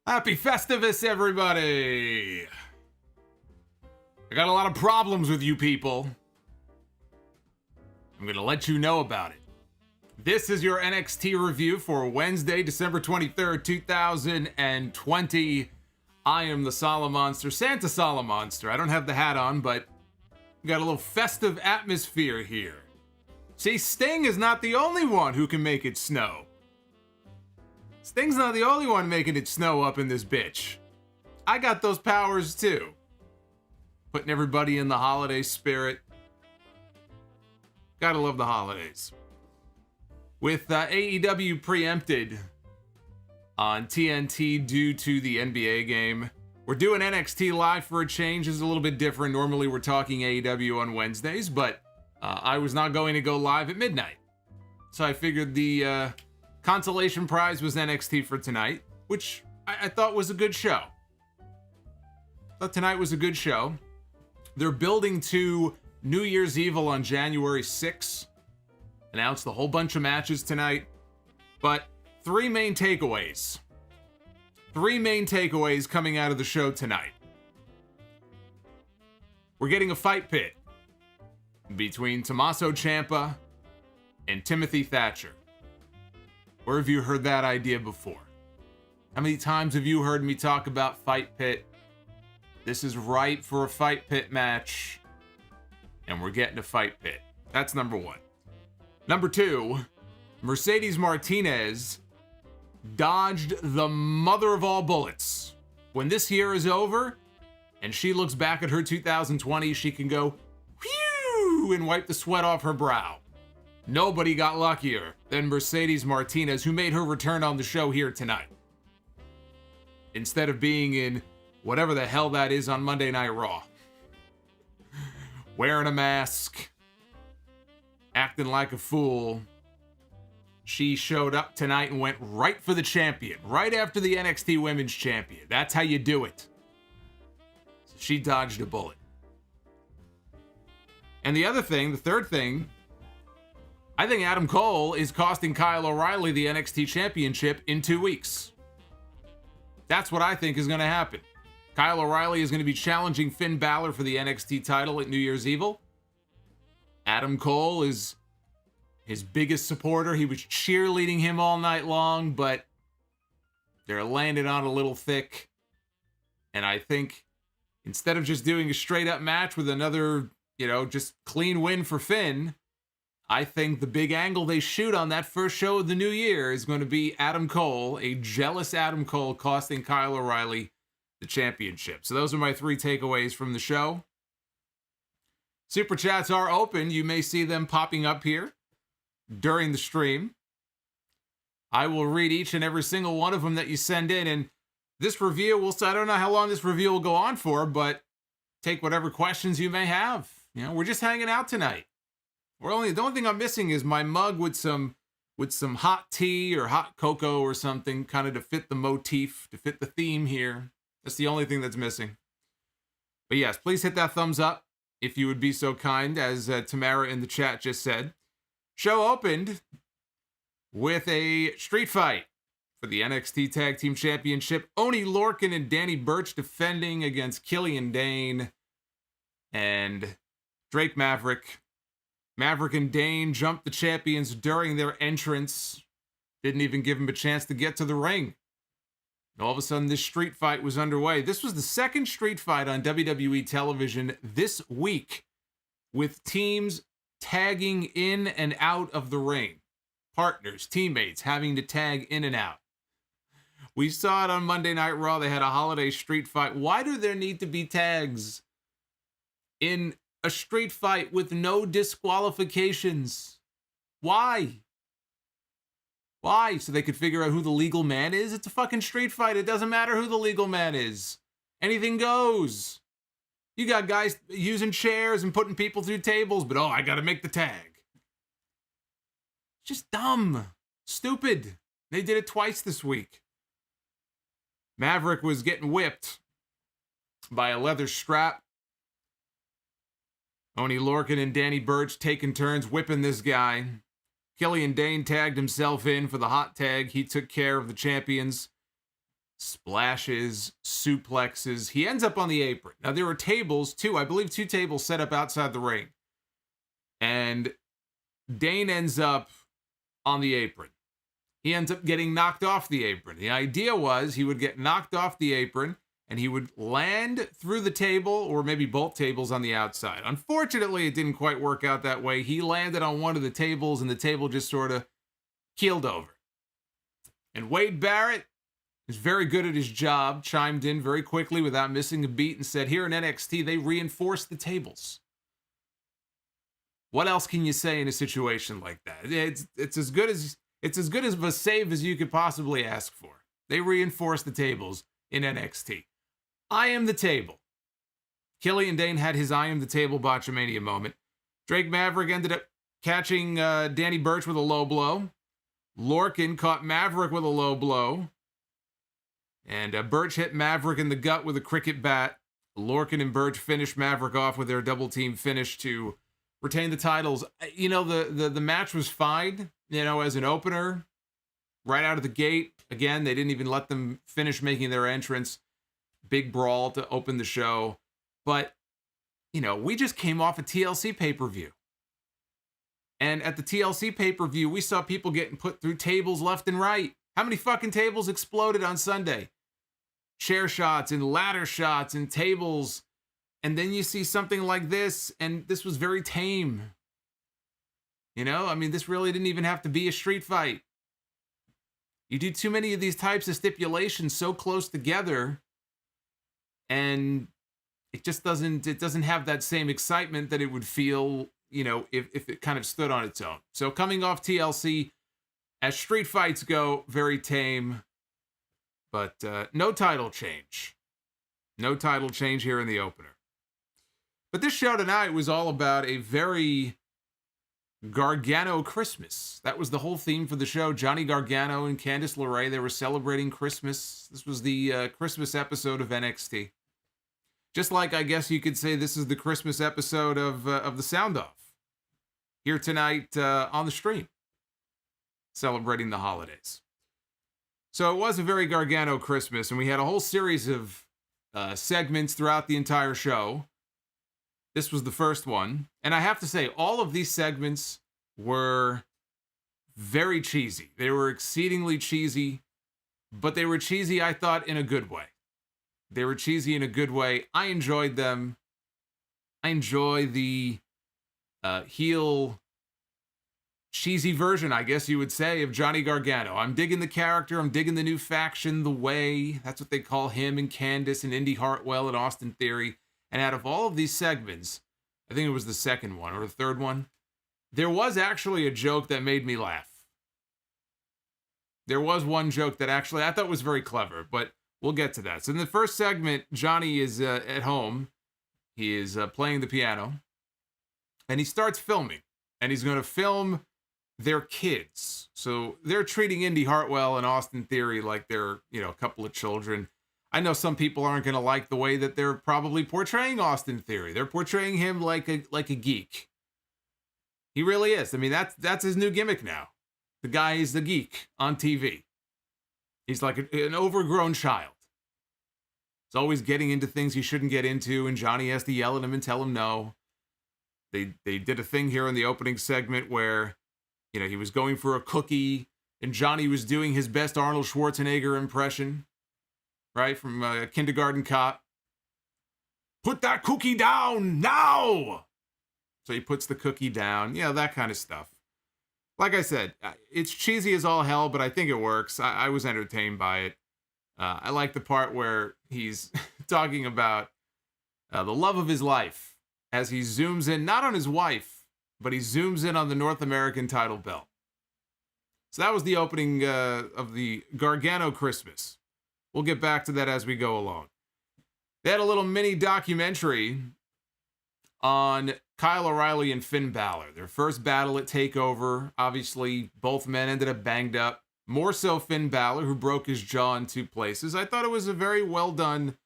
Happy Festivus, everybody! I got a lot of problems with you people. I'm gonna let you know about it. This is your NXT review for Wednesday, December 23rd, 2020. I am the Solomonster, Santa Solomonster. I don't have the hat on, but we got a little festive atmosphere here. See, Sting is not the only one who can make it snow. Sting's not the only one making it snow up in this bitch. I got those powers too. Putting everybody in the holiday spirit. Gotta love the holidays. With AEW preempted on TNT due to the NBA game, we're doing NXT live for a change. It's a little bit different. Normally we're talking AEW on Wednesdays, but I was not going to go live at midnight. So I figured the consolation prize was NXT for tonight, which I thought was a good show. Thought tonight was a good show. They're building to New Year's Evil on January 6th. Announced a whole bunch of matches tonight, but three main takeaways. Three main takeaways coming out of the show tonight. We're getting a fight pit between Tommaso Ciampa and Timothy Thatcher. Where have you heard that idea before? How many times have you heard me talk about fight pit? This is ripe for a fight pit match, and we're getting a fight pit. That's number one. Number two, Mercedes Martinez dodged the mother of all bullets. When this year is over and she looks back at her 2020, she can go, whew, and wipe the sweat off her brow. Nobody got luckier than Mercedes Martinez, who made her return on the show here tonight. Instead of being in whatever the hell that is on Monday Night Raw. Wearing a mask, acting like a fool. She showed up tonight and went right for the champion, right after the NXT Women's Champion. That's how you do it. So she dodged a bullet. And the other thing, the third thing, I think Adam Cole is costing Kyle O'Reilly the NXT Championship in 2 weeks. That's what I think is going to happen. Kyle O'Reilly is going to be challenging Finn Balor for the NXT title at New Year's Evil. Adam Cole is his biggest supporter. He was cheerleading him all night long, but they're landing on a little thick. And I think instead of just doing a straight up match with another, just clean win for Finn, I think the big angle they shoot on that first show of the new year is going to be Adam Cole, a jealous Adam Cole, costing Kyle O'Reilly the championship. So those are my three takeaways from the show. Super chats are open. You may see them popping up here during the stream. I will read each and every single one of them that you send in. And this review I don't know how long this review will go on for, but take whatever questions you may have. We're just hanging out tonight. The only thing I'm missing is my mug with some hot tea or hot cocoa or something, kind of to fit the motif, to fit the theme here. That's the only thing that's missing. But yes, please hit that thumbs up if you would be so kind, as Tamara in the chat just said. Show opened with a street fight for the NXT Tag Team Championship. Oney, Lorcan, and Danny Burch defending against Killian, Dain, and Drake Maverick. Maverick and Dain jumped the champions during their entrance. Didn't even give them a chance to get to the ring. And all of a sudden, this street fight was underway. This was the second street fight on WWE television this week, with teams tagging in and out of the ring. Partners, teammates having to tag in and out. We saw it on Monday Night Raw. They had a holiday street fight. Why do there need to be tags in a street fight with no disqualifications? Why? Why? So they could figure out who the legal man is? It's a fucking street fight. It doesn't matter who the legal man is. Anything goes. You got guys using chairs and putting people through tables, but I gotta make the tag. It's just dumb. Stupid. They did it twice this week. Maverick was getting whipped by a leather strap. Oney, Lorcan, and Danny Burch taking turns whipping this guy. Killian Dain tagged himself in for the hot tag. He took care of the champions. splashes, suplexes. He ends up on the apron. Now, there were tables, I believe two tables set up outside the ring. And Dain ends up on the apron. He ends up getting knocked off the apron. The idea was he would get knocked off the apron and he would land through the table or maybe both tables on the outside. Unfortunately, it didn't quite work out that way. He landed on one of the tables and the table just sort of keeled over. And Wade Barrett is very good at his job, chimed in very quickly without missing a beat and said, here in NXT, they reinforce the tables. What else can you say in a situation like that? It's as good as a save as you could possibly ask for. They reinforce the tables in NXT. I am the table. Killian Dain had his I am the table botchamania moment. Drake Maverick ended up catching Danny Burch with a low blow. Lorcan caught Maverick with a low blow. And Burch hit Maverick in the gut with a cricket bat. Lorcan and Burch finished Maverick off with their double team finish to retain the titles. You know, the match was fine, you know, as an opener, right out of the gate. Again, they didn't even let them finish making their entrance. Big brawl to open the show. But, you know, we just came off a TLC pay-per-view. And at the TLC pay-per-view, we saw people getting put through tables left and right. How many fucking tables exploded on Sunday? Chair shots and ladder shots and tables. And then you see something like this, and this was very tame. You know, I mean, this really didn't even have to be a street fight. You do too many of these types of stipulations so close together, and it just doesn't have that same excitement that it would feel, you know, if it kind of stood on its own. So coming off TLC, as street fights go, very tame, but no title change. No title change here in the opener. But this show tonight was all about a very Gargano Christmas. That was the whole theme for the show. Johnny Gargano and Candice LeRae, they were celebrating Christmas. This was the Christmas episode of NXT. Just like, I guess you could say this is the Christmas episode of the Sound Off. Here tonight on the stream. Celebrating the holidays. So it was a very Gargano Christmas, and we had a whole series of segments throughout the entire show. This was the first one. And I have to say, all of these segments were very cheesy. They were exceedingly cheesy, but they were cheesy, I thought, in a good way. They were cheesy in a good way. I enjoyed them. I enjoy the heel cheesy version, I guess you would say, of Johnny Gargano. I'm digging the character. I'm digging the new faction, The Way. That's what they call him and Candice and Indy Hartwell and Austin Theory. And out of all of these segments, I think it was the second one or the third one, there was actually a joke that made me laugh. There was one joke that actually I thought was very clever, but we'll get to that. So in the first segment, Johnny is at home. He is playing the piano. And he starts filming. And he's going to film their kids. So they're treating Indy Hartwell and Austin Theory like they're, you know, a couple of children. I know some people aren't going to like the way that they're probably portraying Austin Theory. They're portraying him like a geek. He really is. I mean, that's his new gimmick now. The guy is the geek on TV. He's like an overgrown child. He's always getting into things he shouldn't get into, and Johnny has to yell at him and tell him no. They did a thing here in the opening segment where, you know, he was going for a cookie, and Johnny was doing his best Arnold Schwarzenegger impression. Right, from Kindergarten Cop. Put that cookie down now! So he puts the cookie down. You know, that kind of stuff. Like I said, it's cheesy as all hell, but I think it works. I was entertained by it. I like the part where he's talking about the love of his life as he zooms in, not on his wife, but he zooms in on the North American title belt. So that was the opening of the Gargano Christmas. We'll get back to that as we go along. They had a little mini documentary on Kyle O'Reilly and Finn Balor. Their first battle at TakeOver. Obviously, both men ended up banged up. More so Finn Balor, who broke his jaw in two places. I thought it was a very well done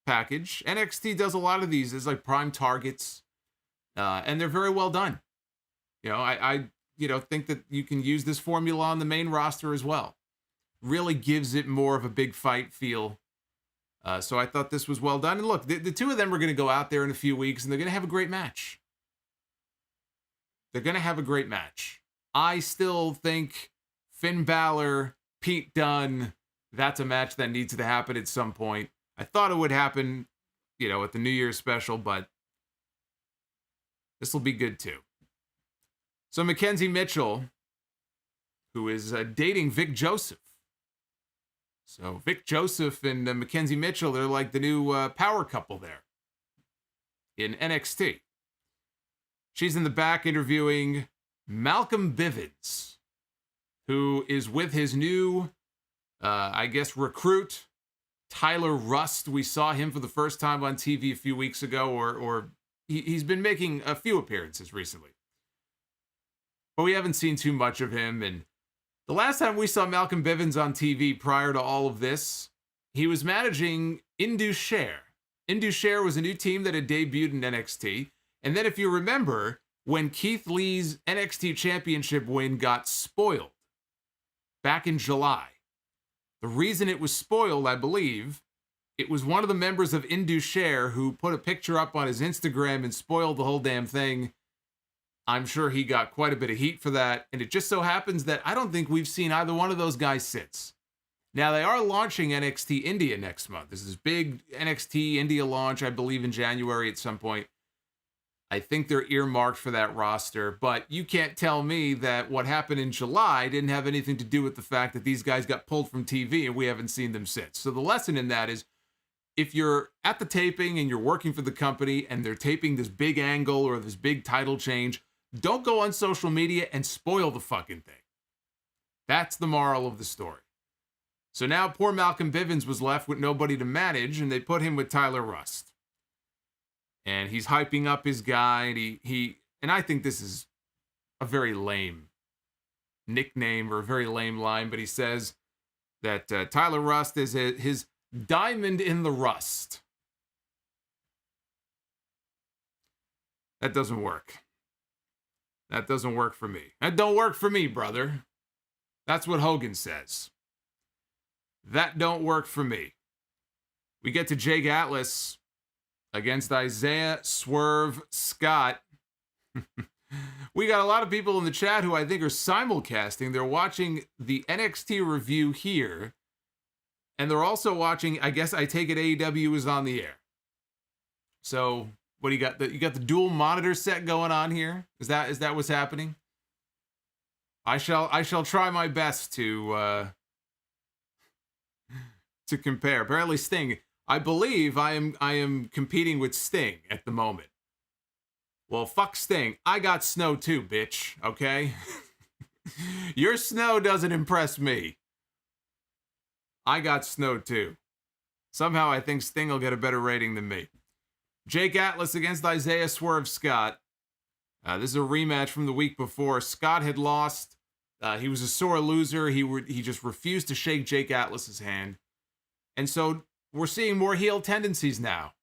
package. NXT does a lot of these as like prime targets. And they're very well done. You know, I think that you can use this formula on the main roster as well. really gives it more of a big fight feel. So I thought this was well done. And look, the two of them are going to go out there in a few weeks, and they're going to have a great match. They're going to have a great match. I still think Finn Balor, Pete Dunne, that's a match that needs to happen at some point. I thought it would happen, at the New Year's special, but this will be good too. So Mackenzie Mitchell, who is dating Vic Joseph. So Vic Joseph and Mackenzie Mitchell, they're like the new power couple there in NXT. She's in the back interviewing Malcolm Bivens, who is with his new, recruit, Tyler Rust. We saw him for the first time on TV a few weeks ago, or he's been making a few appearances recently. But we haven't seen too much of him. And the last time we saw Malcolm Bivens on TV prior to all of this, he was managing Indus-Sher. Indus-Sher was a new team that had debuted in NXT. And then if you remember, when Keith Lee's NXT Championship win got spoiled back in July, the reason it was spoiled, I believe, it was one of the members of Indus-Sher who put a picture up on his Instagram and spoiled the whole damn thing. I'm sure he got quite a bit of heat for that, and it just so happens that I don't think we've seen either one of those guys since. Now, they are launching NXT India next month. There's this big NXT India launch, I believe, in January at some point. I think they're earmarked for that roster, but you can't tell me that what happened in July didn't have anything to do with the fact that these guys got pulled from TV and we haven't seen them since. So the lesson in that is, if you're at the taping and you're working for the company and they're taping this big angle or this big title change, don't go on social media and spoil the fucking thing. That's the moral of the story. So now poor Malcolm Bivens was left with nobody to manage, and they put him with Tyler Rust. And he's hyping up his guy, and and I think this is a very lame nickname or a very lame line, but he says that Tyler Rust is his diamond in the rust. That doesn't work. That doesn't work for me. That don't work for me, brother. That's what Hogan says. That don't work for me. We get to Jake Atlas against Isaiah Swerve Scott. We got a lot of people in the chat who I think are simulcasting. They're watching the NXT review here, and they're also watching, I guess I take it AEW is on the air. So what do you got? You got the dual monitor set going on here? Is that what's happening? I shall try my best to compare. Apparently Sting, I believe I am competing with Sting at the moment. Well, fuck Sting. I got snow too, bitch. Okay? Your snow doesn't impress me. I got snow too. Somehow I think Sting will get a better rating than me. Jake Atlas against Isaiah Swerve Scott. This is a rematch from the week before. Scott had lost. He was a sore loser. He just refused to shake Jake Atlas's hand. And so we're seeing more heel tendencies now.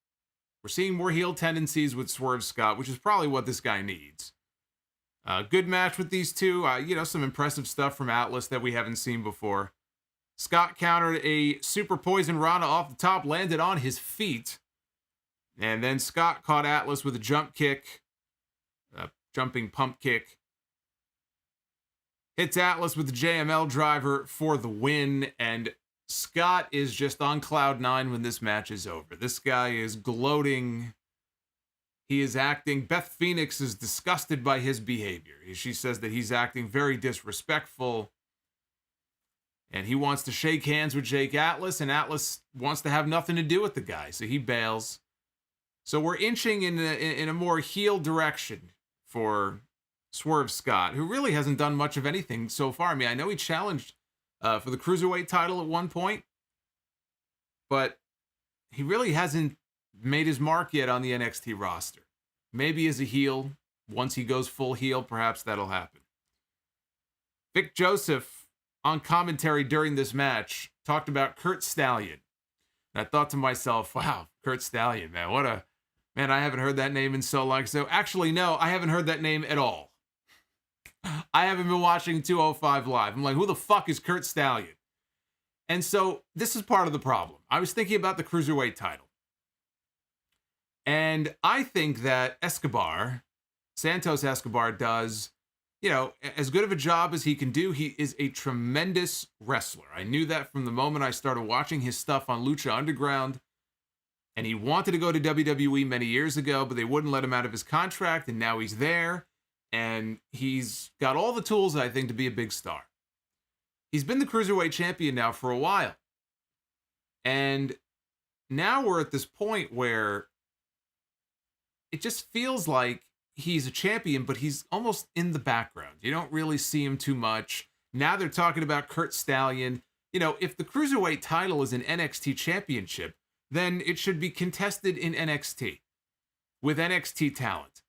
We're seeing more heel tendencies with Swerve Scott, which is probably what this guy needs. Good match with these two. Some impressive stuff from Atlas that we haven't seen before. Scott countered a super poison Rana off the top, landed on his feet. And then Scott caught Atlas with a jump kick, jumping pump kick. Hits Atlas with the JML driver for the win, and Scott is just on cloud nine when this match is over. This guy is gloating. He is acting. Beth Phoenix is disgusted by his behavior. She says that he's acting very disrespectful. And he wants to shake hands with Jake Atlas, and Atlas wants to have nothing to do with the guy, so he bails. So we're inching in a more heel direction for Swerve Scott, who really hasn't done much of anything so far. I mean, I know he challenged for the Cruiserweight title at one point, but he really hasn't made his mark yet on the NXT roster. Maybe as a heel, once he goes full heel, perhaps that'll happen. Vic Joseph, on commentary during this match, talked about Kurt Stallion. And I thought to myself, wow, Kurt Stallion, man, man, I haven't heard that name in so long. So actually, no, I haven't heard that name at all. I haven't been watching 205 Live. I'm like, who the fuck is Kurt Stallion? And so this is part of the problem. I was thinking about the Cruiserweight title. And I think that Santos Escobar does, as good of a job as he can do. He is a tremendous wrestler. I knew that from the moment I started watching his stuff on Lucha Underground. And he wanted to go to WWE many years ago, but they wouldn't let him out of his contract. And now he's there. And he's got all the tools, I think, to be a big star. He's been the Cruiserweight champion now for a while. And now we're at this point where it just feels like he's a champion, but he's almost in the background. You don't really see him too much. Now they're talking about Kurt Stallion. If the Cruiserweight title is an NXT championship, then it should be contested in NXT with NXT talent.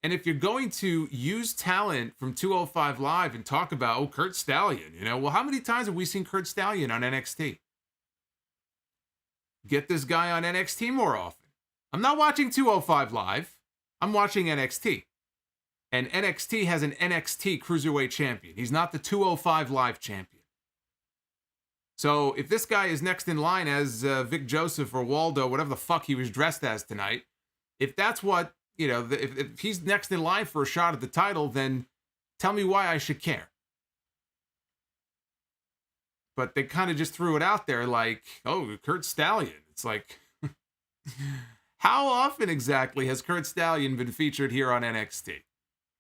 And if you're going to use talent from 205 Live and talk about, Kurt Stallion, well, how many times have we seen Kurt Stallion on NXT? Get this guy on NXT more often. I'm not watching 205 Live. I'm watching NXT. And NXT has an NXT Cruiserweight champion. He's not the 205 Live champion. So if this guy is next in line as Vic Joseph or Waldo, whatever the fuck he was dressed as tonight, if that's what, if he's next in line for a shot at the title, then tell me why I should care. But they kind of just threw it out there like, Kurt Stallion. It's like, how often exactly has Kurt Stallion been featured here on NXT?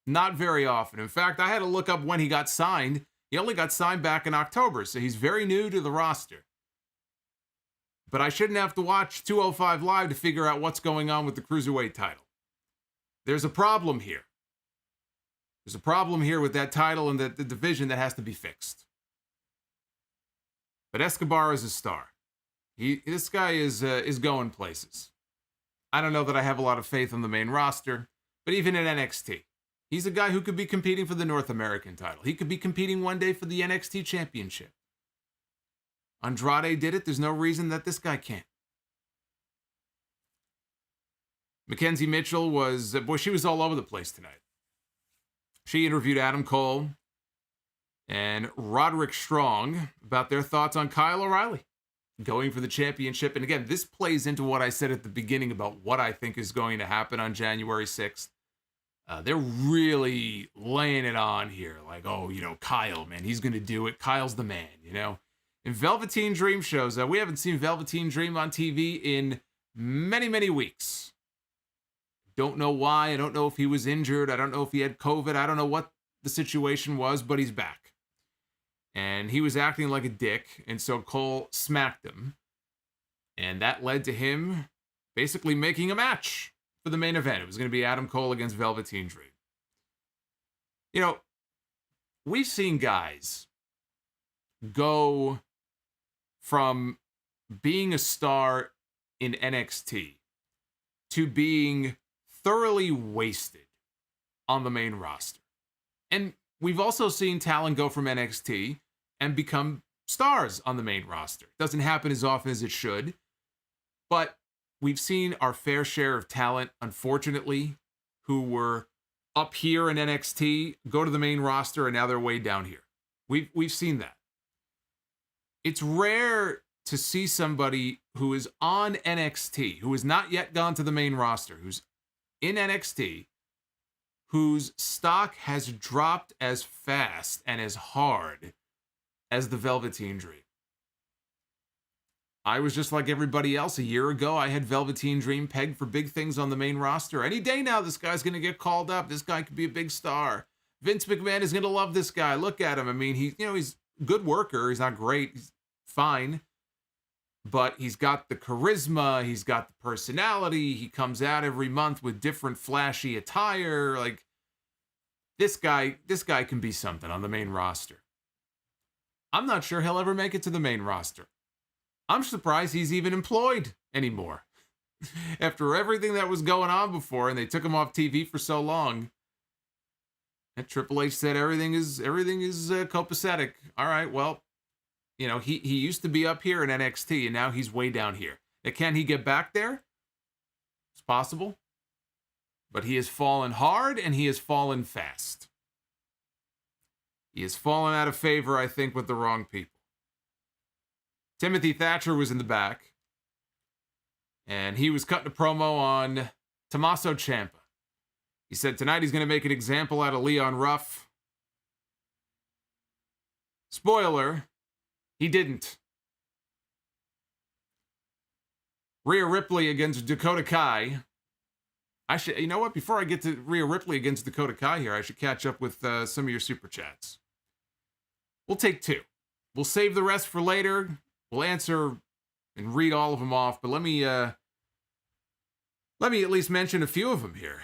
Not very often. In fact, I had to look up when he got signed. He only got signed back in October, so he's very new to the roster. But I shouldn't have to watch 205 Live to figure out what's going on with the Cruiserweight title. There's a problem here. There's a problem here with that title and the division that has to be fixed. But Escobar is a star. This guy is going places. I don't know that I have a lot of faith on the main roster, but even in NXT, he's a guy who could be competing for the North American title. He could be competing one day for the NXT championship. Andrade did it. There's no reason that this guy can't. Mackenzie Mitchell she was all over the place tonight. She interviewed Adam Cole and Roderick Strong about their thoughts on Kyle O'Reilly going for the championship. And again, this plays into what I said at the beginning about what I think is going to happen on January 6th. They're really laying it on here. Like, Kyle, man, he's going to do it. Kyle's the man, And Velveteen Dream shows up. We haven't seen Velveteen Dream on TV in many, many weeks. Don't know why. I don't know if he was injured. I don't know if he had COVID. I don't know what the situation was, but he's back. And he was acting like a dick, and so Cole smacked him. And that led to him basically making a match for the main event. It was going to be Adam Cole against Velveteen Dream. We've seen guys go from being a star in NXT to being thoroughly wasted on the main roster. And we've also seen talent go from NXT and become stars on the main roster. It doesn't happen as often as it should, but we've seen our fair share of talent, unfortunately, who were up here in NXT, go to the main roster, and now they're way down here. We've seen that. It's rare to see somebody who is on NXT, who has not yet gone to the main roster, who's in NXT, whose stock has dropped as fast and as hard as the Velveteen Dream. I was just like everybody else. A year ago, I had Velveteen Dream pegged for big things on the main roster. Any day now, this guy's going to get called up. This guy could be a big star. Vince McMahon is going to love this guy. Look at him. I mean, he's a good worker. He's not great. He's fine. But he's got the charisma. He's got the personality. He comes out every month with different flashy attire. Like, this guy can be something on the main roster. I'm not sure he'll ever make it to the main roster. I'm surprised he's even employed anymore. After everything that was going on before, and they took him off TV for so long. And Triple H said everything is copacetic. All right, well, he used to be up here in NXT, and now he's way down here. Now, can he get back there? It's possible. But he has fallen hard, and he has fallen fast. He has fallen out of favor, I think, with the wrong people. Timothy Thatcher was in the back, and he was cutting a promo on Tommaso Ciampa. He said tonight he's going to make an example out of Leon Ruff. Spoiler, he didn't. Rhea Ripley against Dakota Kai. You know what? Before I get to Rhea Ripley against Dakota Kai here, I should catch up with some of your super chats. We'll take 2. We'll save the rest for later. We'll answer and read all of them off, but let me at least mention a few of them here.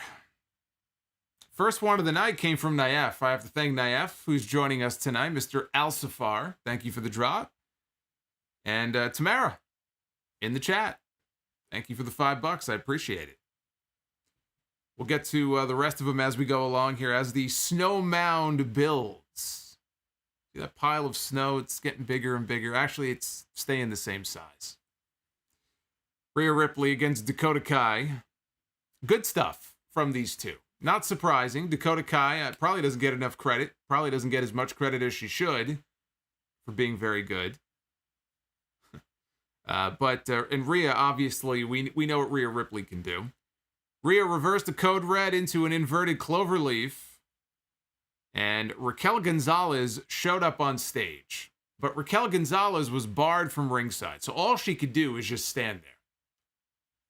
First one of the night came from Naif. I have to thank Naif, who's joining us tonight. Mr. Al-Safar, thank you for the drop. And Tamara, in the chat. Thank you for the $5. I appreciate it. We'll get to the rest of them as we go along here, as the snow mound builds. See that pile of snow? It's getting bigger and bigger. Actually, it's staying the same size. Rhea Ripley against Dakota Kai. Good stuff from these two. Not surprising. Dakota Kai probably doesn't get enough credit. Probably doesn't get as much credit as she should for being very good. And Rhea, obviously, we know what Rhea Ripley can do. Rhea reversed a code red into an inverted cloverleaf. And Raquel Gonzalez showed up on stage. But Raquel Gonzalez was barred from ringside. So all she could do is just stand there.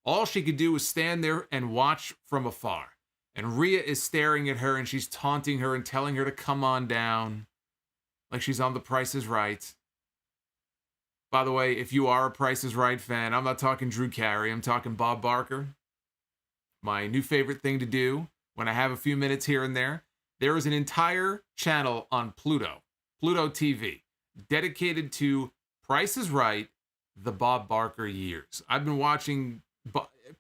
All she could do was stand there and watch from afar. And Rhea is staring at her and she's taunting her and telling her to come on down. Like she's on The Price is Right. By the way, if you are a Price is Right fan, I'm not talking Drew Carey. I'm talking Bob Barker. My new favorite thing to do when I have a few minutes here and there. There is an entire channel on Pluto TV, dedicated to Price is Right, the Bob Barker years. I've been watching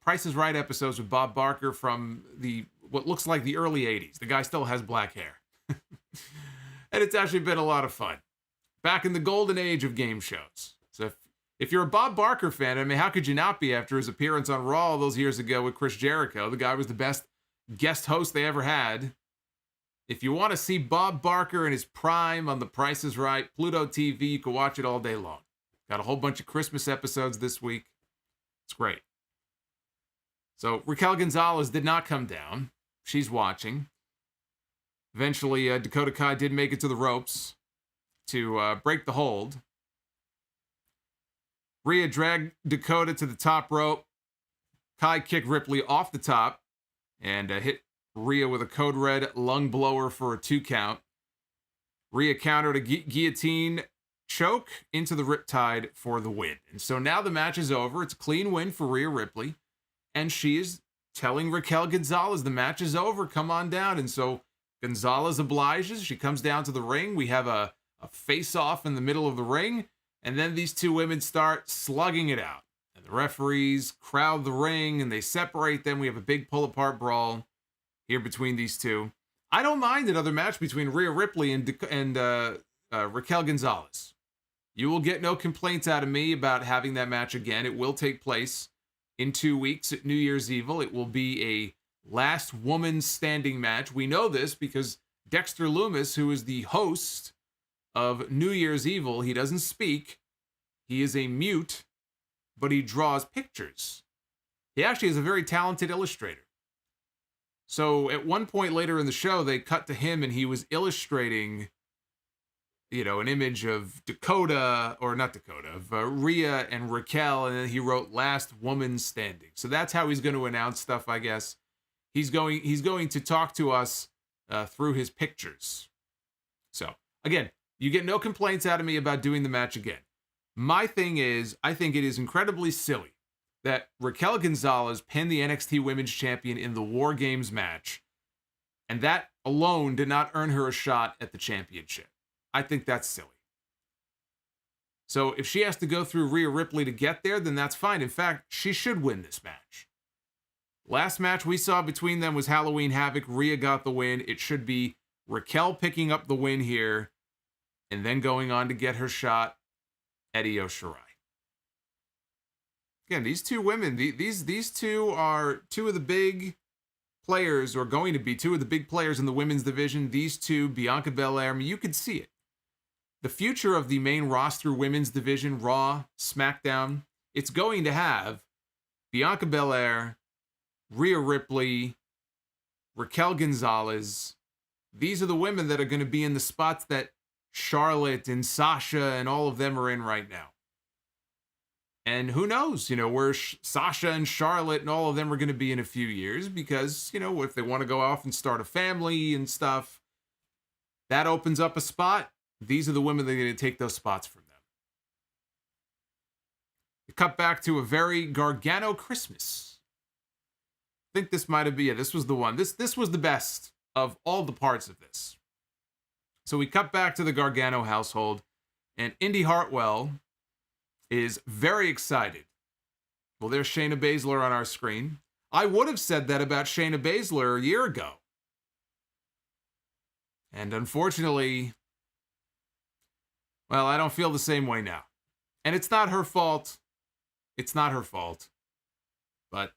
Price is Right episodes with Bob Barker from what looks like the early 80s. The guy still has black hair. And it's actually been a lot of fun. Back in the golden age of game shows. So if you're a Bob Barker fan, I mean, how could you not be after his appearance on Raw all those years ago with Chris Jericho? The guy was the best guest host they ever had. If you want to see Bob Barker in his prime on The Price is Right, Pluto TV, you can watch it all day long. Got a whole bunch of Christmas episodes this week. It's great. So Raquel Gonzalez did not come down. She's watching. Eventually, Dakota Kai did make it to the ropes to break the hold. Rhea dragged Dakota to the top rope. Kai kicked Ripley off the top and hit Rhea with a code red lung blower for a 2 count. Rhea countered a guillotine choke into the Riptide for the win. And so now the match is over. It's a clean win for Rhea Ripley. And she is telling Raquel Gonzalez the match is over. Come on down. And so Gonzalez obliges. She comes down to the ring. We have a face-off in the middle of the ring. And then these two women start slugging it out. And the referees crowd the ring and they separate them. We have a big pull-apart brawl here between these two. I don't mind another match between Rhea Ripley and Raquel Gonzalez. You will get no complaints out of me about having that match again. It will take place in 2 weeks at New Year's Evil. It will be a last woman standing match. We know this because Dexter Lumis, who is the host of New Year's Evil, he doesn't speak. He is a mute, but he draws pictures. He actually is a very talented illustrator. So at one point later in the show, they cut to him and he was illustrating, an image of of Rhea and Raquel, and then he wrote "Last Woman Standing." So that's how he's going to announce stuff, I guess. He's going to talk to us through his pictures. So again, you get no complaints out of me about doing the match again. My thing is, I think it is incredibly silly that Raquel Gonzalez pinned the NXT Women's Champion in the War Games match, and that alone did not earn her a shot at the championship. I think that's silly. So if she has to go through Rhea Ripley to get there, then that's fine. In fact, she should win this match. Last match we saw between them was Halloween Havoc. Rhea got the win. It should be Raquel picking up the win here and then going on to get her shot at Io Shirai. Again, these two women, these two are two of the big players, or going to be two of the big players in the women's division. These two, Bianca Belair, I mean, you could see it. the future of the main roster women's division, Raw, SmackDown, it's going to have Bianca Belair, Rhea Ripley, Raquel Gonzalez. These are the women that are going to be in the spots that Charlotte and Sasha and all of them are in right now. And who knows, where Sasha and Charlotte and all of them are going to be in a few years, because, if they want to go off and start a family and stuff, that opens up a spot. These are the women that are going to take those spots from them. We cut back to a very Gargano Christmas. I think this might have been, this was the one. This was the best of all the parts of this. So we cut back to the Gargano household, and Indy Hartwell is very excited. Well, there's Shayna Baszler on our screen. I would have said that about Shayna Baszler a year ago. And unfortunately, well, I don't feel the same way now. And it's not her fault. It's not her fault. But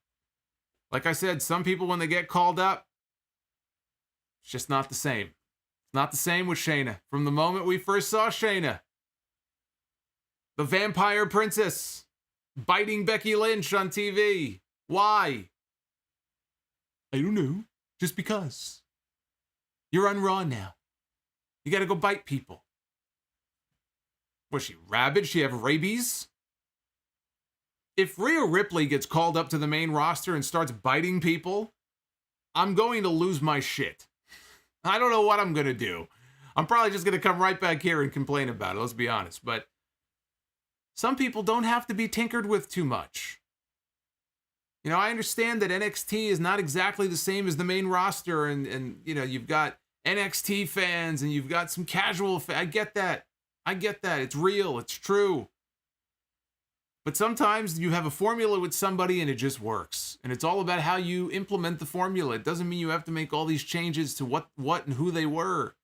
like I said, some people, when they get called up, it's just not the same. It's not the same with Shayna. From the moment we first saw Shayna, the Vampire Princess, biting Becky Lynch on TV. Why? I don't know. Just because. You're on Raw now. You gotta go bite people. Was she rabid? She have rabies? If Rhea Ripley gets called up to the main roster and starts biting people, I'm going to lose my shit. I don't know what I'm gonna do. I'm probably just gonna come right back here and complain about it, let's be honest. But some people don't have to be tinkered with too much. I understand that NXT is not exactly the same as the main roster, and you've got NXT fans and you've got some casual fans. I get that. It's real. It's true. But sometimes you have a formula with somebody and it just works. And it's all about how you implement the formula. It doesn't mean you have to make all these changes to what and who they were.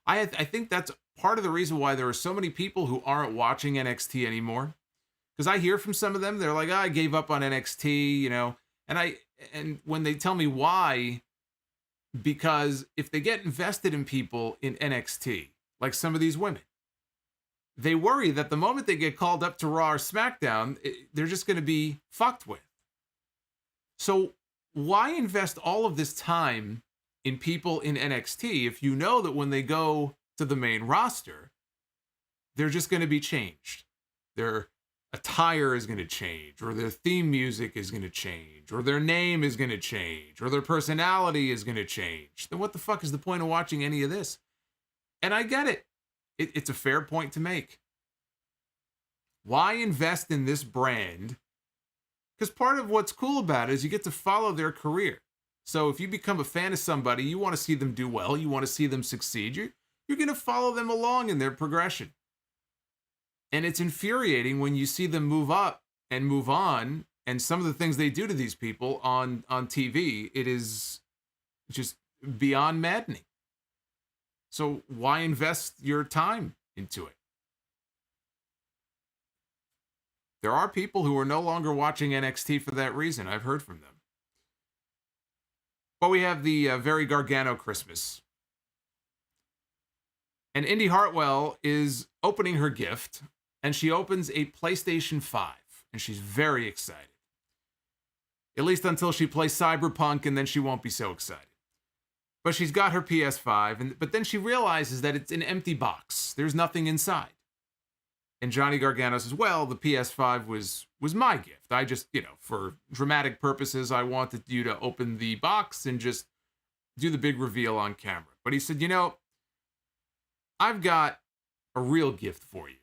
I think that's part of the reason why there are so many people who aren't watching NXT anymore. Because I hear from some of them, they're like, I gave up on NXT, and when they tell me why, because if they get invested in people in NXT, like some of these women, they worry that the moment they get called up to Raw or SmackDown, they're just going to be fucked with. So why invest all of this time in people in NXT if you know that when they go to the main roster, they're just going to be changed? Their attire is going to change, or their theme music is going to change, or their name is going to change, or their personality is going to change. Then what the fuck is the point of watching any of this? And I get it. It's a fair point to make. Why invest in this brand? Because part of what's cool about it is you get to follow their career. So if you become a fan of somebody, you want to see them do well, you want to see them succeed, you're going to follow them along in their progression. And it's infuriating when you see them move up and move on, and some of the things they do to these people on TV, it is just beyond maddening. So why invest your time into it? There are people who are no longer watching NXT for that reason. I've heard from them. But we have the Very Gargano Christmas. And Indy Hartwell is opening her gift, and she opens a PlayStation 5, and she's very excited. At least until she plays Cyberpunk, and then she won't be so excited. But she's got her PS5, but then she realizes that it's an empty box. There's nothing inside. And Johnny Gargano says, well, the PS5 was my gift. I just, for dramatic purposes, I wanted you to open the box and just do the big reveal on camera. But he said, I've got a real gift for you.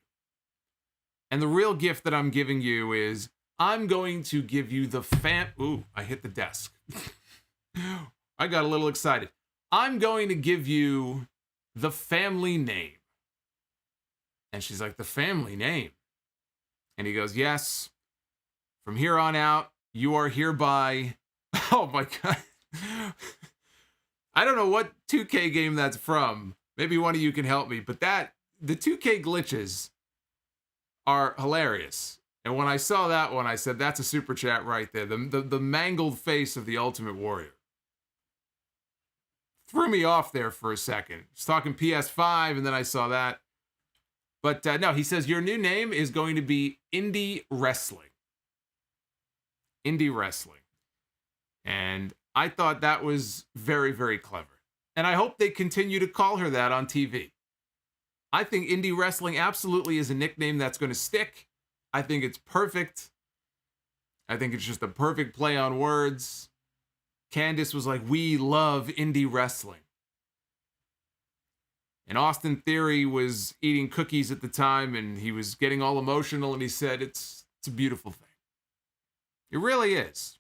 And the real gift that I'm giving you is I'm going to give you the Ooh, I hit the desk. I got a little excited. I'm going to give you the family name. And she's like, the family name? And he goes, yes. From here on out, you are hereby... Oh my God. I don't know what 2K game that's from. Maybe one of you can help me. But the 2K glitches are hilarious. And when I saw that one, I said, that's a super chat right there. The mangled face of the Ultimate Warrior. Threw me off there for a second. I was talking PS5, and then I saw that. But no, he says your new name is going to be Indie Wrestling. Indie Wrestling. And I thought that was very, very clever. And I hope they continue to call her that on TV. I think Indie Wrestling absolutely is a nickname that's going to stick. I think it's perfect. I think it's just a perfect play on words. Candice was like, we love indie wrestling. And Austin Theory was eating cookies at the time, and he was getting all emotional, and he said, it's a beautiful thing. It really is.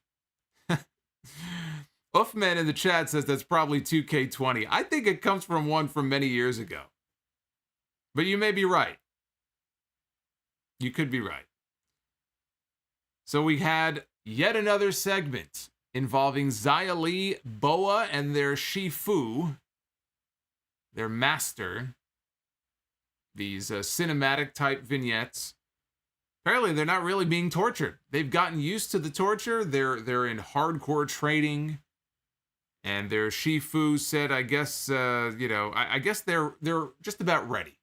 Uffman in the chat says that's probably 2K20. I think it comes from one from many years ago. But you may be right. You could be right. So we had yet another segment involving Xia Li, Boa, and their Shifu, their master. These cinematic type vignettes. Apparently they're not really being tortured. They've gotten used to the torture. They're in hardcore training. And their Shifu said, I guess, I guess they're just about ready.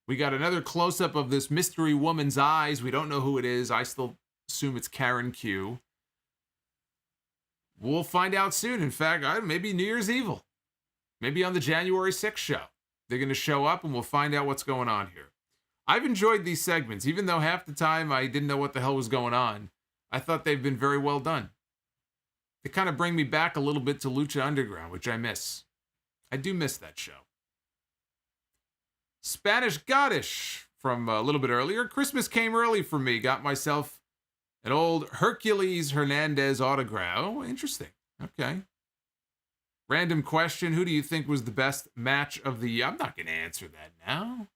We got another close-up of this mystery woman's eyes. We don't know who it is. I still assume it's Karen Q. We'll find out soon. In fact, maybe New Year's Evil. Maybe on the January 6th show. They're going to show up and we'll find out what's going on here. I've enjoyed these segments. Even though half the time I didn't know what the hell was going on, I thought they've been very well done. They kind of bring me back a little bit to Lucha Underground, which I miss. I do miss that show. Spanish Goddess from a little bit earlier. Christmas came early for me. Got myself an old Hercules Hernandez autograph. Oh, interesting. Okay. Random question. Who do you think was the best match of the year? I'm not going to answer that now.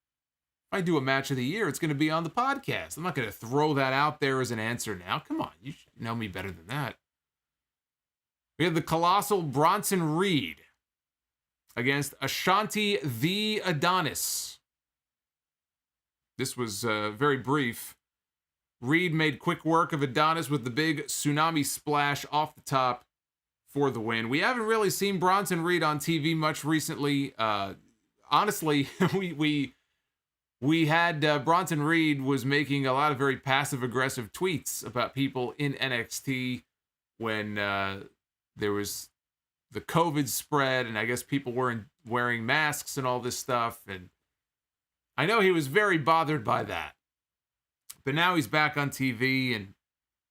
If I do a match of the year, it's going to be on the podcast. I'm not going to throw that out there as an answer now. Come on. You should know me better than that. We have the colossal Bronson Reed against Ashanti the Adonis. This was very brief. Reed made quick work of Adonis with the big tsunami splash off the top for the win. We haven't really seen Bronson Reed on TV much recently. Honestly, we had Bronson Reed was making a lot of very passive-aggressive tweets about people in NXT when there was the COVID spread, and I guess people weren't wearing masks and all this stuff, and I know he was very bothered by that. But now he's back on TV, and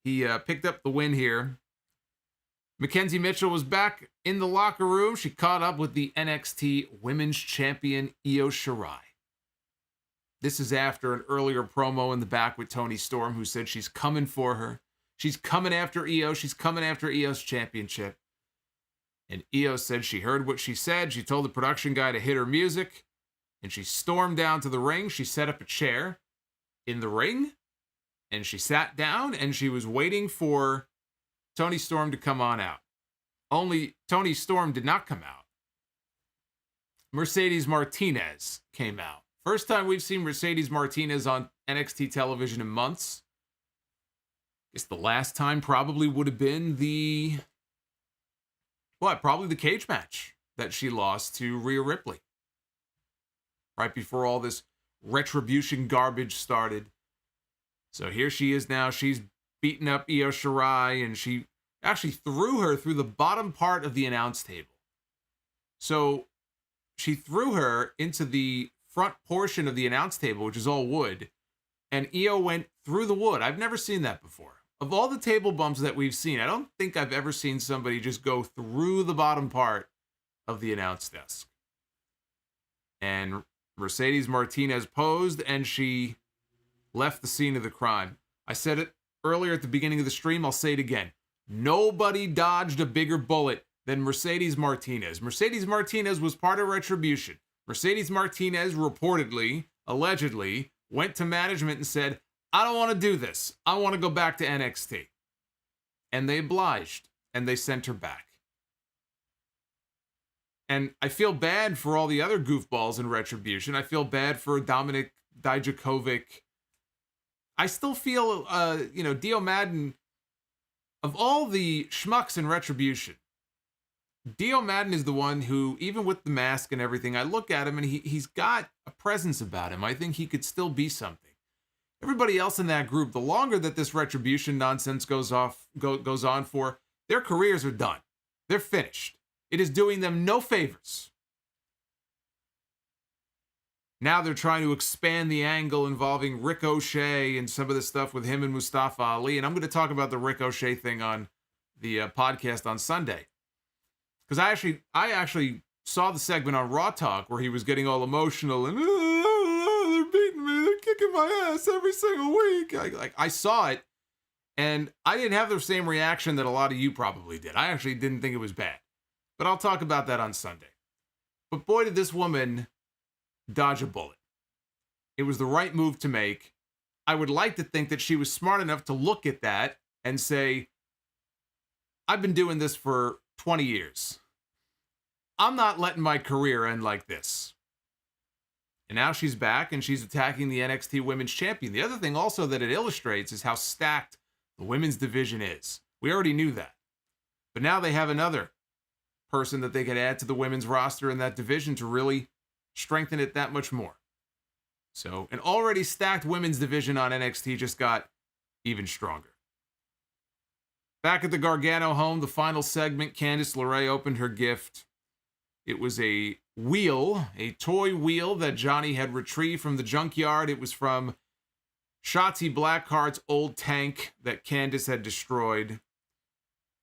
he picked up the win here. Mackenzie Mitchell was back in the locker room. She caught up with the NXT Women's Champion, Io Shirai. This is after an earlier promo in the back with Toni Storm, who said she's coming for her. She's coming after Io. She's coming after Io's championship. And Io said she heard what she said. She told the production guy to hit her music. And she stormed down to the ring. She set up a chair in the ring. And she sat down and she was waiting for Toni Storm to come on out. Only Toni Storm did not come out. Mercedes Martinez came out. First time we've seen Mercedes Martinez on NXT television in months. I guess the last time probably would have been probably the cage match that she lost to Rhea Ripley. Right before all this retribution garbage started. So here she is now. She's beating up Io Shirai, and she actually threw her through the bottom part of the announce table. So she threw her into the front portion of the announce table, which is all wood, and Io went through the wood. I've never seen that before. Of all the table bumps that we've seen, I don't think I've ever seen somebody just go through the bottom part of the announce desk. And Mercedes Martinez posed, and she left the scene of the crime. I said it earlier at the beginning of the stream. I'll say it again. Nobody dodged a bigger bullet than Mercedes Martinez. Mercedes Martinez was part of Retribution. Mercedes Martinez reportedly, allegedly, went to management and said, I don't want to do this. I want to go back to NXT. And they obliged, and they sent her back. And I feel bad for all the other goofballs in Retribution. I feel bad for Dominik Dijakovic. I still feel, Dio Madden, of all the schmucks in Retribution, Dio Madden is the one who, even with the mask and everything, I look at him and he's got a presence about him. I think he could still be something. Everybody else in that group, the longer that this retribution nonsense goes on for, their careers are done. They're finished. It is doing them no favors. Now they're trying to expand the angle involving Ricochet and some of the stuff with him and Mustafa Ali. And I'm going to talk about the Ricochet thing on the podcast on Sunday. Because I actually saw the segment on Raw Talk where he was getting all emotional and they're beating me, they're kicking my ass every single week. I saw it, and I didn't have the same reaction that a lot of you probably did. I actually didn't think it was bad. But I'll talk about that on Sunday. But boy, did this woman dodge a bullet. It was the right move to make. I would like to think that she was smart enough to look at that and say, I've been doing this for 20 years. I'm not letting my career end like this. And now she's back and she's attacking the NXT Women's Champion. The other thing also that it illustrates is how stacked the women's division is. We already knew that. But now they have another person that they could add to the women's roster in that division to really strengthen it that much more. So an already stacked women's division on NXT just got even stronger. Back at the Gargano home, the final segment, Candice LeRae opened her gift. It was a wheel, a toy wheel that Johnny had retrieved from the junkyard. It was from Shotzi Blackheart's old tank that Candice had destroyed.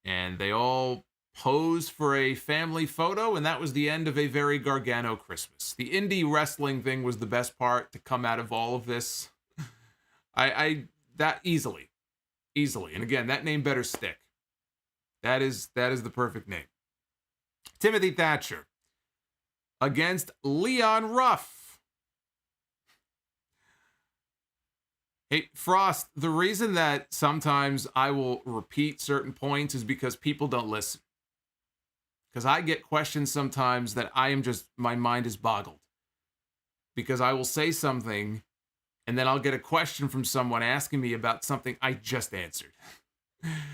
And they all posed for a family photo, and that was the end of a very Gargano Christmas. The indie wrestling thing was the best part to come out of all of this. That easily. And again, that name better stick. That is the perfect name. Timothy Thatcher against Leon Ruff. Hey, Frost, the reason that sometimes I will repeat certain points is because people don't listen. Because I get questions sometimes that my mind is boggled. Because I will say something, and then I'll get a question from someone asking me about something I just answered.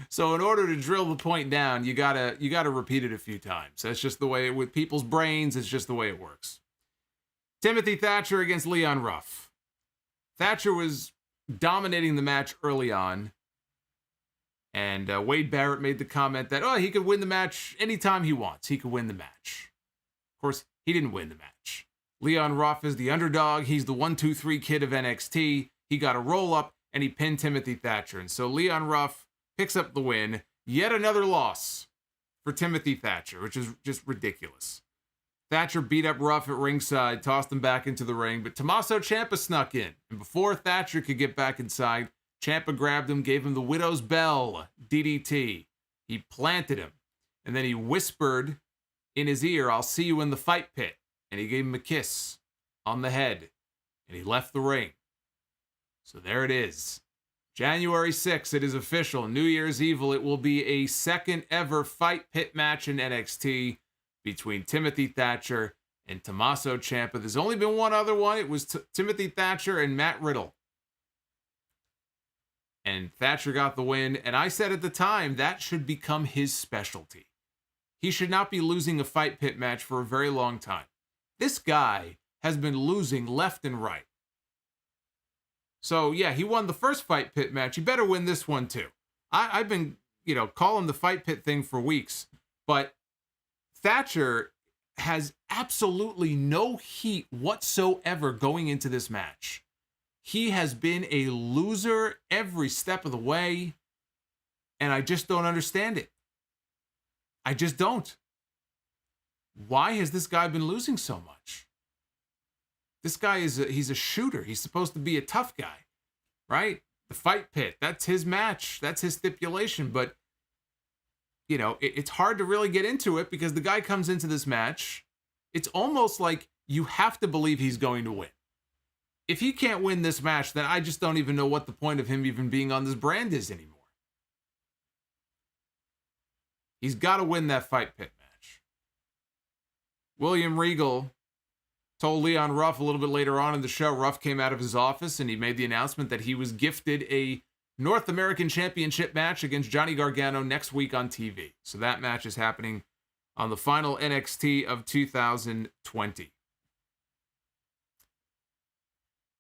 So in order to drill the point down, you gotta repeat it a few times. That's just the way, with people's brains, it's just the way it works. Timothy Thatcher against Leon Ruff. Thatcher was dominating the match early on. And Wade Barrett made the comment that, he could win the match anytime he wants. He could win the match. Of course, he didn't win the match. Leon Ruff is the underdog. He's the 1-2-3 kid of NXT. He got a roll-up, and he pinned Timothy Thatcher. And so Leon Ruff picks up the win. Yet another loss for Timothy Thatcher, which is just ridiculous. Thatcher beat up Ruff at ringside, tossed him back into the ring, but Tommaso Ciampa snuck in. And before Thatcher could get back inside, Ciampa grabbed him, gave him the Widow's Bell, DDT. He planted him, and then he whispered in his ear, "I'll see you in the fight pit." And he gave him a kiss on the head, and he left the ring. So there it is. January 6th, it is official. New Year's Evil, it will be a second ever fight pit match in NXT between Timothy Thatcher and Tommaso Ciampa. There's only been one other one. It was Timothy Thatcher and Matt Riddle. And Thatcher got the win. And I said at the time, that should become his specialty. He should not be losing a fight pit match for a very long time. This guy has been losing left and right. So, yeah, he won the first fight pit match. He better win this one, too. I've been, calling the fight pit thing for weeks. But Thatcher has absolutely no heat whatsoever going into this match. He has been a loser every step of the way, and I just don't understand it. I just don't. Why has this guy been losing so much? This guy he's a shooter. He's supposed to be a tough guy, right? The fight pit, that's his match. That's his stipulation. But, it's hard to really get into it because the guy comes into this match. It's almost like you have to believe he's going to win. If he can't win this match, then I just don't even know what the point of him even being on this brand is anymore. He's got to win that fight pit match. William Regal told Leon Ruff a little bit later on in the show. Ruff came out of his office and he made the announcement that he was gifted a North American Championship match against Johnny Gargano next week on TV. So that match is happening on the final NXT of 2020.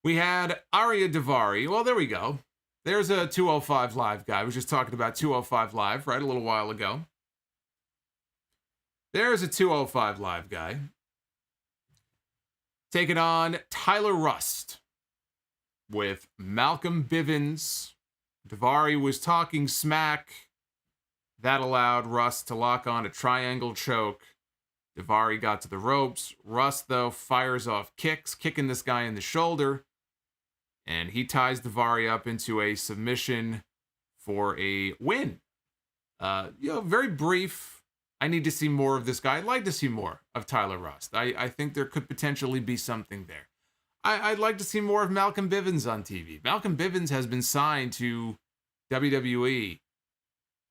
We had Ariya Daivari. Well, there we go. There's a 205 Live guy. I was just talking about 205 Live, right, a little while ago. There's a 205 Live guy. Taking on Tyler Rust with Malcolm Bivens. Daivari was talking smack. That allowed Rust to lock on a triangle choke. Daivari got to the ropes. Rust, though, fires off kicks, kicking this guy in the shoulder. And he ties Daivari up into a submission for a win. Very brief. I need to see more of this guy. I'd like to see more of Tyler Rust. I think there could potentially be something there. I'd like to see more of Malcolm Bivens on TV. Malcolm Bivens has been signed to WWE.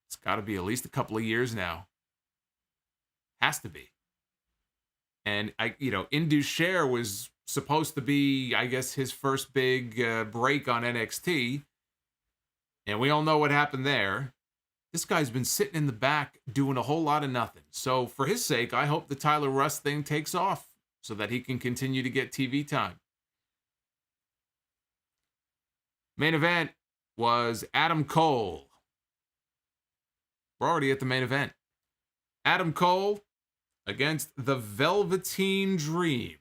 It's got to be at least a couple of years now. Has to be. And Indus Sher was supposed to be, I guess, his first big break on NXT. And we all know what happened there. This guy's been sitting in the back doing a whole lot of nothing. So for his sake, I hope the Tyler Rust thing takes off so that he can continue to get TV time. Main event was Adam Cole. We're already at the main event. Adam Cole against the Velveteen Dream.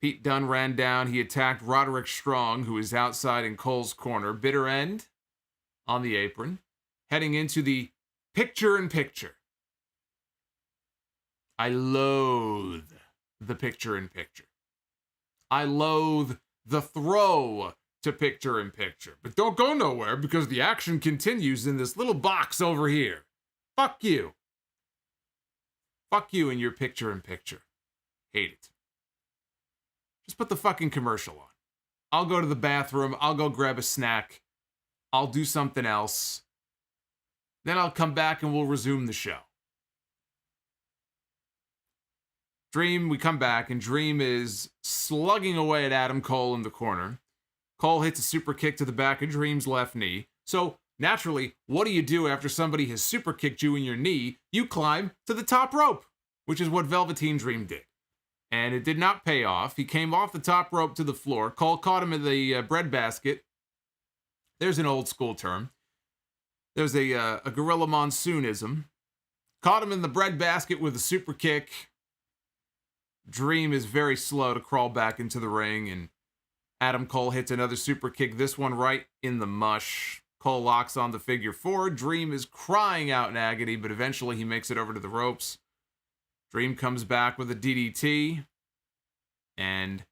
Pete Dunne ran down. He attacked Roderick Strong, who is outside in Cole's corner. Bitter End on the apron. Heading into the picture-in-picture. I loathe the picture-in-picture. I loathe the throw to picture-in-picture. But don't go nowhere because the action continues in this little box over here. Fuck you. Fuck you and your picture-in-picture. Hate it. Just put the fucking commercial on. I'll go to the bathroom. I'll go grab a snack. I'll do something else. Then I'll come back and we'll resume the show. Dream, we come back, and Dream is slugging away at Adam Cole in the corner. Cole hits a super kick to the back of Dream's left knee. So, naturally, what do you do after somebody has super kicked you in your knee? You climb to the top rope, which is what Velveteen Dream did. And it did not pay off. He came off the top rope to the floor. Cole caught him in the breadbasket. There's an old school term. There's a Gorilla Monsoonism. Caught him in the breadbasket with a super kick. Dream is very slow to crawl back into the ring, and Adam Cole hits another super kick, this one right in the mush. Cole locks on the figure four. Dream is crying out in agony, but eventually he makes it over to the ropes. Dream comes back with a DDT, and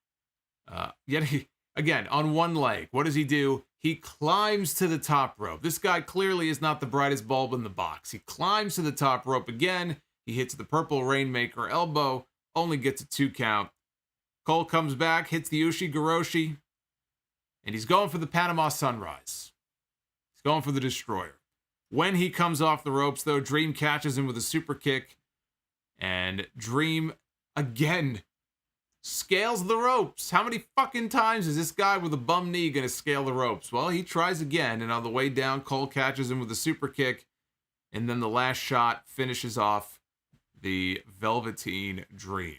again, on one leg, what does he do? He climbs to the top rope. This guy clearly is not the brightest bulb in the box. He climbs to the top rope again. He hits the purple Rainmaker elbow, only gets a 2 count. Cole comes back, hits the Ushi-Goroshi, and he's going for the Panama Sunrise. He's going for the Destroyer. When he comes off the ropes, though, Dream catches him with a super kick, and Dream, again, scales the ropes. How many fucking times is this guy with a bum knee going to scale the ropes? Well, he tries again, and on the way down, Cole catches him with a super kick, and then the last shot finishes off the Velveteen Dream.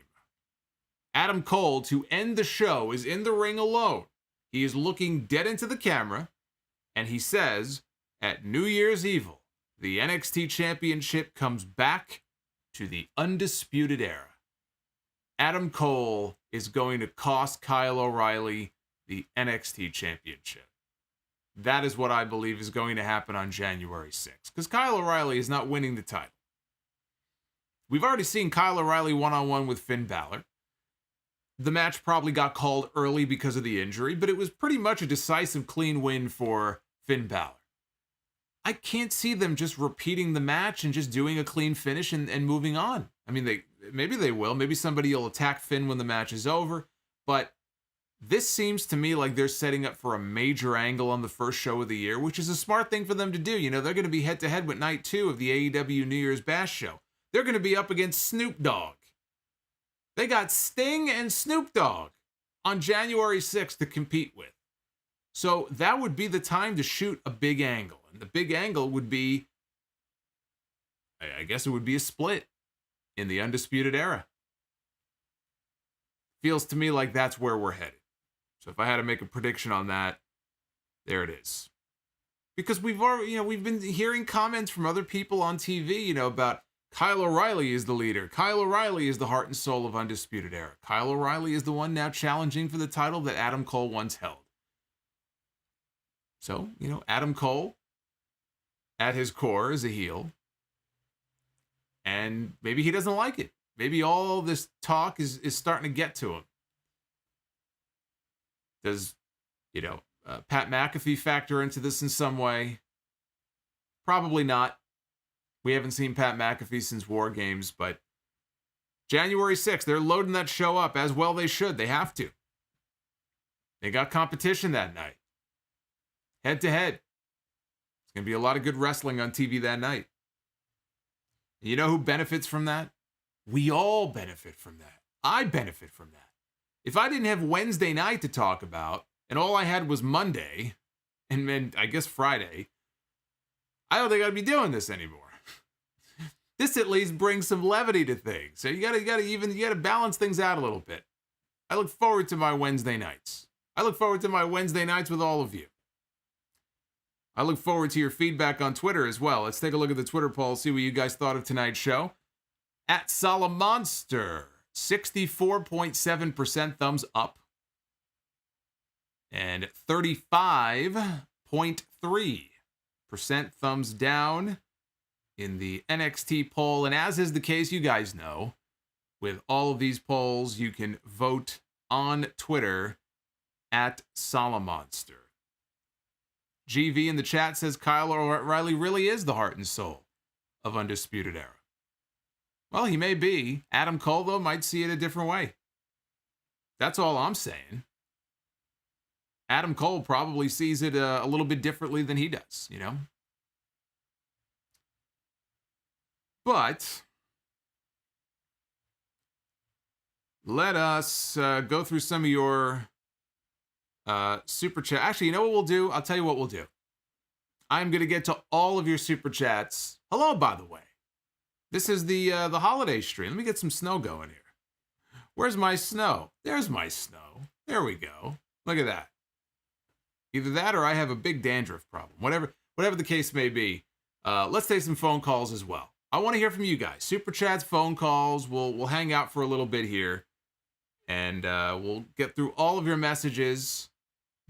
Adam Cole, to end the show, is in the ring alone. He is looking dead into the camera, and he says, at New Year's Evil, the NXT Championship comes back to the Undisputed Era. Adam Cole is going to cost Kyle O'Reilly the NXT Championship. That is what I believe is going to happen on January 6th, because Kyle O'Reilly is not winning the title. We've already seen Kyle O'Reilly one-on-one with Finn Balor. The match probably got called early because of the injury, but it was pretty much a decisive, clean win for Finn Balor. I can't see them just repeating the match and just doing a clean finish and moving on. I mean, maybe they will. Maybe somebody will attack Finn when the match is over. But this seems to me like they're setting up for a major angle on the first show of the year, which is a smart thing for them to do. You know, they're going to be head-to-head with Night 2 of the AEW New Year's Bash show. They're going to be up against Snoop Dogg. They got Sting and Snoop Dogg on January 6th to compete with. So that would be the time to shoot a big angle. And the big angle would be I guess it would be a split in the Undisputed Era. Feels to me like that's where we're headed. So if I had to make a prediction on that, there it is. Because we've already, we've been hearing comments from other people on TV, about Kyle O'Reilly is the leader. Kyle O'Reilly is the heart and soul of Undisputed Era. Kyle O'Reilly is the one now challenging for the title that Adam Cole once held. So, Adam Cole, at his core, is a heel. And maybe he doesn't like it. Maybe all this talk is starting to get to him. Does, Pat McAfee factor into this in some way? Probably not. We haven't seen Pat McAfee since War Games, but January 6th, they're loading that show up as well they should. They have to. They got competition that night. Head to head. It's going to be a lot of good wrestling on TV that night. And you know who benefits from that? We all benefit from that. I benefit from that. If I didn't have Wednesday night to talk about, and all I had was Monday, and then I guess Friday, I don't think I'd be doing this anymore. This at least brings some levity to things. So you gotta balance things out a little bit. I look forward to my Wednesday nights. I look forward to my Wednesday nights with all of you. I look forward to your feedback on Twitter as well. Let's take a look at the Twitter poll, see what you guys thought of tonight's show. At Solomonster, 64.7% thumbs up. And 35.3% thumbs down in the NXT poll. And as is the case, you guys know, with all of these polls, you can vote on Twitter at Solomonster. GV in the chat says Kyle O'Reilly really is the heart and soul of Undisputed Era. Well, he may be. Adam Cole, though, might see it a different way. That's all I'm saying. Adam Cole probably sees it a little bit differently than he does, But let us go through some of your super chat. Actually, you know what we'll do? I'll tell you what we'll do. I'm going to get to all of your super chats. Hello, by the way. This is the holiday stream. Let me get some snow going here. Where's my snow? There's my snow. There we go. Look at that. Either that or I have a big dandruff problem. Whatever the case may be. Let's take some phone calls as well. I want to hear from you guys. Super chats, phone calls. We'll hang out for a little bit here. And we'll get through all of your messages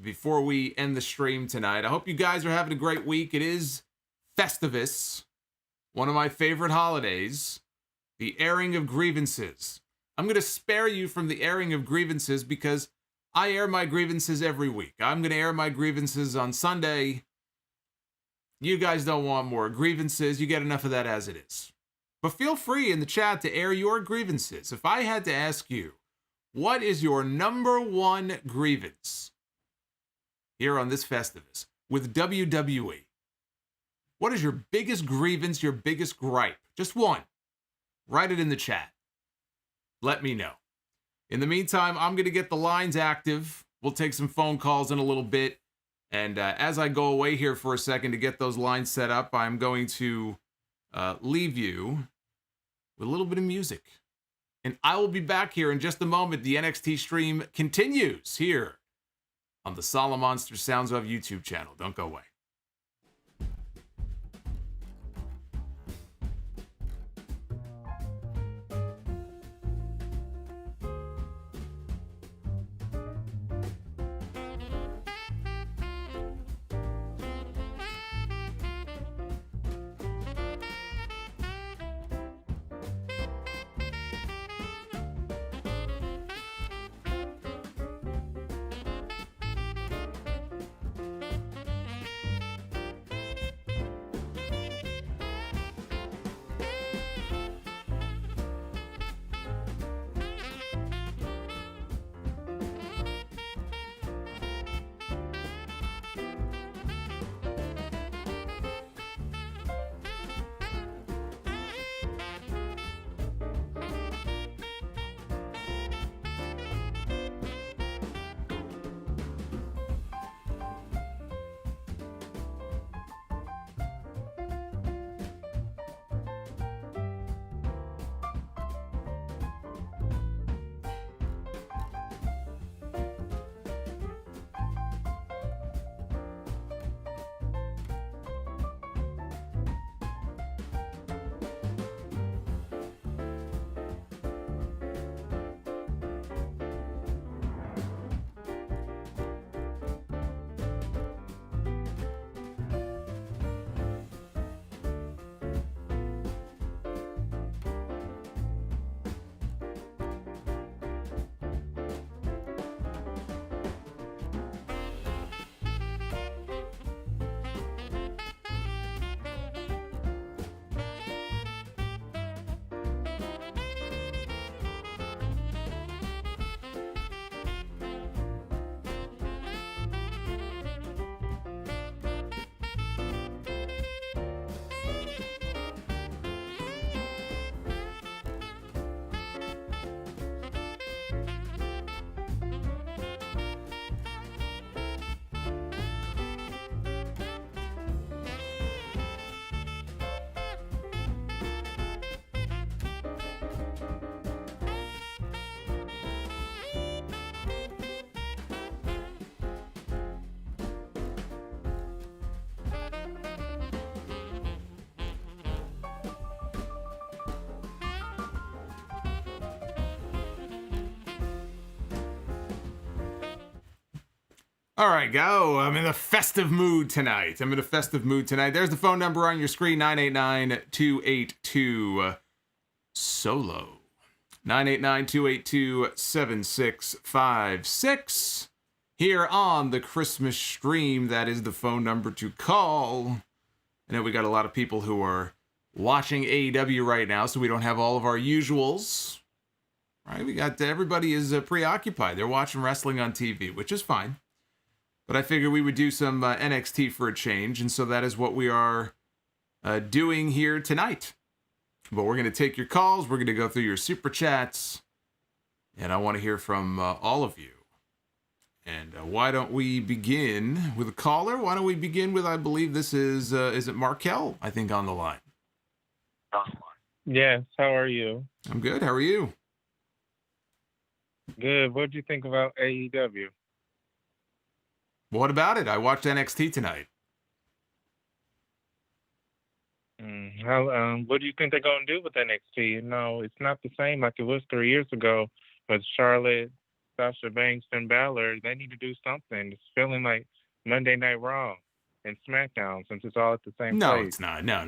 before we end the stream tonight. I hope you guys are having a great week. It is Festivus, one of my favorite holidays, the airing of grievances. I'm going to spare you from the airing of grievances because I air my grievances every week. I'm going to air my grievances on Sunday. You guys don't want more grievances. You get enough of that as it is. But feel free in the chat to air your grievances. If I had to ask you, what is your number one grievance here on this Festivus with WWE? What is your biggest grievance, your biggest gripe? Just one. Write it in the chat. Let me know. In the meantime, I'm going to get the lines active. We'll take some phone calls in a little bit. And as I go away here for a second to get those lines set up, I'm going to leave you with a little bit of music. And I will be back here in just a moment. The NXT stream continues here on the Solomonster Sounds of YouTube channel. Don't go away. All right, go. I'm in a festive mood tonight. There's the phone number on your screen, 989-282-SOLO. 989-282-7656. Here on the Christmas stream, that is the phone number to call. I know we got a lot of people who are watching AEW right now, so we don't have all of our usuals. Right? We got everybody is preoccupied. They're watching wrestling on TV, which is fine. But I figured we would do some NXT for a change, and so that is what we are doing here tonight. But we're going to take your calls, we're going to go through your super chats, and I want to hear from all of you. And why don't we begin with a caller? Why don't we begin with, I believe this is it Markel, I think, on the line? Yes, how are you? I'm good, how are you? Good, what did you think about AEW? What about it? I watched NXT tonight. What do you think they're going to do with NXT? You know, it's not the same like it was 3 years ago with Charlotte, Sasha Banks, and Balor. They need to do something. It's feeling like Monday Night Raw and SmackDown since it's all at the same place. No, it's not. No.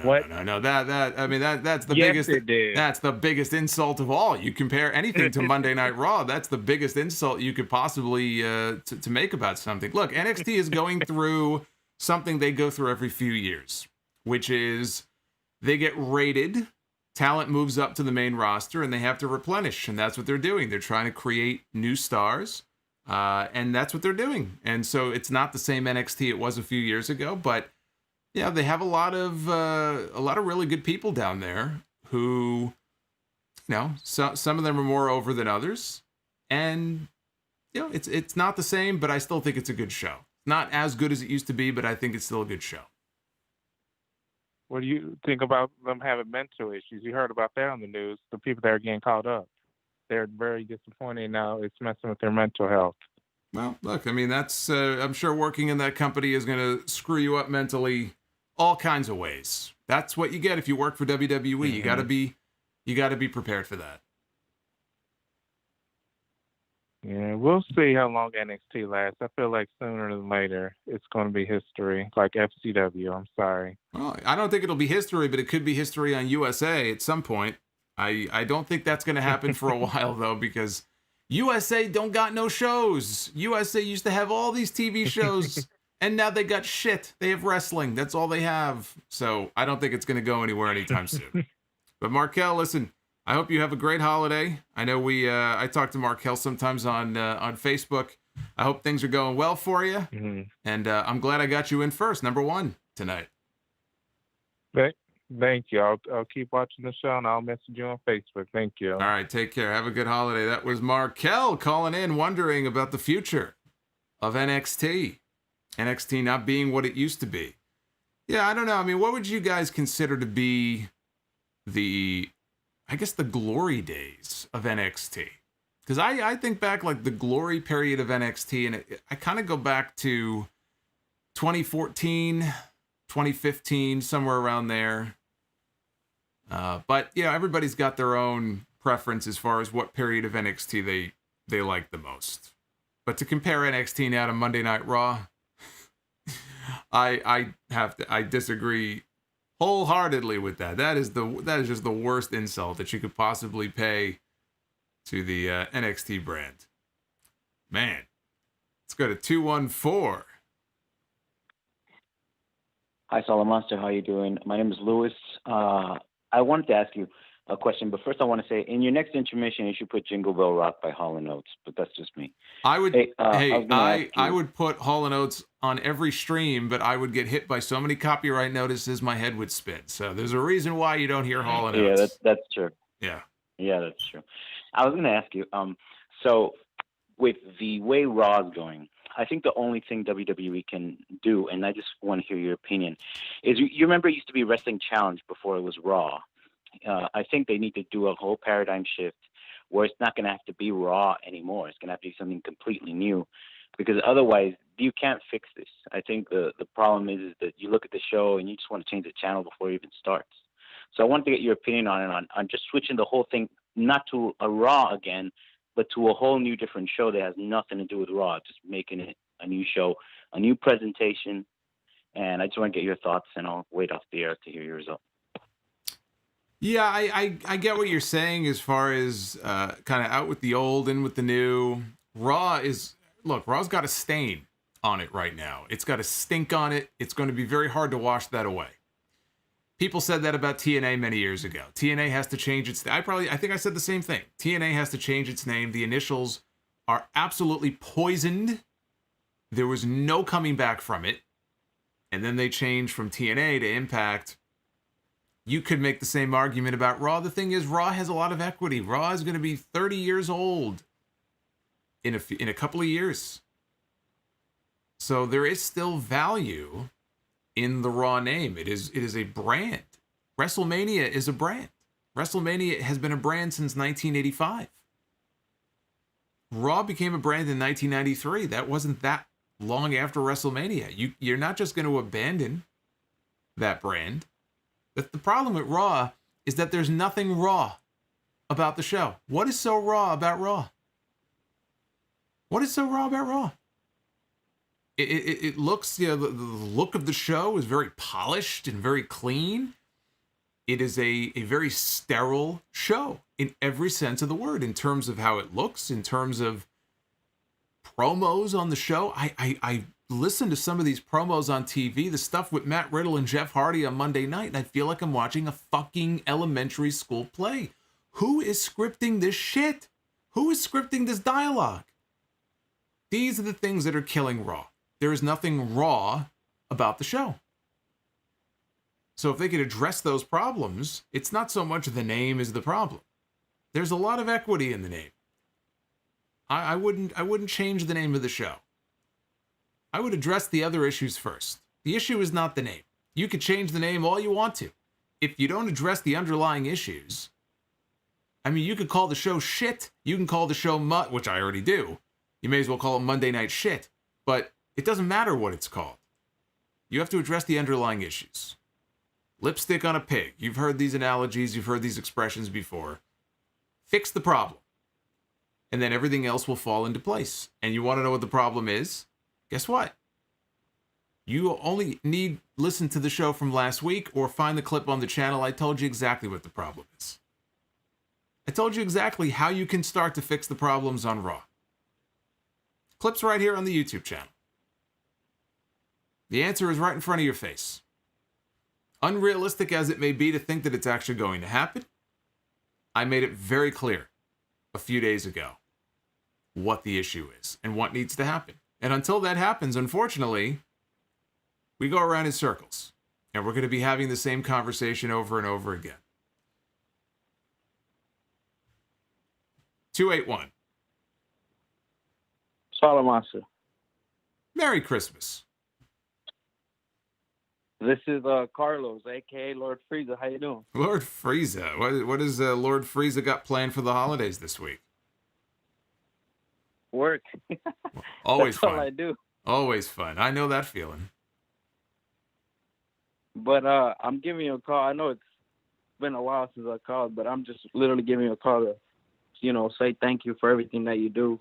That's the biggest. It did. That's the biggest insult of all. You compare anything to Monday Night Raw. That's the biggest insult you could possibly to make about something. Look, NXT is going through something they go through every few years, which is they get rated. Talent moves up to the main roster, and they have to replenish, and that's what they're doing. They're trying to create new stars. And that's what they're doing. And so it's not the same NXT it was a few years ago, but yeah, they have a lot of really good people down there who, you know, some of them are more over than others. And, you know, it's not the same, but I still think it's a good show. Not as good as it used to be, but I think it's still a good show. What do you think about them having mental issues? You heard about that on the news, the people that are getting caught up. They're very disappointed now. It's messing with their mental health. Well, look, I mean, that's, I'm sure working in that company is going to screw you up mentally all kinds of ways. That's what you get if you work for WWE. Mm-hmm. You got to be prepared for that. Yeah, we'll see how long NXT lasts. I feel like sooner than later it's going to be history, like FCW. I'm sorry. Well, I don't think it'll be history, but it could be history on USA at some point. I don't think that's going to happen for a while, though, because USA don't got no shows. USA used to have all these TV shows, and now they got shit. They have wrestling. That's all they have. So I don't think it's going to go anywhere anytime soon. But Markel, listen, I hope you have a great holiday. I know I talk to Markel sometimes on Facebook. I hope things are going well for you. Mm-hmm. And I'm glad I got you in first, number one, tonight. Thank you. I'll keep watching the show, and I'll message you on Facebook. Thank you. All right, take care. Have a good holiday. That was Markel calling in, wondering about the future of NXT. NXT not being what it used to be. Yeah, I don't know. I mean, what would you guys consider to be the glory days of NXT? Because I think back, like, the glory period of NXT, and I kind of go back to 2014, 2015, somewhere around there. But, you know, everybody's got their own preference as far as what period of NXT they like the most. But to compare NXT now to Monday Night Raw, I disagree wholeheartedly with that. That is just the worst insult that you could possibly pay to the NXT brand. Man, let's go to 214. Hi, Solomonster. How you doing? My name is Lewis. I wanted to ask you a question, but first I want to say, in your next intermission, you should put Jingle Bell Rock by Hall & Oates, but that's just me. I would I would put Hall & Oates on every stream, but I would get hit by so many copyright notices my head would spin. So there's a reason why you don't hear Hall & Oates. Yeah, that's true. Yeah, that's true. I was going to ask you, so with the way Raw is going, I think the only thing WWE can do, and I just want to hear your opinion, is you remember it used to be Wrestling Challenge before it was Raw. I think they need to do a whole paradigm shift where it's not going to have to be Raw anymore. It's going to have to be something completely new, because otherwise you can't fix this. I think the problem is that you look at the show and you just want to change the channel before it even starts. So I wanted to get your opinion on it, on just switching the whole thing, not to a Raw again, but to a whole new different show that has nothing to do with Raw, just making it a new show, a new presentation. And I just want to get your thoughts, and I'll wait off the air to hear your result. Yeah, I get what you're saying as far as kind of out with the old, in with the new. Raw's got a stain on it right now. It's got a stink on it. It's going to be very hard to wash that away. People said that about TNA many years ago. TNA has to change its... I think I said the same thing. TNA has to change its name. The initials are absolutely poisoned. There was no coming back from it. And then they changed from TNA to Impact. You could make the same argument about Raw. The thing is, Raw has a lot of equity. Raw is going to be 30 years old in a couple of years. So there is still value in the Raw name. It is a brand. WrestleMania is a brand. WrestleMania has been a brand since 1985. Raw became a brand in 1993. That wasn't that long after WrestleMania. You're not just going to abandon that brand. The problem with Raw is that there's nothing raw about the show. What is so raw about Raw? What is so raw about Raw? It looks, the look of the show is very polished and very clean. It is a very sterile show in every sense of the word, in terms of how it looks, in terms of promos on the show. I listened to some of these promos on TV, the stuff with Matt Riddle and Jeff Hardy on Monday night, and I feel like I'm watching a fucking elementary school play. Who is scripting this shit? Who is scripting this dialogue? These are the things that are killing Raw. There is nothing raw about the show. So if they could address those problems, it's not so much the name is the problem. There's a lot of equity in the name. I wouldn't change the name of the show. I would address the other issues first. The issue is not the name. You could change the name all you want to. If you don't address the underlying issues, I mean, you could call the show shit. You can call the show mutt, which I already do. You may as well call it Monday Night Shit. But it doesn't matter what it's called. You have to address the underlying issues. Lipstick on a pig. You've heard these analogies. You've heard these expressions before. Fix the problem. And then everything else will fall into place. And you want to know what the problem is? Guess what? You only need listen to the show from last week or find the clip on the channel. I told you exactly what the problem is. I told you exactly how you can start to fix the problems on Raw. Clip's right here on the YouTube channel. The answer is right in front of your face. Unrealistic as it may be to think that it's actually going to happen, I made it very clear a few days ago what the issue is and what needs to happen. And until that happens, unfortunately, we go around in circles. And we're going to be having the same conversation over and over again. 281. Solomonster. Merry Christmas. This is Carlos, a.k.a. Lord Frieza. How you doing? Lord Frieza. What does Lord Frieza got planned for the holidays this week? Work. Always That's fun. all I do. Always fun. I know that feeling. But I'm giving you a call. I know it's been a while since I called, but I'm just literally giving you a call to, say thank you for everything that you do,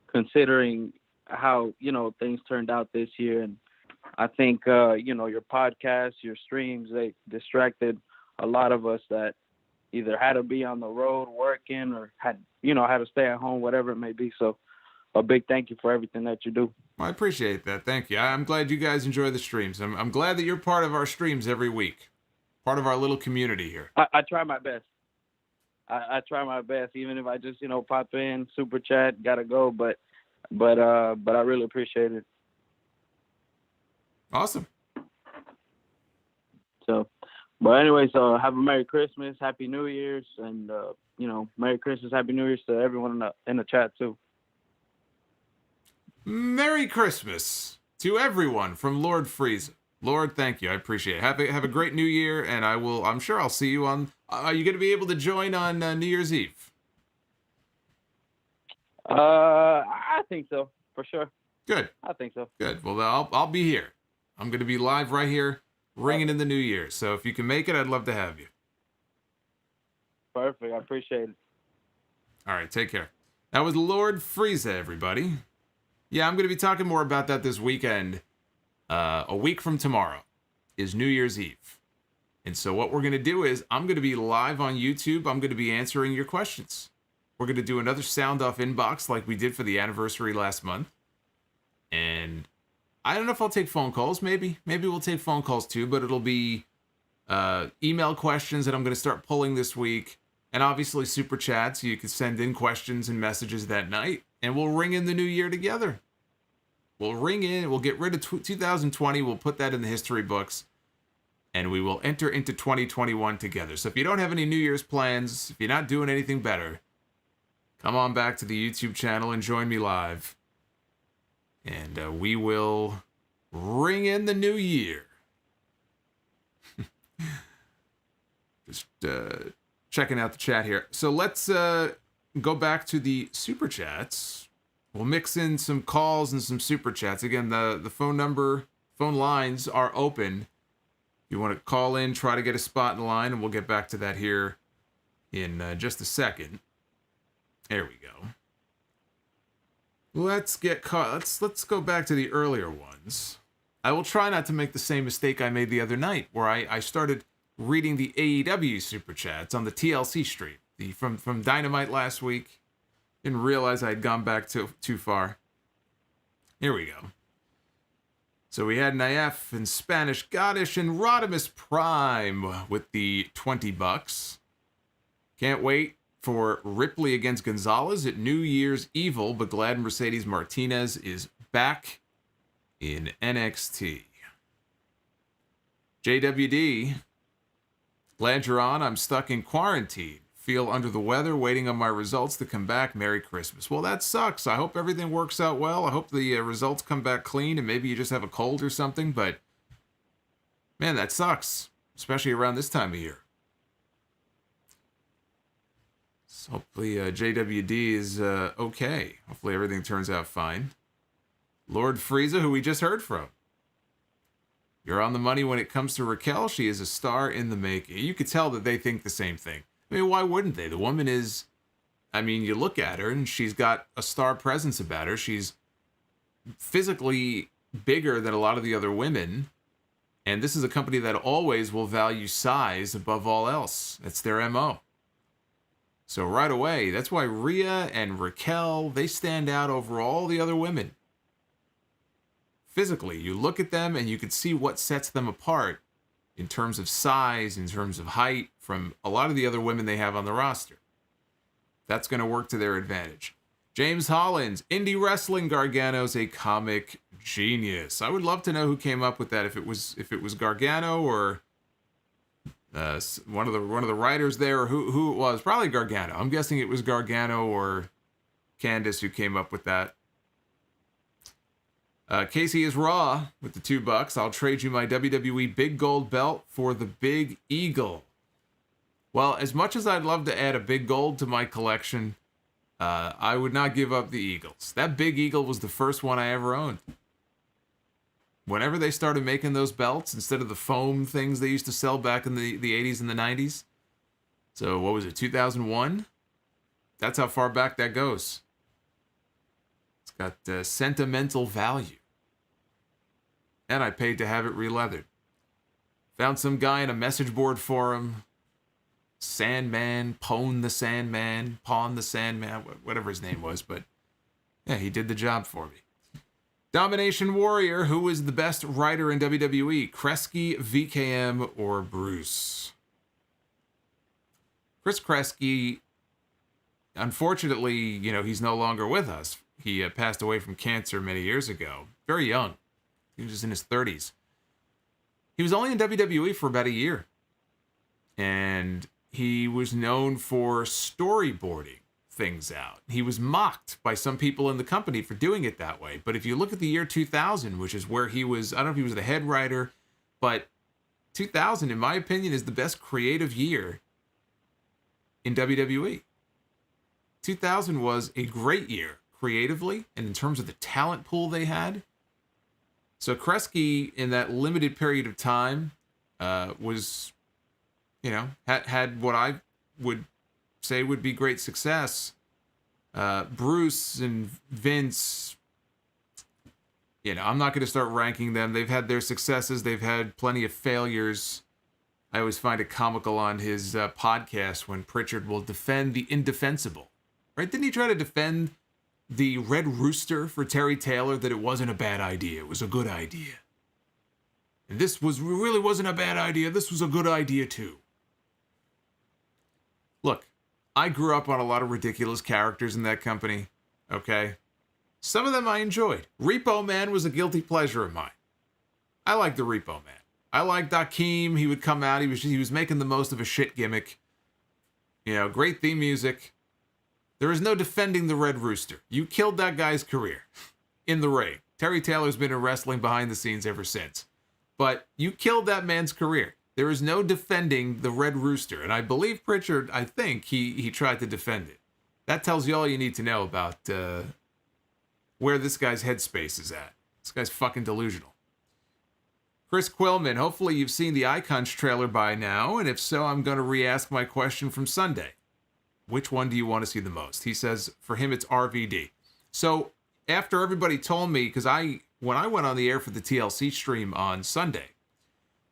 considering how, things turned out this year. And I think, your podcast, your streams, they distracted a lot of us that either had to be on the road working or had to stay at home, whatever it may be. So a big thank you for everything that you do. I appreciate that. Thank you. I'm glad you guys enjoy the streams. I'm glad that you're part of our streams every week. Part of our little community here. I try my best. I try my best, even if I just, pop in, super chat, gotta go. But I really appreciate it. Awesome. So, but anyway, so have a Merry Christmas, Happy New Year's, and Merry Christmas, Happy New Year's to everyone in the chat too. Merry Christmas to everyone from Lord Frieza. Lord, thank you. I appreciate it. Have a great New Year, and I'm sure I'll see you on. Are you going to be able to join on New Year's Eve? I think so, for sure. Good. I think so. Good. Well, I'll be here. I'm going to be live right here, ringing in the New Year. So if you can make it, I'd love to have you. Perfect. I appreciate it. All right. Take care. That was Lord Frieza, everybody. Yeah, I'm going to be talking more about that this weekend. A week from tomorrow is New Year's Eve. And so what we're going to do is I'm going to be live on YouTube. I'm going to be answering your questions. We're going to do another Sound Off Inbox like we did for the anniversary last month. And I don't know if I'll take phone calls. Maybe we'll take phone calls too, but it'll be email questions that I'm going to start pulling this week. And obviously super chats. So you can send in questions and messages that night. And we'll ring in the new year together. We'll get rid of 2020. We'll put that in the history books. And we will enter into 2021 together. So if you don't have any New Year's plans, if you're not doing anything better, come on back to the YouTube channel and join me live. And we will ring in the new year. Just checking out the chat here. So let's go back to the Super Chats. We'll mix in some calls and some Super Chats. Again, the phone lines are open. You want to call in, try to get a spot in the line, and we'll get back to that here in just a second. There we go. Let's go back to the earlier ones. I will try not to make the same mistake I made the other night, where I started reading the AEW Super Chats on the TLC stream. From Dynamite last week. Didn't realize I had gone back too far. Here we go. So we had Naef and Spanish Goddess and Rodimus Prime with the $20. Can't wait for Ripley against Gonzalez at New Year's Evil, but glad Mercedes Martinez is back in NXT. JWD, glad you're on. I'm stuck in quarantine. Feel under the weather, waiting on my results to come back. Merry Christmas. Well, that sucks. I hope everything works out well. I hope the results come back clean, and maybe you just have a cold or something, but man, that sucks, especially around this time of year. So hopefully JWD is okay. Hopefully everything turns out fine. Lord Frieza, who we just heard from. You're on the money when it comes to Raquel. She is a star in the making. You could tell that they think the same thing. I mean, why wouldn't they? The woman is, I mean, you look at her and she's got a star presence about her. She's physically bigger than a lot of the other women. And this is a company that always will value size above all else. That's their MO. So right away, that's why Rhea and Raquel, they stand out over all the other women. Physically, you look at them and you can see what sets them apart in terms of size, in terms of height, from a lot of the other women they have on the roster. That's going to work to their advantage. James Hollins, Indie Wrestling Gargano's a comic genius. I would love to know who came up with that. If it was Gargano or one of the writers there, or who it was. Probably Gargano. I'm guessing it was Gargano or Candace who came up with that. Casey is Raw with the $2. I'll trade you my WWE Big Gold belt for the Big Eagle. Well, as much as I'd love to add a Big Gold to my collection, I would not give up the Eagles. That Big Eagle was the first one I ever owned. Whenever they started making those belts, instead of the foam things they used to sell back in the 80s and the 90s. So what was it, 2001? That's how far back that goes. It's got sentimental value. And I paid to have it re-leathered. Found some guy in a message board forum. Sandman, Pawn the Sandman, whatever his name was. But yeah, he did the job for me. Domination Warrior, who is the best writer in WWE? Kresge, VKM, or Bruce? Chris Kresge, unfortunately, he's no longer with us. He passed away from cancer many years ago. Very young. He was in his 30s. He was only in WWE for about a year. And he was known for storyboarding things out. He was mocked by some people in the company for doing it that way. But if you look at the year 2000, which is where he was, I don't know if he was the head writer, but 2000, in my opinion, is the best creative year in WWE. 2000 was a great year creatively and in terms of the talent pool they had. So Kresge, in that limited period of time, was, had what I would say would be great success. Bruce and Vince, I'm not going to start ranking them. They've had their successes. They've had plenty of failures. I always find it comical on his podcast when Pritchard will defend the indefensible. Right? Didn't he try to defend the Red Rooster for Terry Taylor, that it wasn't a bad idea? It was a good idea. And this really wasn't a bad idea. This was a good idea, too. Look, I grew up on a lot of ridiculous characters in that company, okay? Some of them I enjoyed. Repo Man was a guilty pleasure of mine. I liked the Repo Man. I liked Akeem. He would come out. He was making the most of a shit gimmick. Great theme music. There is no defending the Red Rooster. You killed that guy's career in the ring. Terry Taylor's been in wrestling behind the scenes ever since. But you killed that man's career. There is no defending the Red Rooster. And I believe Pritchard, I think, he tried to defend it. That tells you all you need to know about where this guy's headspace is at. This guy's fucking delusional. Chris Quillman, hopefully you've seen the Icons trailer by now, and if so, I'm going to re-ask my question from Sunday. Which one do you want to see the most? He says, for him, it's RVD. So, after everybody told me, because when I went on the air for the TLC stream on Sunday,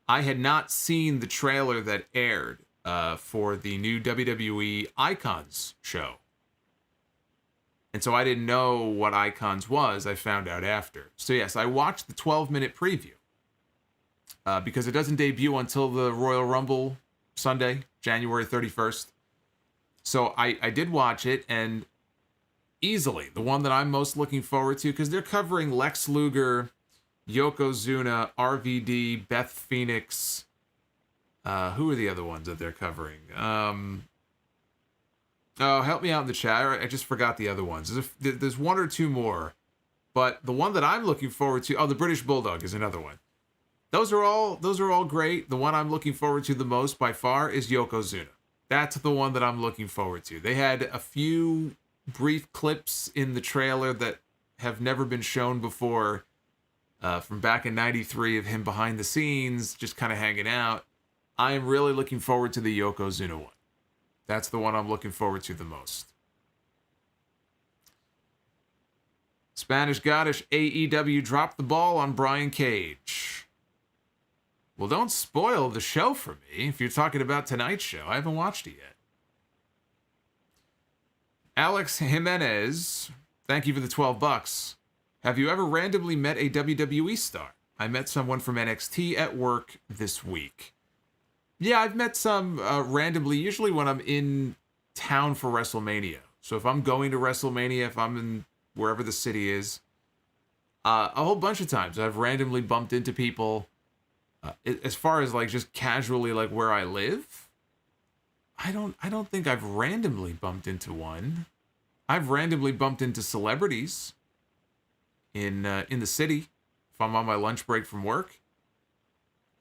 I had not seen the trailer that aired for the new WWE Icons show. And so I didn't know what Icons was. I found out after. So yes, I watched the 12-minute preview. Because it doesn't debut until the Royal Rumble Sunday, January 31st. So I did watch it, and easily the one that I'm most looking forward to, because they're covering Lex Luger, Yokozuna, RVD, Beth Phoenix. Who are the other ones that they're covering? Help me out in the chat. I just forgot the other ones. There's one or two more. But the one that I'm looking forward to, the British Bulldog is another one. Those are all great. The one I'm looking forward to the most by far is Yokozuna. That's the one that I'm looking forward to. They had a few brief clips in the trailer that have never been shown before, from back in '93 of him behind the scenes, just kind of hanging out. I am really looking forward to the Yokozuna one. That's the one I'm looking forward to the most. Spanish Goddess, AEW dropped the ball on Brian Cage. Well, don't spoil the show for me if you're talking about tonight's show. I haven't watched it yet. Alex Jimenez, thank you for the $12. Have you ever randomly met a WWE star? I met someone from NXT at work this week. Yeah, I've met some randomly, usually when I'm in town for WrestleMania. So if I'm going to WrestleMania, if I'm in wherever the city is, a whole bunch of times I've randomly bumped into people. As far as like just casually like where I live, I don't think I've randomly bumped into one. I've randomly bumped into celebrities in the city if I'm on my lunch break from work.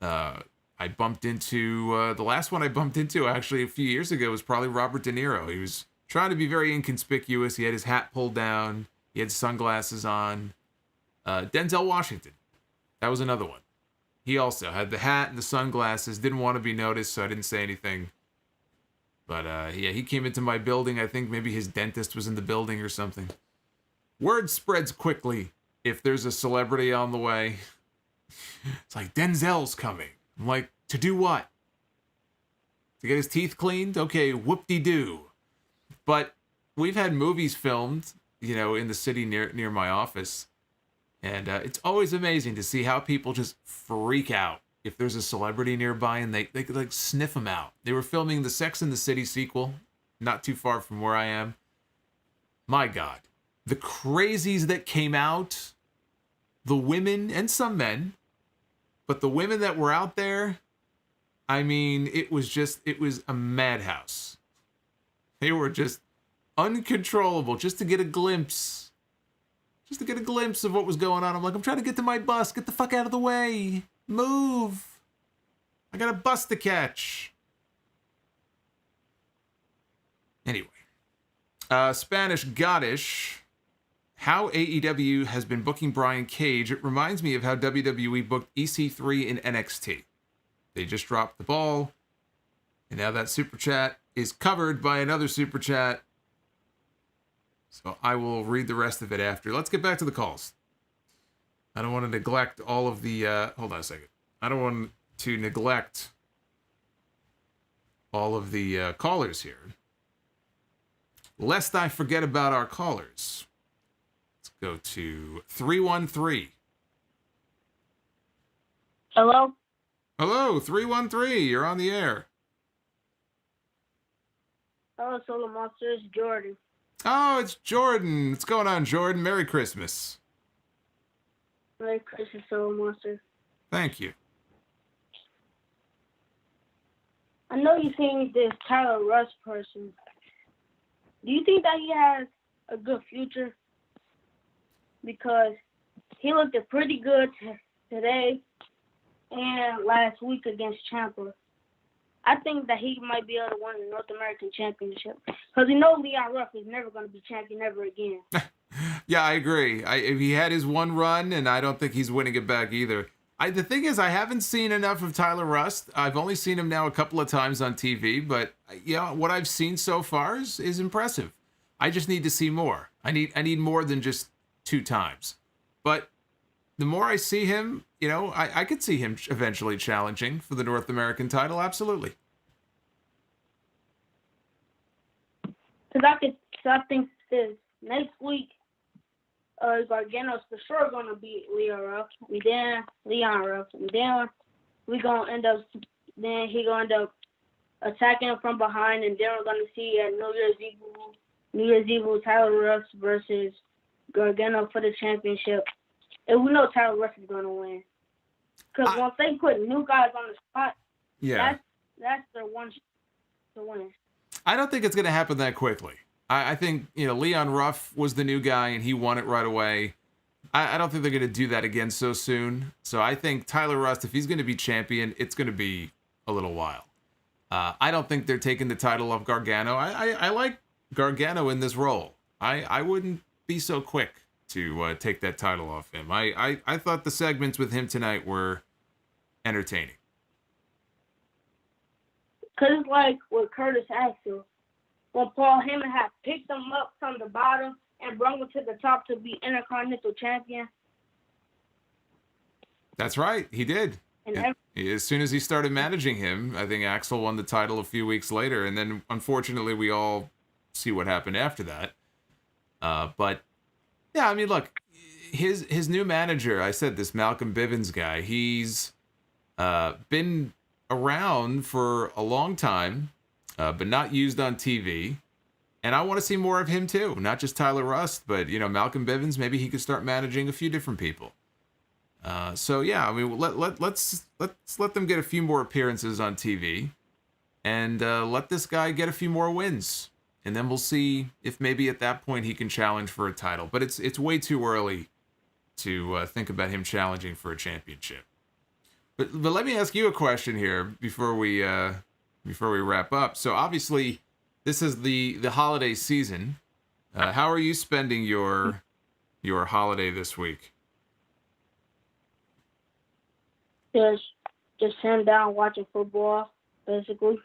I bumped into the last one I bumped into actually a few years ago was probably Robert De Niro. He was trying to be very inconspicuous. He had his hat pulled down. He had sunglasses on. Denzel Washington, that was another one. He also had the hat and the sunglasses, didn't want to be noticed, so I didn't say anything. But, yeah, he came into my building. I think maybe his dentist was in the building or something. Word spreads quickly if there's a celebrity on the way. It's like, Denzel's coming. I'm like, to do what? To get his teeth cleaned? Okay, whoop-de-doo. But we've had movies filmed, in the city near my office. And it's always amazing to see how people just freak out if there's a celebrity nearby and they could like sniff them out. They were filming the Sex and the City sequel, not too far from where I am. My God, the crazies that came out, the women and some men, but the women that were out there, I mean, it was a madhouse. They were just uncontrollable just to get a glimpse. Just to get a glimpse of what was going on. I'm like, I'm trying to get to my bus. Get the fuck out of the way. Move. I got a bus to catch. Anyway. Spanish Goddess. How AEW has been booking Brian Cage. It reminds me of how WWE booked EC3 in NXT. They just dropped the ball. And now that super chat is covered by another super chat. So I will read the rest of it after. Let's get back to the calls. I don't want to neglect all of the, hold on a second. I don't want to neglect all of the callers here. Lest I forget about our callers. Let's go to 313. Hello? Hello, 313. You're on the air. Hello, Solomonster. It's Jordan. Oh, it's Jordan. What's going on, Jordan? Merry Christmas. Merry Christmas, Solomonster. Thank you. I know you've seen this Tyler Rush person. Do you think that he has a good future? Because he looked pretty good today and last week against Ciampa. I think that he might be able to win the North American Championship. Because you know Leon Ruff is never going to be champion ever again. Yeah, I agree. He had his one run, and I don't think he's winning it back either. The thing is, I haven't seen enough of Tyler Rust. I've only seen him now a couple of times on TV, but what I've seen so far is impressive. I just need to see more. I need more than just 2 times. But the more I see him, I could see him eventually challenging for the North American title. Absolutely. Because I think this next week, Gargano's for sure going to beat Leon Ruff, and then Leon Ruff, and then he going to end up attacking him from behind, and then we're going to see at New Year's Eve Tyler Ruff versus Gargano for the championship. And we know Tyler Ruff is going to win. Because once they put new guys on the spot, that's their one shot to win. I don't think it's going to happen that quickly. I think, Leon Ruff was the new guy and he won it right away. I don't think they're going to do that again so soon. So I think Tyler Rust, if he's going to be champion, it's going to be a little while. I don't think they're taking the title off Gargano. I like Gargano in this role. I wouldn't be so quick to take that title off him. I thought the segments with him tonight were entertaining. Because it's like with Curtis Axel, when Paul Heyman had picked him up from the bottom and brought him to the top to be Intercontinental Champion. That's right, he did. As soon as he started managing him, I think Axel won the title a few weeks later, and then unfortunately we all see what happened after that. But yeah, I mean, look, his new manager, I said this Malcolm Bivens guy, he's been around for a long time, but not used on TV. And I want to see more of him too. Not just Tyler Rust, but Malcolm Bivens. Maybe he could start managing a few different people. So yeah, I mean, let's let them get a few more appearances on TV, and let this guy get a few more wins, and then we'll see if maybe at that point he can challenge for a title. But it's way too early to think about him challenging for a championship. But let me ask you a question here before we wrap up. So obviously, this is the holiday season. How are you spending your holiday this week? Just sitting down watching football, basically.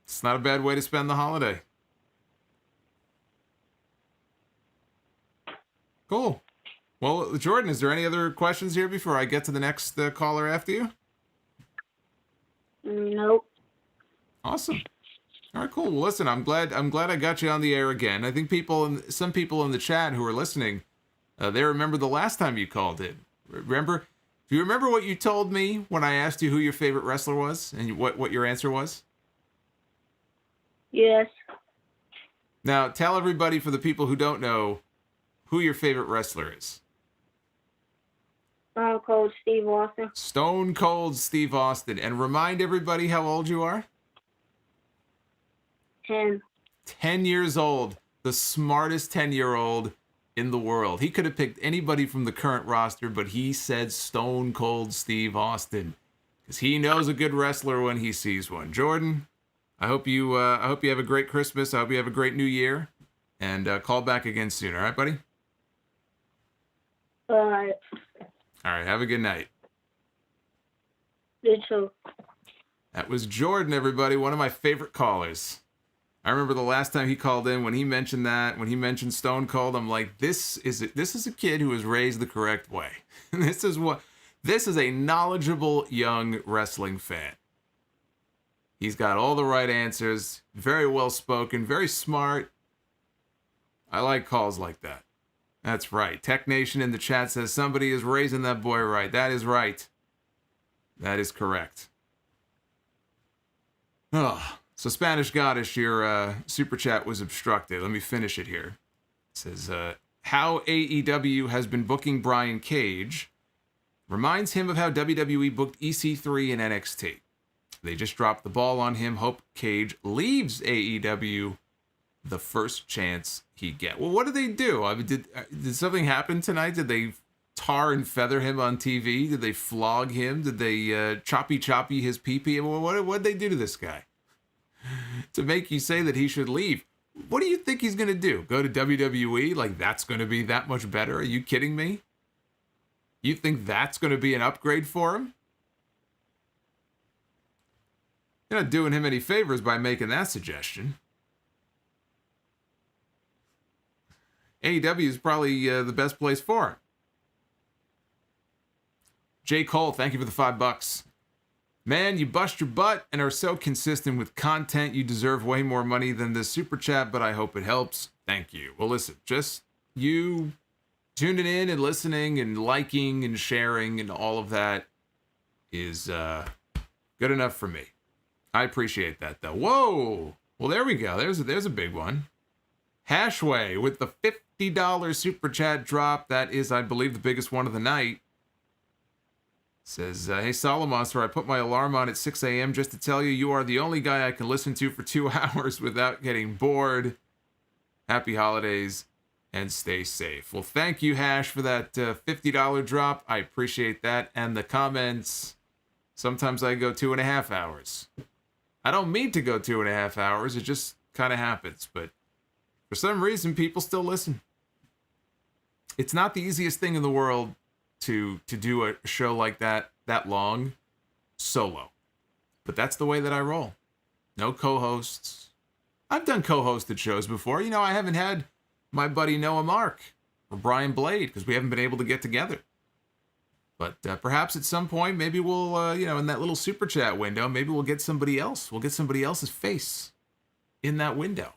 It's not a bad way to spend the holiday. Cool. Well, Jordan, is there any other questions here before I get to the next caller after you? Nope. Awesome. All right, cool. Well, listen, I'm glad I got you on the air again. I think some people in the chat who are listening, they remember the last time you called in. Do you remember what you told me when I asked you who your favorite wrestler was and what your answer was? Yes. Now, tell everybody, for the people who don't know, who your favorite wrestler is. Stone Cold Steve Austin. Stone Cold Steve Austin. And remind everybody how old you are? 10. 10 years old. The smartest 10-year-old in the world. He could have picked anybody from the current roster, but he said Stone Cold Steve Austin because he knows a good wrestler when he sees one. Jordan, I hope you have a great Christmas. I hope you have a great New Year, and call back again soon. All right, buddy? All right. All right. Have a good night. You too. That was Jordan, everybody. One of my favorite callers. I remember the last time he called in, when he mentioned that, when he mentioned Stone Cold, I'm like, this is a kid who was raised the correct way. This is a knowledgeable young wrestling fan. He's got all the right answers, very well spoken, very smart. I like calls like that. That's right. Tech Nation in the chat says somebody is raising that boy right. That is right. That is correct. Oh. So, Spanish Goddess, your super chat was obstructed. Let me finish it here. It says, how AEW has been booking Brian Cage reminds him of how WWE booked EC3 and NXT. They just dropped the ball on him. Hope Cage leaves AEW the first chance he gets. Well, what did they do? I mean, did something happen tonight? Did they tar and feather him on TV? Did they flog him? Did they choppy his pee-pee? What did they do to this guy to make you say that he should leave? What do you think he's going to do? Go to WWE? Like, that's going to be that much better? Are you kidding me? You think that's going to be an upgrade for him? You're not doing him any favors by making that suggestion. AEW is probably the best place for him. J. Cole, thank you for the $5. Man, you bust your butt and are so consistent with content. You deserve way more money than this super chat, but I hope it helps. Thank you. Well, listen, just you tuning in and listening and liking and sharing and all of that is good enough for me. I appreciate that, though. Whoa! Well, there we go. There's a big one. Hashway with the $50 super chat drop. That is, I believe, the biggest one of the night. Says, hey, Solomonster, I put my alarm on at 6 a.m. just to tell you you are the only guy I can listen to for 2 hours without getting bored. Happy holidays and stay safe. Well, thank you, Hash, for that $50 drop. I appreciate that. And the comments, sometimes I go 2.5 hours. I don't mean to go 2.5 hours. It just kind of happens. But for some reason, people still listen. It's not the easiest thing in the world to do a show like that long solo. But that's the way that I roll. No co-hosts. I've done co-hosted shows before. You know, I haven't had my buddy Noah Mark or Brian Blade because we haven't been able to get together. But perhaps at some point, maybe we'll, in that little super chat window, maybe we'll get somebody else. We'll get somebody else's face in that window.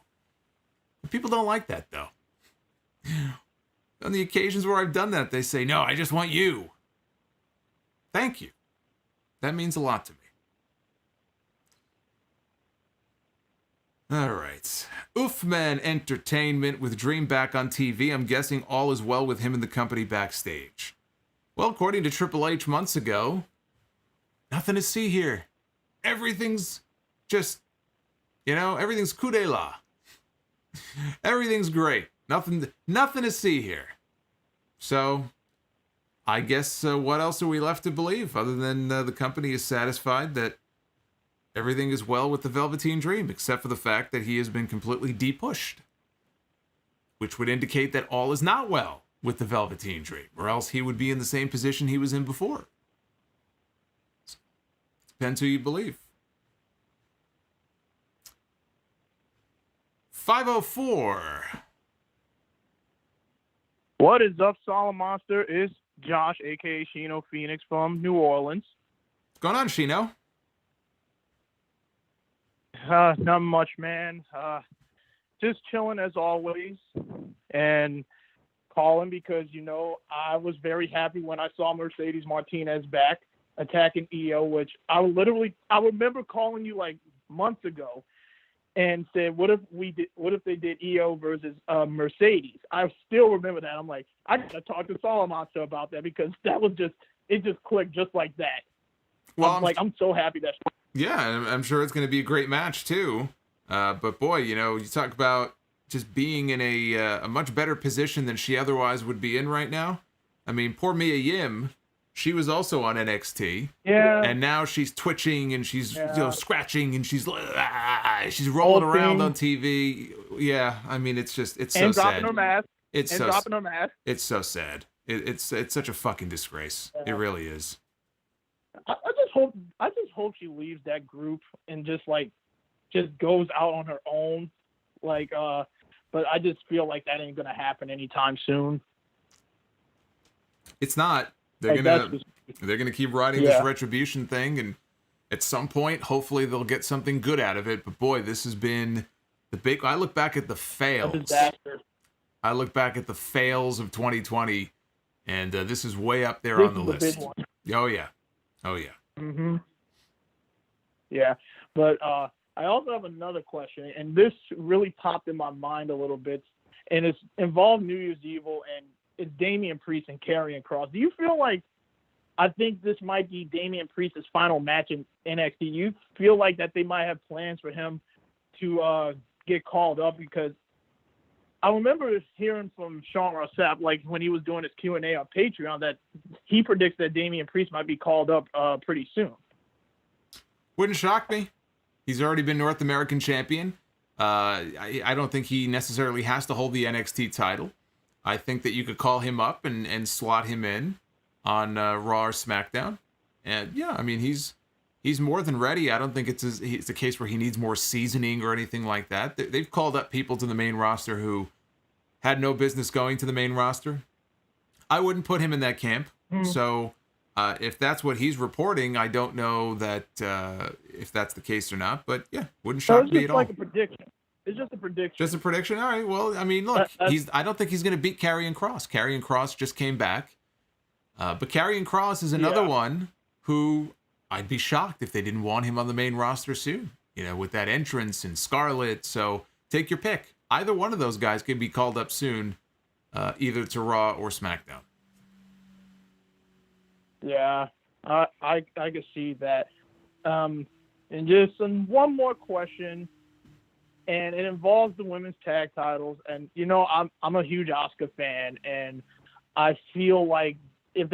But people don't like that, though. On the occasions where I've done that, they say, no, I just want you. Thank you. That means a lot to me. All right. Oofman Entertainment with Dream back on TV. I'm guessing all is well with him and the company backstage. Well, according to Triple H months ago, nothing to see here. Everything's just, everything's coup de la. Everything's great. Nothing to see here. So, I guess what else are we left to believe other than the company is satisfied that everything is well with the Velveteen Dream, except for the fact that he has been completely depushed, which would indicate that all is not well with the Velveteen Dream, or else he would be in the same position he was in before. So, depends who you believe. 504. What is up, Solomonster? It's Josh, a.k.a. Shino Phoenix from New Orleans. What's going on, Shino? Not much, man. Just chilling as always. And calling because, I was very happy when I saw Mercedes Martinez back attacking EO, which I remember calling you like months ago and said, what if they did EO versus Mercedes? I still remember that. I'm like, I gotta talk to Solomonster about that because it just clicked just like that. Well, I'm so happy that. Yeah, I'm sure it's going to be a great match too. But boy, you talk about just being in a much better position than she otherwise would be in right now. I mean, poor Mia Yim, she was also on NXT. Yeah. And now she's twitching and she's scratching and she's rolling around on TV. Yeah, I mean, it's so sad. And dropping her mask. Dropping her mask. It's so sad. It's such a fucking disgrace. Yeah. It really is. I just hope she leaves that group and just just goes out on her own. Like, but I just feel like that ain't gonna happen anytime soon. It's not. They're gonna keep riding this retribution thing, and at some point, hopefully, they'll get something good out of it. But boy, this has been the big. I look back at the fails. I look back at the fails of 2020, and this is way up there on the list. Big one. Oh yeah, oh yeah. Mhm. Yeah, but I also have another question, and this really popped in my mind a little bit, and it's involved New Year's Evil, and it's Damian Priest and Karrion Kross. Do you feel like, I think this might be Damian Priest's final match in NXT? You feel like that they might have plans for him to get called up? Because I remember hearing from Sean Rossap, like when he was doing his Q&A on Patreon, that he predicts that Damian Priest might be called up pretty soon. Wouldn't shock me. He's already been North American champion. I don't think he necessarily has to hold the NXT title. I think that you could call him up and slot him in on Raw or SmackDown. And yeah, I mean, he's more than ready. I don't think it's a case where he needs more seasoning or anything like that. They've called up people to the main roster who had no business going to the main roster. I wouldn't put him in that camp. So if that's what he's reporting, I don't know that if that's the case or not. But yeah, wouldn't shock me at all. It's like a prediction. It's just a prediction. Just a prediction? All right. Well, I mean, look, I don't think he's going to beat Karrion Kross. Karrion Kross just came back. But Karrion Kross is another one who I'd be shocked if they didn't want him on the main roster soon, with that entrance and Scarlett. So take your pick. Either one of those guys could be called up soon, either to Raw or SmackDown. Yeah, I can see that. And just one more question, and it involves the women's tag titles. And I'm a huge Asuka fan, and I feel like they're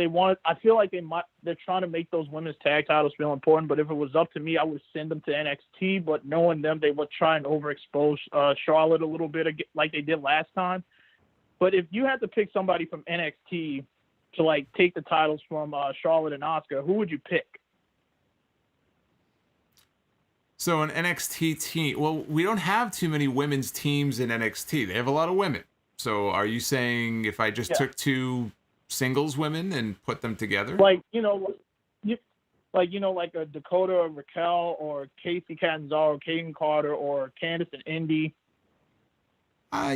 trying to make those women's tag titles feel important. But if it was up to me, I would send them to NXT. But knowing them, they would try and overexpose Charlotte a little bit, like they did last time. But if you had to pick somebody from NXT to take the titles from Charlotte and Asuka, who would you pick? So an NXT team, well, we don't have too many women's teams in NXT. They have a lot of women. So are you saying if I just took two singles women and put them together? Like a Dakota or Raquel or Casey Catanzaro, Kaden Carter, or Candice and Indy. I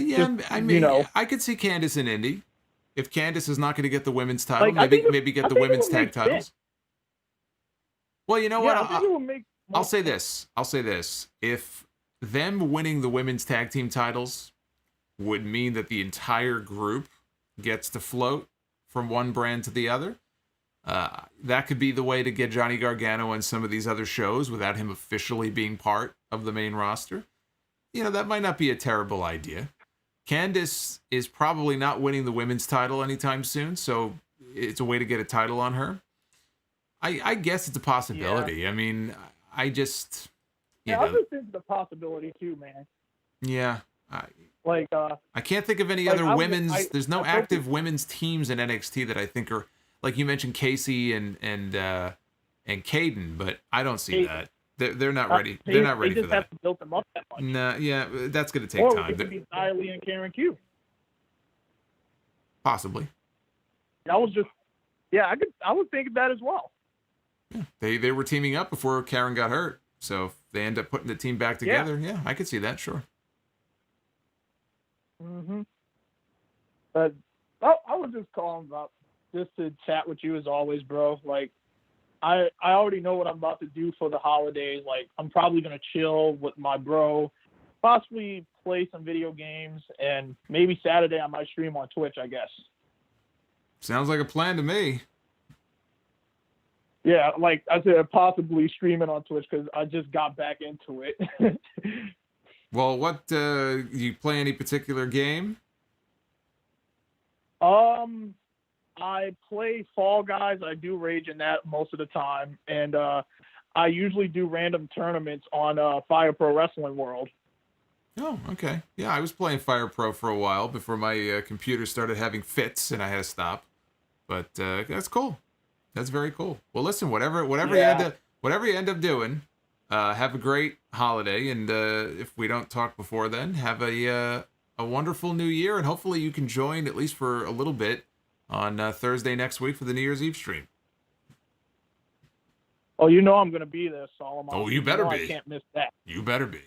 could see Candice and Indy. If Candice is not going to get the women's title, maybe get the women's tag titles. Well, you know what? I'll say this. If them winning the women's tag team titles would mean that the entire group gets to float from one brand to the other, that could be the way to get Johnny Gargano on some of these other shows without him officially being part of the main roster. That might not be a terrible idea. Candice is probably not winning the women's title anytime soon, so it's a way to get a title on her. I guess it's a possibility. Yeah. I mean, I just... I just think it's a possibility too, man. Yeah. I can't think of any other women's... There's no active women's teams in NXT that I think are... Like you mentioned Casey and Caden, but I don't see that. They're not ready. They're not ready for that. They just have to build them up that much. Nah, yeah, that's going to take time. Or it could be Xylee and Karen Q. Possibly. I was thinking that as well. Yeah, they were teaming up before Karen got hurt, so if they end up putting the team back together, yeah I could see that, sure. But I was just calling about just to chat with you as always, bro. I already know what I'm about to do for the holidays. I'm probably going to chill with my bro, possibly play some video games, and maybe Saturday I might stream on Twitch, I guess. Sounds like a plan to me. Yeah, like I said, possibly streaming on Twitch because I just got back into it. Well, what, you play any particular game? I play Fall Guys. I do rage in that most of the time. And I usually do random tournaments on Fire Pro Wrestling World. Oh, okay. Yeah, I was playing Fire Pro for a while before my computer started having fits and I had to stop. But that's cool. That's very cool. Well, listen, whatever you end up doing, Have a great holiday, and if we don't talk before then, have a wonderful new year, and hopefully you can join at least for a little bit on Thursday next week for the New Year's Eve stream. Oh, you know I'm going to be there, Solomon. Oh, you better be. I can't miss that. You better be.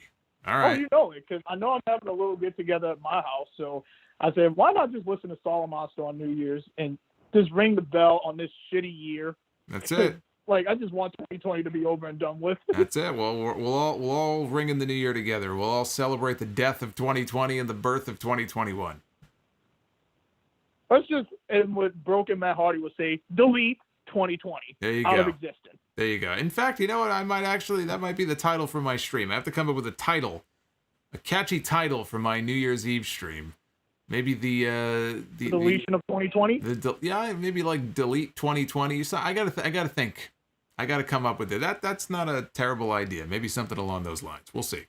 All right. Oh, you know it, because I know I'm having a little get-together at my house, so I said, why not just listen to Solomonster on New Year's and just ring the bell on this shitty year? That's it. Like, I just want 2020 to be over and done with. That's it. Well, we'll all ring in the new year together. We'll all celebrate the death of 2020 and the birth of 2021. Let's just, and what Broken Matt Hardy would say, delete 2020 there you out go. of existence. There you go. In fact, you know what? That might be the title for my stream. I have to come up with a title, a catchy title for my New Year's Eve stream. Maybe the deletion of 2020. Yeah, maybe like delete 2020. So I gotta think. I gotta come up with it. That's not a terrible idea. Maybe something along those lines. We'll see.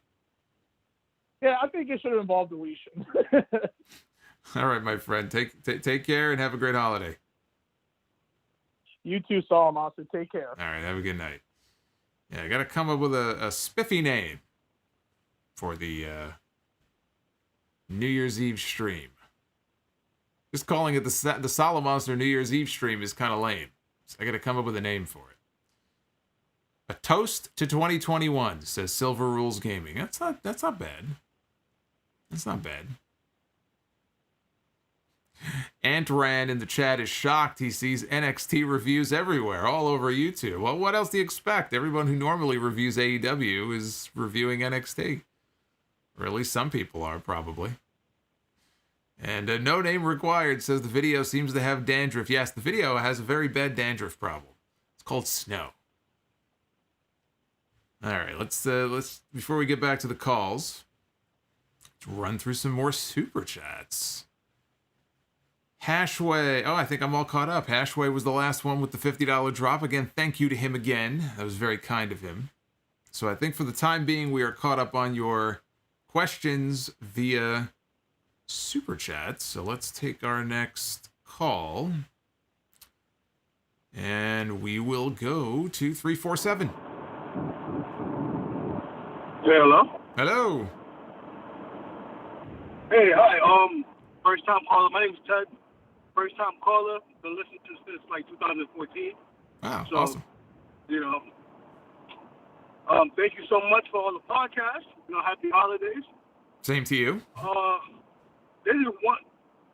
Yeah, I think it should involve deletion. All right, my friend. Take care and have a great holiday. You too, Solomonster. Take care. All right, have a good night. Yeah, I gotta come up with a spiffy name for the New Year's Eve stream. Just calling it the Solomonster New Year's Eve stream is kind of lame. So I gotta come up with a name for it. A toast to 2021, says Silver Rules Gaming. That's not bad. That's not bad. Ant Ran in the chat is shocked. He sees NXT reviews everywhere, all over YouTube. Well, what else do you expect? Everyone who normally reviews AEW is reviewing NXT. Or at least some people are, probably. And No Name Required says the video seems to have dandruff. Yes, the video has a very bad dandruff problem. It's called snow. All right, let's before we get back to the calls, let's run through some more super chats. Hashway. Oh, I think I'm all caught up. Hashway was the last one with the $50 drop. Again, thank you to him again. That was very kind of him. So I think for the time being, we are caught up on your questions via super chat. So let's take our next call. And we will go to 347. Hello. Hello. Hey, hi. First time caller. My name is Ted. First time caller. Been listening to since like 2014. Wow, so, awesome. You know, thank you so much for all the podcasts. You know, happy holidays. Same to you. There's one.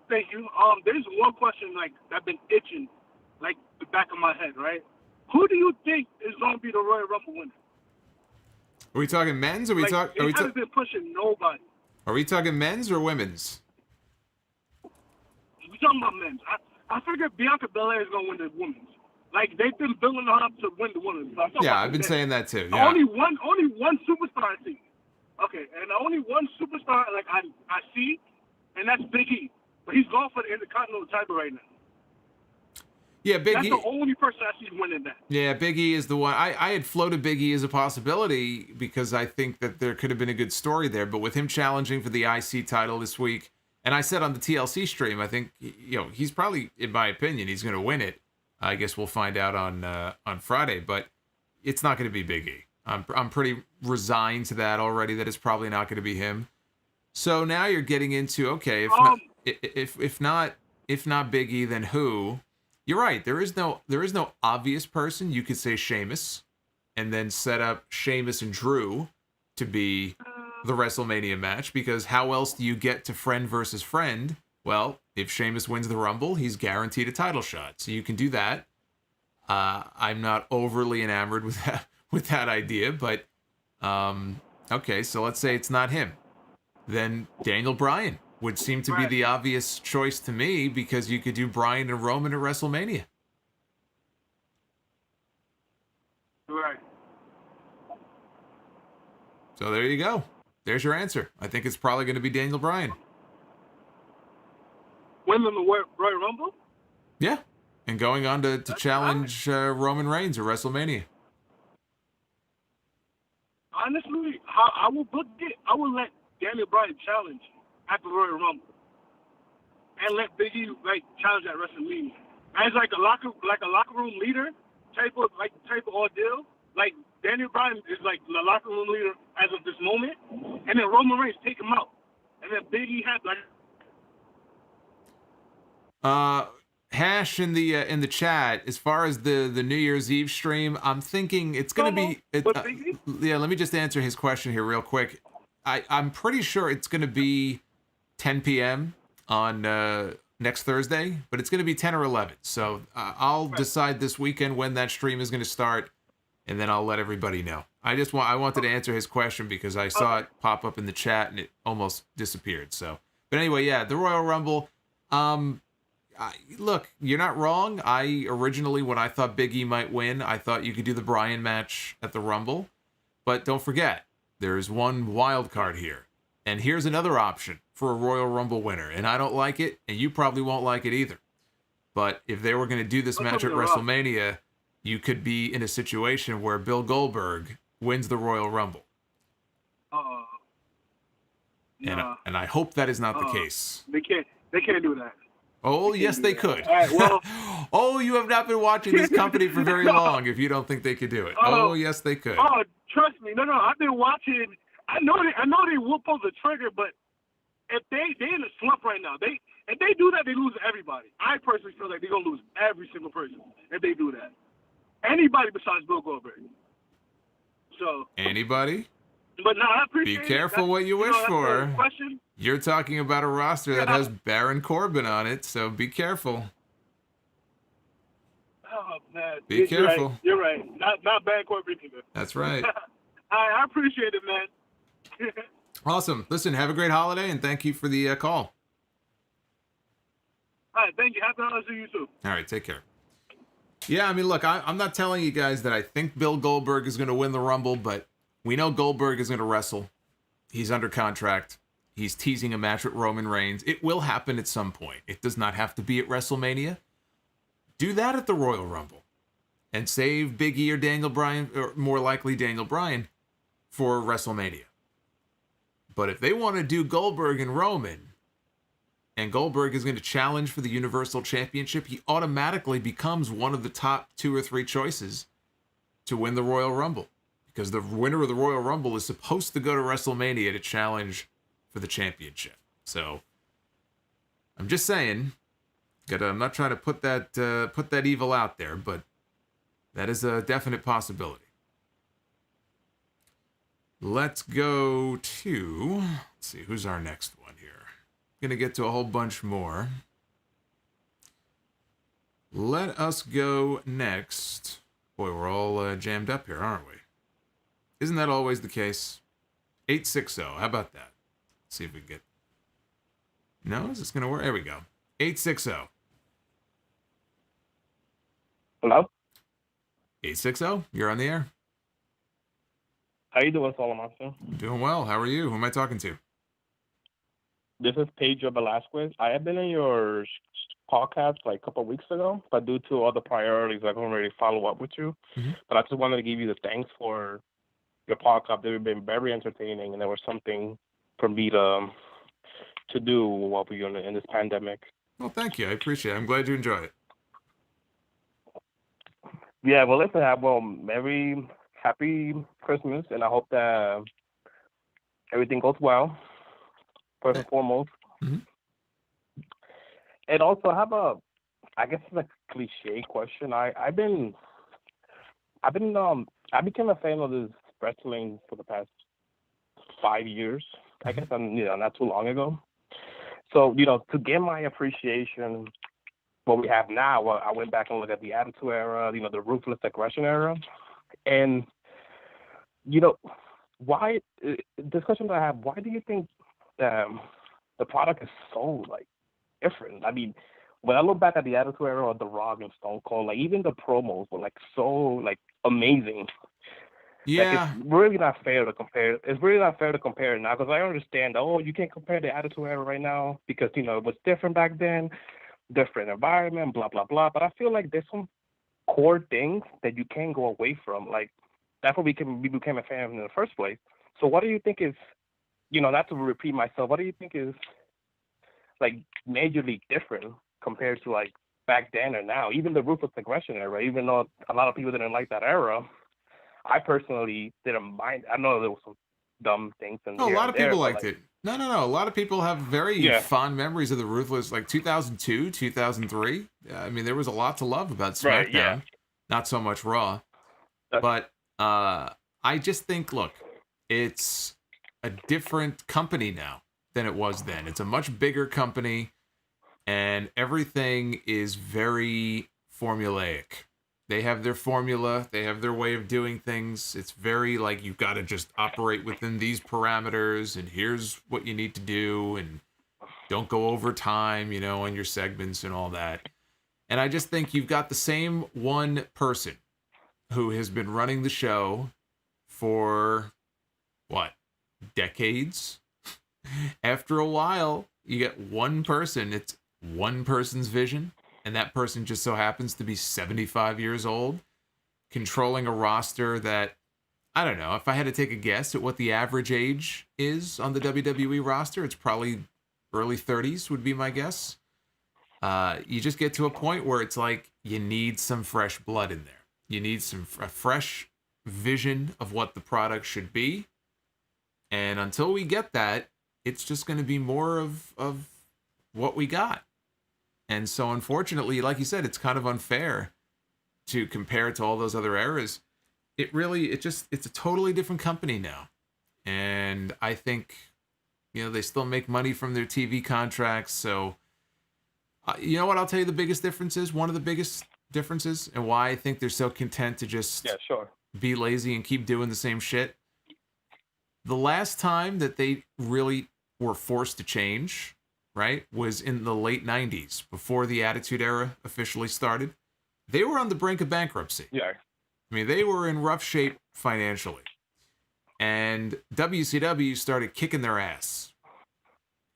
Thank you. There's one question like I've been itching, like the back of my head. Right? Who do you think is going to be the Royal Rumble winner? Are we talking men's? Or are we talking? They haven't been pushing nobody. Are we talking men's or women's? We're talking about men's. I figured Bianca Belair is gonna win the women's. Like they've been building her up to win the women's. Yeah, I've been saying that too. Yeah. Only one superstar I see. Okay, and only one superstar like I see, and that's Big E. But he's going for the Intercontinental title right now. Yeah, Big E. That's the only person I see winning that. Yeah, Big E is the one. I had floated Big E as a possibility because I think that there could have been a good story there. But with him challenging for the IC title this week, and I said on the TLC stream, I think he's probably, in my opinion, he's going to win it. I guess we'll find out on Friday, but it's not going to be Big E. I'm pretty resigned to that already. That it's probably not going to be him. So now you're getting into okay, if not Big E, then who? You're right. There is no obvious person. You could say Sheamus, and then set up Sheamus and Drew to be the WrestleMania match, because how else do you get to friend versus friend? Well, if Sheamus wins the Rumble, he's guaranteed a title shot. So you can do that. I'm not overly enamored with that idea, but okay, so let's say it's not him. Then Daniel Bryan would seem to be the obvious choice to me, because you could do Bryan and Roman at WrestleMania. Right. So there you go. There's your answer. I think it's probably going to be Daniel Bryan. Winning the Royal Rumble? Yeah. And going on to challenge Roman Reigns at WrestleMania. Honestly, I will book it. I will let Daniel Bryan challenge at the Royal Rumble, and let Big E challenge at WrestleMania as like a locker room leader type of ordeal. Like Daniel Bryan is like the locker room leader as of this moment, and then Roman Reigns take him out, and then Big E has like. Hash in the chat. As far as the New Year's Eve stream, I'm thinking it's gonna be. Yeah, let me just answer his question here real quick. I'm pretty sure it's gonna be 10 p.m. on next Thursday, but it's gonna be 10 or 11. So I'll decide this weekend when that stream is gonna start, and then I'll let everybody know. I wanted to answer his question because I saw it pop up in the chat and it almost disappeared. So, but anyway, yeah, the Royal Rumble. Look, you're not wrong. I originally, when I thought Big E might win, I thought you could do the Bryan match at the Rumble. But don't forget, there's one wild card here. And here's another option for a Royal Rumble winner. And I don't like it, and you probably won't like it either. But if they were going to do this match at WrestleMania, you could be in a situation where Bill Goldberg wins the Royal Rumble. And I hope that is not the case. They can't do that. Oh, yes, they could. All right, well, oh, you have not been watching this company for very long if you don't think they could do it. Oh, yes, they could. Oh, trust me. No, I've been watching. I know they will pull the trigger, but if they're in a slump right now, if they do that, they lose everybody. I personally feel like they're going to lose every single person if they do that. Anybody besides Bill Goldberg. So. Anybody? But no, I appreciate it. Be careful what you wish for. Question. You're talking about a roster that has Baron Corbin on it, so be careful. Oh, man. Be careful. You're right. Not Baron Corbin either. That's right. I appreciate it, man. Awesome. Listen, have a great holiday, and thank you for the call. All right, thank you. Happy holidays to you, too. All right, take care. Yeah, I mean, look, I'm not telling you guys that I think Bill Goldberg is going to win the Rumble, but we know Goldberg is going to wrestle. He's under contract. He's teasing a match with Roman Reigns. It will happen at some point. It does not have to be at WrestleMania. Do that at the Royal Rumble. And save Big E or Daniel Bryan, or more likely Daniel Bryan, for WrestleMania. But if they want to do Goldberg and Roman, and Goldberg is going to challenge for the Universal Championship, he automatically becomes one of the top 2 or 3 choices to win the Royal Rumble. Because the winner of the Royal Rumble is supposed to go to WrestleMania to challenge for the championship. So I'm just saying, I'm not trying to put that evil out there, but that is a definite possibility. Let's go to, let's see, who's our next one here? Gonna get to a whole bunch more. Let us go next. Boy, we're all jammed up here, aren't we? Isn't that always the case? 860. How about that? Let's see if we can get. No, is this gonna work? There we go. 860. Hello? 860. You're on the air. How you doing, Solomonster? Doing well. How are you? Who am I talking to? This is Pedro Velasquez. I have been in your podcast like a couple of weeks ago, but due to other priorities, I couldn't really follow up with you. Mm-hmm. But I just wanted to give you the thanks for your podcast. They've been very entertaining, and there was something for me to do while we were in this pandemic. Well, thank you. I appreciate it. I'm glad you enjoy it. Yeah, well, listen, very happy Christmas, and I hope that everything goes well, first and foremost. Mm-hmm. And also, I guess it's a cliche question. I became a fan of this wrestling for the past 5 years. I guess not too long ago. So, to get my appreciation, what we have now, I went back and looked at the Attitude Era, the Ruthless Aggression Era. And, why, this question that I have, why do you think the product is so, different? I mean, when I look back at the Attitude Era of The Rock and Stone Cold, even the promos were, so, amazing. Yeah. It's really not fair to compare. It's really not fair to compare it now, because I understand, you can't compare the Attitude Era right now because, it was different back then, different environment, blah, blah, blah. But I feel like there's some core things that you can't go away from. That's what we became a fan in the first place. So what do you think is, not to repeat myself, what do you think is, majorly different compared to, back then or now? Even the Ruthless Aggression Era, even though a lot of people didn't like that era, I personally didn't mind. I know there was some dumb things in Oh, a here lot and of people there, but, liked it. No. A lot of people have very fond memories of the Ruthless, like 2002, 2003. I mean, there was a lot to love about SmackDown. Right, yeah. Not so much Raw. But I just think, look, it's a different company now than it was then. It's a much bigger company, and everything is very formulaic. They have their formula. They have their way of doing things. It's very like you've got to just operate within these parameters, and here's what you need to do, and don't go over time, you know, on your segments and all that. And I just think you've got the same one person who has been running the show for, what, decades? After a while, you get one person. It's one person's vision. And that person just so happens to be 75 years old, controlling a roster that, I don't know, if I had to take a guess at what the average age is on the WWE roster, it's probably early 30s would be my guess. You just get to a point where it's like you need some fresh blood in there. You need a fresh vision of what the product should be. And until we get that, it's just going to be more of what we got. And so, unfortunately, like you said, it's kind of unfair to compare it to all those other eras. It's a totally different company now. And I think, you know, they still make money from their TV contracts. So, you know what? I'll tell you the biggest difference is, one of the biggest differences, and why I think they're so content to just be lazy and keep doing the same shit. The last time that they really were forced to change, right, was in the late 90s, before the Attitude Era officially started. They were on the brink of bankruptcy. Yeah. I mean, they were in rough shape financially. And WCW started kicking their ass.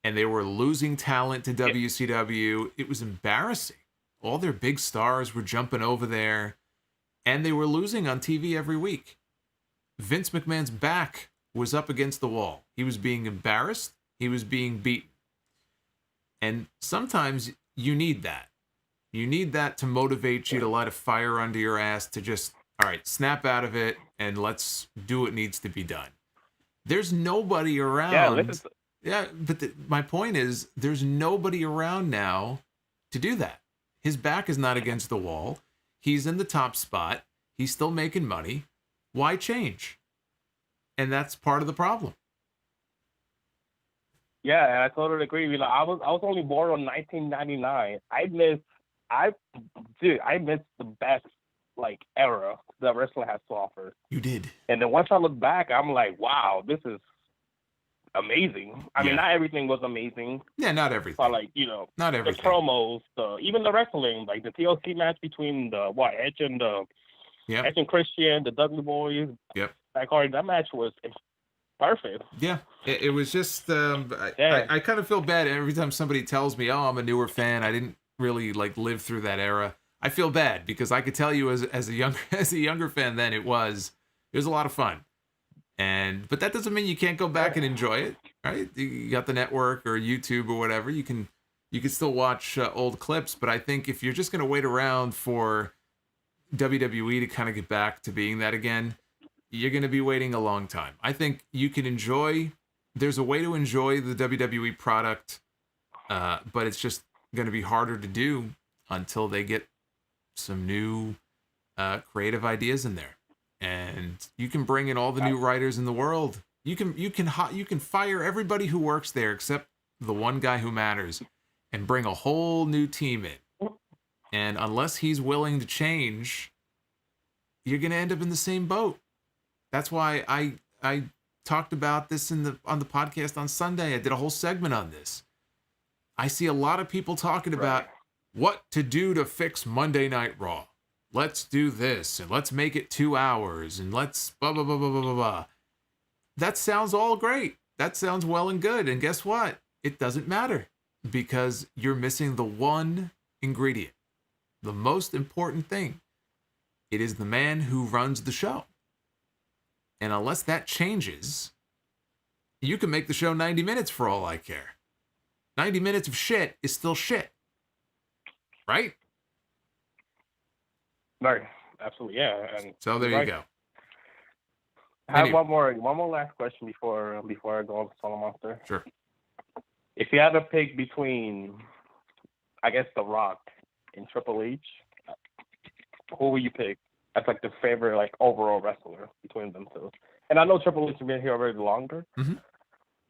And they were losing talent to WCW. It was embarrassing. All their big stars were jumping over there. And they were losing on TV every week. Vince McMahon's back was up against the wall. He was being embarrassed. He was being beaten. And sometimes you need that. You need that to motivate you, to light a fire under your ass, to just, all right, snap out of it and let's do what needs to be done. There's nobody around. My point is, there's nobody around now to do that. His back is not against the wall. He's in the top spot. He's still making money. Why change? And that's part of the problem. Yeah, and I totally agree. Like, I was only born in 1999. I missed the best era that wrestling has to offer. You did. And then once I look back, I'm like, wow, this is amazing. I mean, not everything was amazing. Yeah, not everything. But not everything. The promos, even the wrestling, like the TLC match between Edge and Edge and Christian, the Dudley Boys. Yep. That match was perfect. Yeah, it was just. I kind of feel bad every time somebody tells me, "Oh, I'm a newer fan. I didn't really live through that era." I feel bad because I could tell you as a younger fan then it was a lot of fun, but that doesn't mean you can't go back and enjoy it, right? You got the network or YouTube or whatever. You can still watch old clips, but I think if you're just gonna wait around for WWE to kind of get back to being that again, you're going to be waiting a long time. I think you can there's a way to enjoy the WWE product, but it's just going to be harder to do until they get some new creative ideas in there. And you can bring in all the new writers in the world. You can fire everybody who works there except the one guy who matters and bring a whole new team in. And unless he's willing to change, you're going to end up in the same boat. That's why I talked about this on the podcast on Sunday. I did a whole segment on this. I see a lot of people talking about what to do to fix Monday Night Raw. Let's do this, and let's make it 2 hours, and let's blah, blah, blah, blah, blah, blah, blah. That sounds all great. That sounds well and good. And guess what? It doesn't matter because you're missing the one ingredient, the most important thing. It is the man who runs the show. And unless that changes, you can make the show 90 minutes for all I care. 90 minutes of shit is still shit. Right? Right. Absolutely, yeah. And so there you go. I have Anyway. one more last question before I go on to Solomonster. Sure. If you had to pick between, I guess, The Rock and Triple H, who would you pick as like the favorite like overall wrestler between them two? And I know Triple H has been here already longer,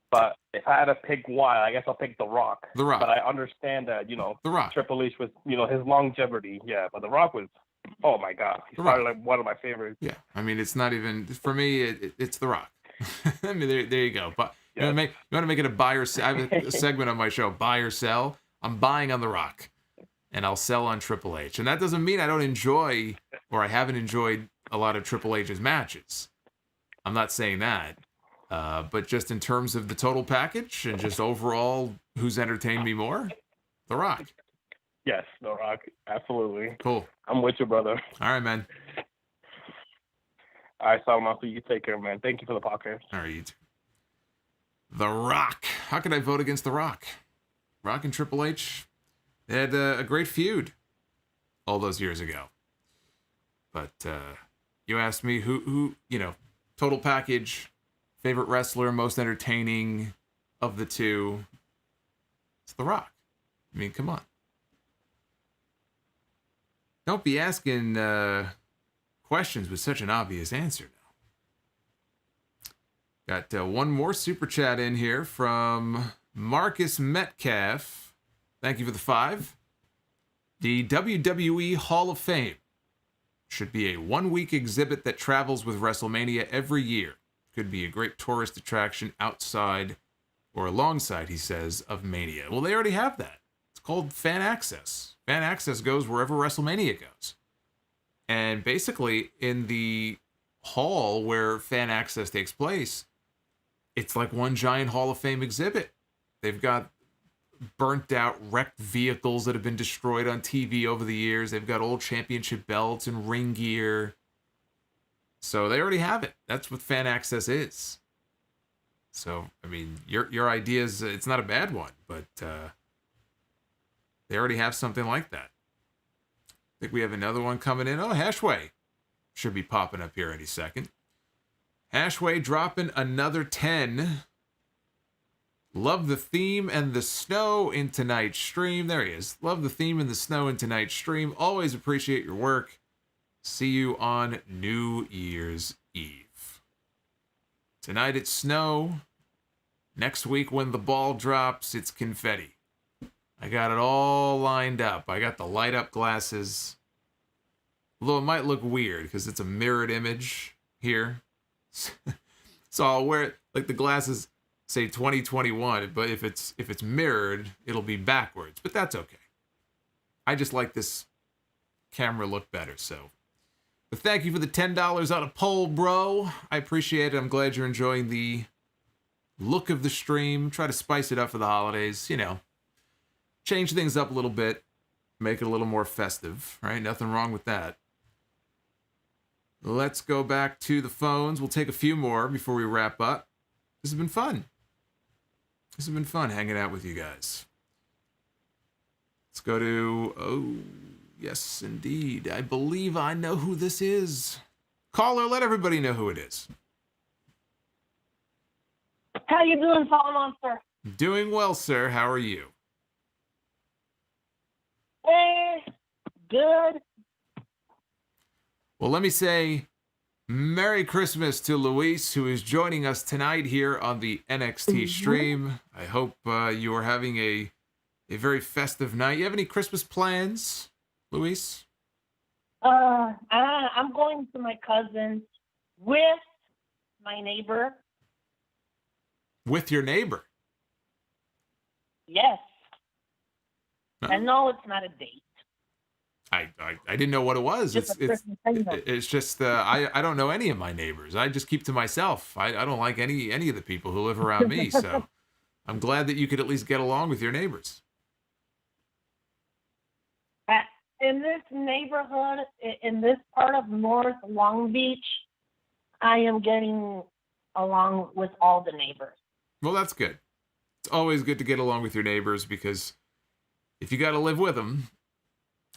but if I had to pick one, I guess I'll pick The Rock. The Rock. But I understand that The Rock. Triple H was his longevity, yeah. But The Rock was, oh my God, he's probably like one of my favorites. Yeah, I mean, it's not even for me. It's The Rock. I mean, there you go. But you want to make it a buy or sell? I have a segment on my show, buy or sell. I'm buying on The Rock, and I'll sell on Triple H. And that doesn't mean I don't enjoy or I haven't enjoyed a lot of Triple H's matches. I'm not saying that. But just in terms of the total package and just overall, who's entertained me more? The Rock. Yes, The Rock, absolutely. Cool. I'm with you, brother. All right, man. All right, Solomonster, you take care, man. Thank you for the podcast. All right, you too. The Rock. How could I vote against The Rock? Rock and Triple H, they had a great feud all those years ago. But you asked me who total package, favorite wrestler, most entertaining of the two. It's The Rock. I mean, come on. Don't be asking questions with such an obvious answer now. Got one more super chat in here from Marcus Metcalf. Thank you for the 5. The WWE Hall of Fame should be a 1-week exhibit that travels with WrestleMania every year. Could be a great tourist attraction outside or alongside, he says, of Mania. Well, they already have that. It's called Fan Access. Fan Access goes wherever WrestleMania goes. And basically, in the hall where Fan Access takes place, it's like one giant Hall of Fame exhibit. They've got burnt out, wrecked vehicles that have been destroyed on TV over the years. They've got old championship belts and ring gear. So they already have it. That's what Fan Access is. So, I mean, your idea is, it's not a bad one, but they already have something like that. I think we have another one coming in. Oh, Hashway should be popping up here any second. Hashway dropping another 10. Love the theme and the snow in tonight's stream. There he is. Love the theme and the snow in tonight's stream. Always appreciate your work. See you on New Year's Eve. Tonight it's snow. Next week when the ball drops, it's confetti. I got it all lined up. I got the light up glasses. Although it might look weird because it's a mirrored image here. So I'll wear it like the glasses say 2021, but if it's mirrored, it'll be backwards. But that's okay. I just like this camera look better, so. But thank you for the $10 on a poll, bro. I appreciate it. I'm glad you're enjoying the look of the stream. Try to spice it up for the holidays, change things up a little bit, make it a little more festive, right? Nothing wrong with that. Let's go back to the phones. We'll take a few more before we wrap up. This has been fun. This has been fun hanging out with you guys. Let's go to, oh, yes, indeed. I believe I know who this is. Caller, let everybody know who it is. How you doing, Solomonster? Doing well, sir. How are you? Good. Well, let me say Merry Christmas to Luis, who is joining us tonight here on the NXT stream. I hope you are having a very festive night. You have any Christmas plans, Luis? I'm going to my cousin's with my neighbor. With your neighbor? Yes. No. I know it's not a date. I didn't know what it was. Just It's just I don't know any of my neighbors. I just keep to myself. I don't like any of the people who live around me. So I'm glad that you could at least get along with your neighbors. In this neighborhood, in this part of North Long Beach, I am getting along with all the neighbors. Well, that's good. It's always good to get along with your neighbors because if you got to live with them,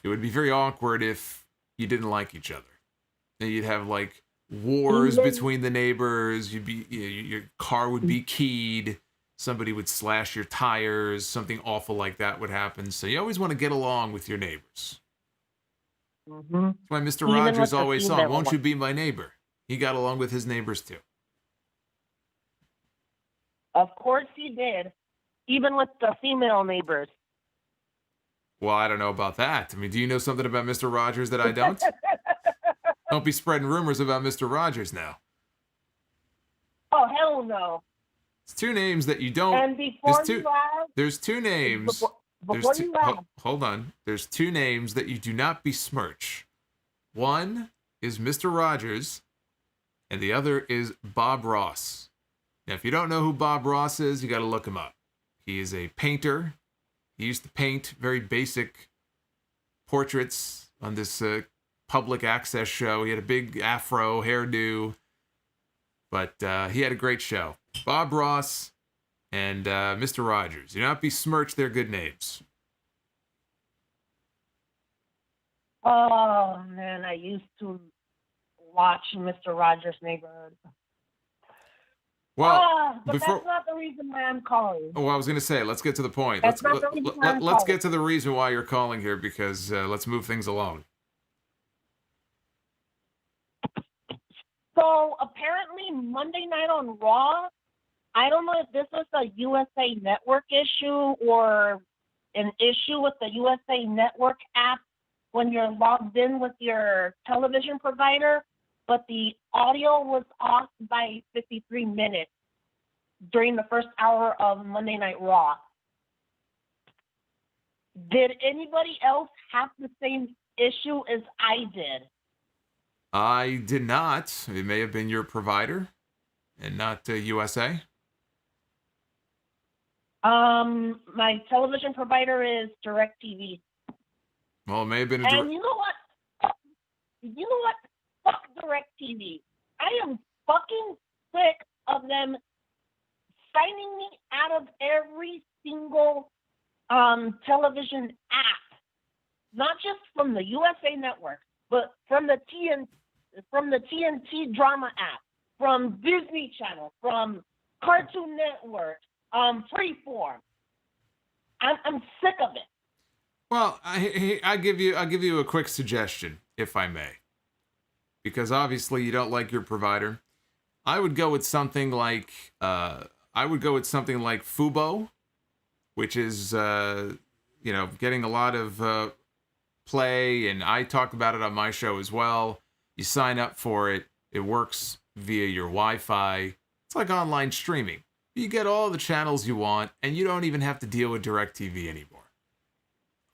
it would be very awkward if you didn't like each other. And you'd have like wars between the neighbors. Your car would be keyed. Somebody would slash your tires. Something awful like that would happen. So you always want to get along with your neighbors. Mm-hmm. That's why Mr. Rogers always sung, "Won't you be my neighbor?" He got along with his neighbors too. Of course he did. Even with the female neighbors. Well, I don't know about that. I mean, do you know something about Mr. Rogers that I don't? Don't be spreading rumors about Mr. Rogers now. Oh, hell no. It's two names that you don't... And before there's two names... Hold on. There's two names that you do not besmirch. One is Mr. Rogers, and the other is Bob Ross. Now, if you don't know who Bob Ross is, you got to look him up. He is a painter. He used to paint very basic portraits on this public access show. He had a big afro hairdo, but he had a great show. Bob Ross and Mr. Rogers. Do not besmirch their good names. Oh, man, I used to watch Mr. Rogers' Neighborhood. Well, but that's not the reason why I'm calling. Oh, I was going to say, let's get to the point. Let's get to the reason why you're calling here, because let's move things along. So apparently Monday night on Raw, I don't know if this was a USA Network issue or an issue with the USA Network app when you're logged in with your television provider, but the audio was off by 53 minutes during the first hour of Monday Night Raw. Did anybody else have the same issue as I did? I did not. It may have been your provider and not USA. My television provider is DirecTV. Well, it may have been And you know what? Fuck DirecTV. I am fucking sick of them signing me out of every single television app. Not just from the USA Network, but from the TNT drama app, from Disney Channel, from Cartoon Network, Freeform. I'm sick of it. Well, I'll give you a quick suggestion, if I may, because obviously you don't like your provider. I would go with something like Fubo, which is getting a lot of play, and I talk about it on my show as well. You sign up for it. It works via your Wi-Fi. It's like online streaming. You get all the channels you want, and you don't even have to deal with DirecTV anymore.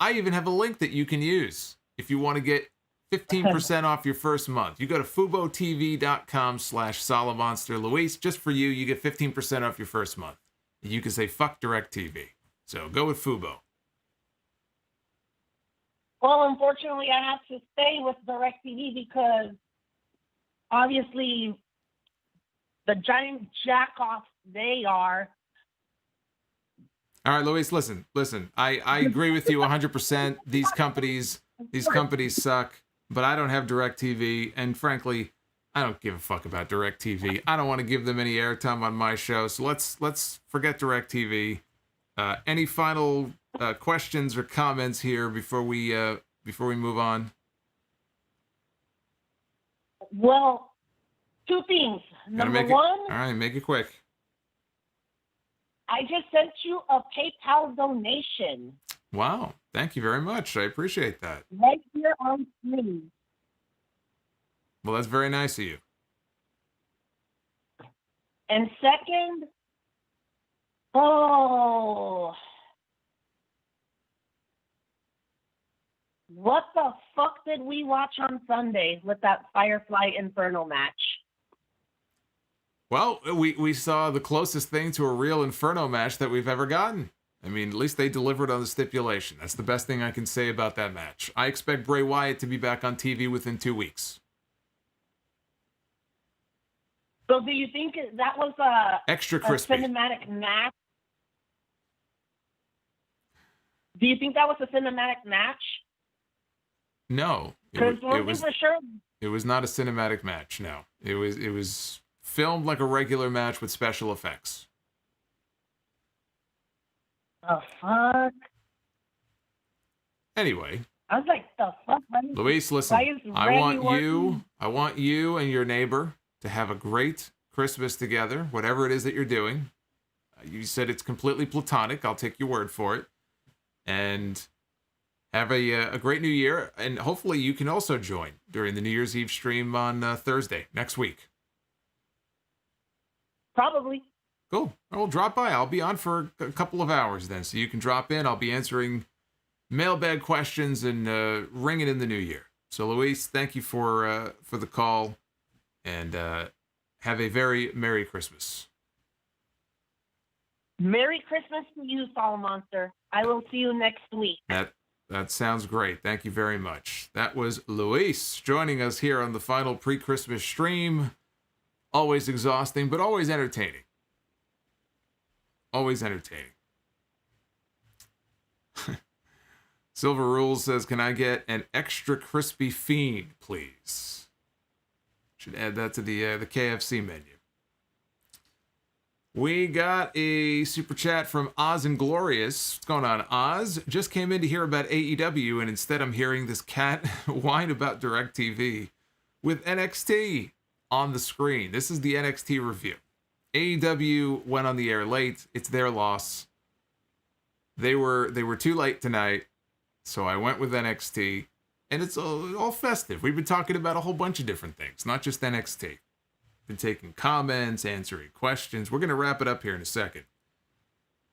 I even have a link that you can use if you want to get 15% off your first month. You go to FuboTV.com/Solomonster. Luis, just for you, you get 15% off your first month. You can say, fuck DirecTV. So go with Fubo. Well, unfortunately, I have to stay with DirecTV because obviously the giant jack-offs they are. All right, Luis, listen. I agree with you 100%. These companies suck, but I don't have DirecTV, and frankly, I don't give a fuck about DirecTV. I don't want to give them any airtime on my show, so let's forget DirecTV. Any final questions or comments here before we move on? Well, two things. Number one, all right, make it quick. I just sent you a PayPal donation. Wow, thank you very much. I appreciate that. Right here on screen. Well, that's very nice of you. And second, what the fuck did we watch on Sunday with that Firefly Inferno match? Well, we saw the closest thing to a real Inferno match that we've ever gotten. I mean, at least they delivered on the stipulation. That's the best thing I can say about that match. I expect Bray Wyatt to be back on TV within 2 weeks. So do you think that was a extra crispy cinematic match? Do you think that was a cinematic match? No. Because one thing for sure, It was not a cinematic match. No, it was filmed like a regular match with special effects. The fuck? Anyway, I was like, the fuck? Luis, listen. Why is I Randy want working? you and your neighbor to have a great Christmas together, whatever it is that you're doing. You said it's completely platonic. I'll take your word for it. And have a great new year. And hopefully you can also join during the New Year's Eve stream on Thursday next week. Probably. Cool. Well, drop by. I'll be on for a couple of hours then, so you can drop in. I'll be answering mailbag questions and ringing in the new year. So, Luis, thank you for the call, and have a very Merry Christmas. Merry Christmas to you, Solomonster. I will see you next week. That sounds great. Thank you very much. That was Luis joining us here on the final pre-Christmas stream. Always exhausting, but always entertaining. Always entertaining. Silver Rules says, can I get an extra crispy fiend, please? Should add that to the KFC menu. We got a super chat from Oz and Glorious. What's going on, Oz? Just came in to hear about AEW, and instead I'm hearing this cat whine about DirecTV with NXT on the screen. This is the NXT review. AEW went on the air late. It's their loss. They were too late tonight, so I went with NXT, and it's all festive. We've been talking about a whole bunch of different things, not just NXT. Been taking comments, answering questions. We're going to wrap it up here in a second.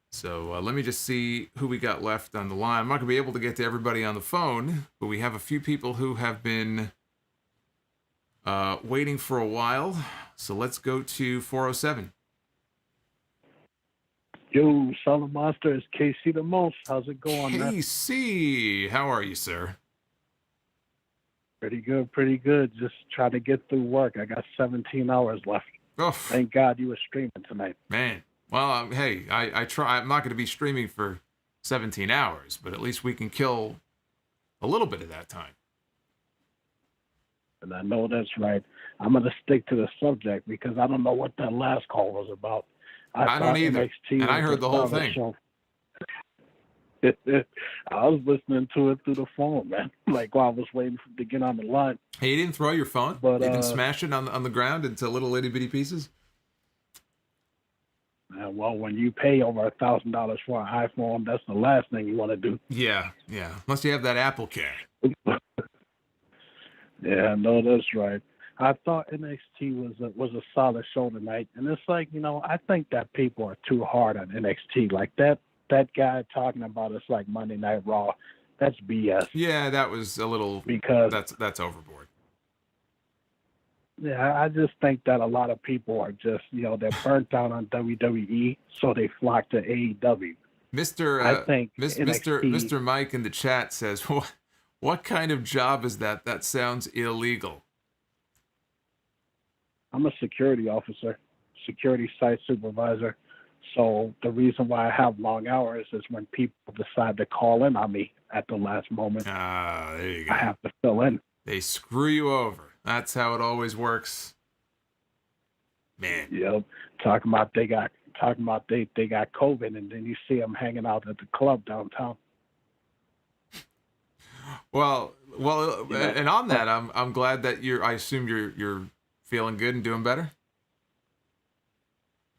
So let me just see who we got left on the line. I'm not going to be able to get to everybody on the phone, but we have a few people who have been waiting for a while. So let's go to 407. Yo, Solomonster, it's KC the Most. How's it going, man? KC, how are you, sir? Pretty good, pretty good. Just trying to get through work. I got 17 hours left. Oh, thank God you were streaming tonight. Man, well, hey, I try. I'm not going to be streaming for 17 hours, but at least we can kill a little bit of that time. And I know that's right. I'm going to stick to the subject because I don't know what that last call was about. I don't either, and I heard the whole thing. I was listening to it through the phone, man. Like while I was waiting to get on the line. Hey, you didn't throw your phone? But, you didn't smash it on the ground into little itty bitty pieces? Well, when you pay over $1,000 for an iPhone, that's the last thing you want to do. Yeah. Unless you have that Apple Care. Yeah, no, that's right. I thought NXT was a solid show tonight, and it's like, I think that people are too hard on NXT. Like that guy talking about it's like Monday Night Raw, that's BS. Yeah, that was a little, because that's overboard. Yeah, I just think that a lot of people are just, they're burnt out on WWE, so they flock to AEW. Mr. Mike in the chat says, what kind of job is that? That sounds illegal. I'm a security officer, security site supervisor. So the reason why I have long hours is when people decide to call in on me at the last moment. There you go. I have to fill in. They screw you over. That's how it always works. Man. Yep. Talking about they got COVID, and then you see them hanging out at the club downtown. Well, and on that, I'm glad that I assume you're feeling good and doing better.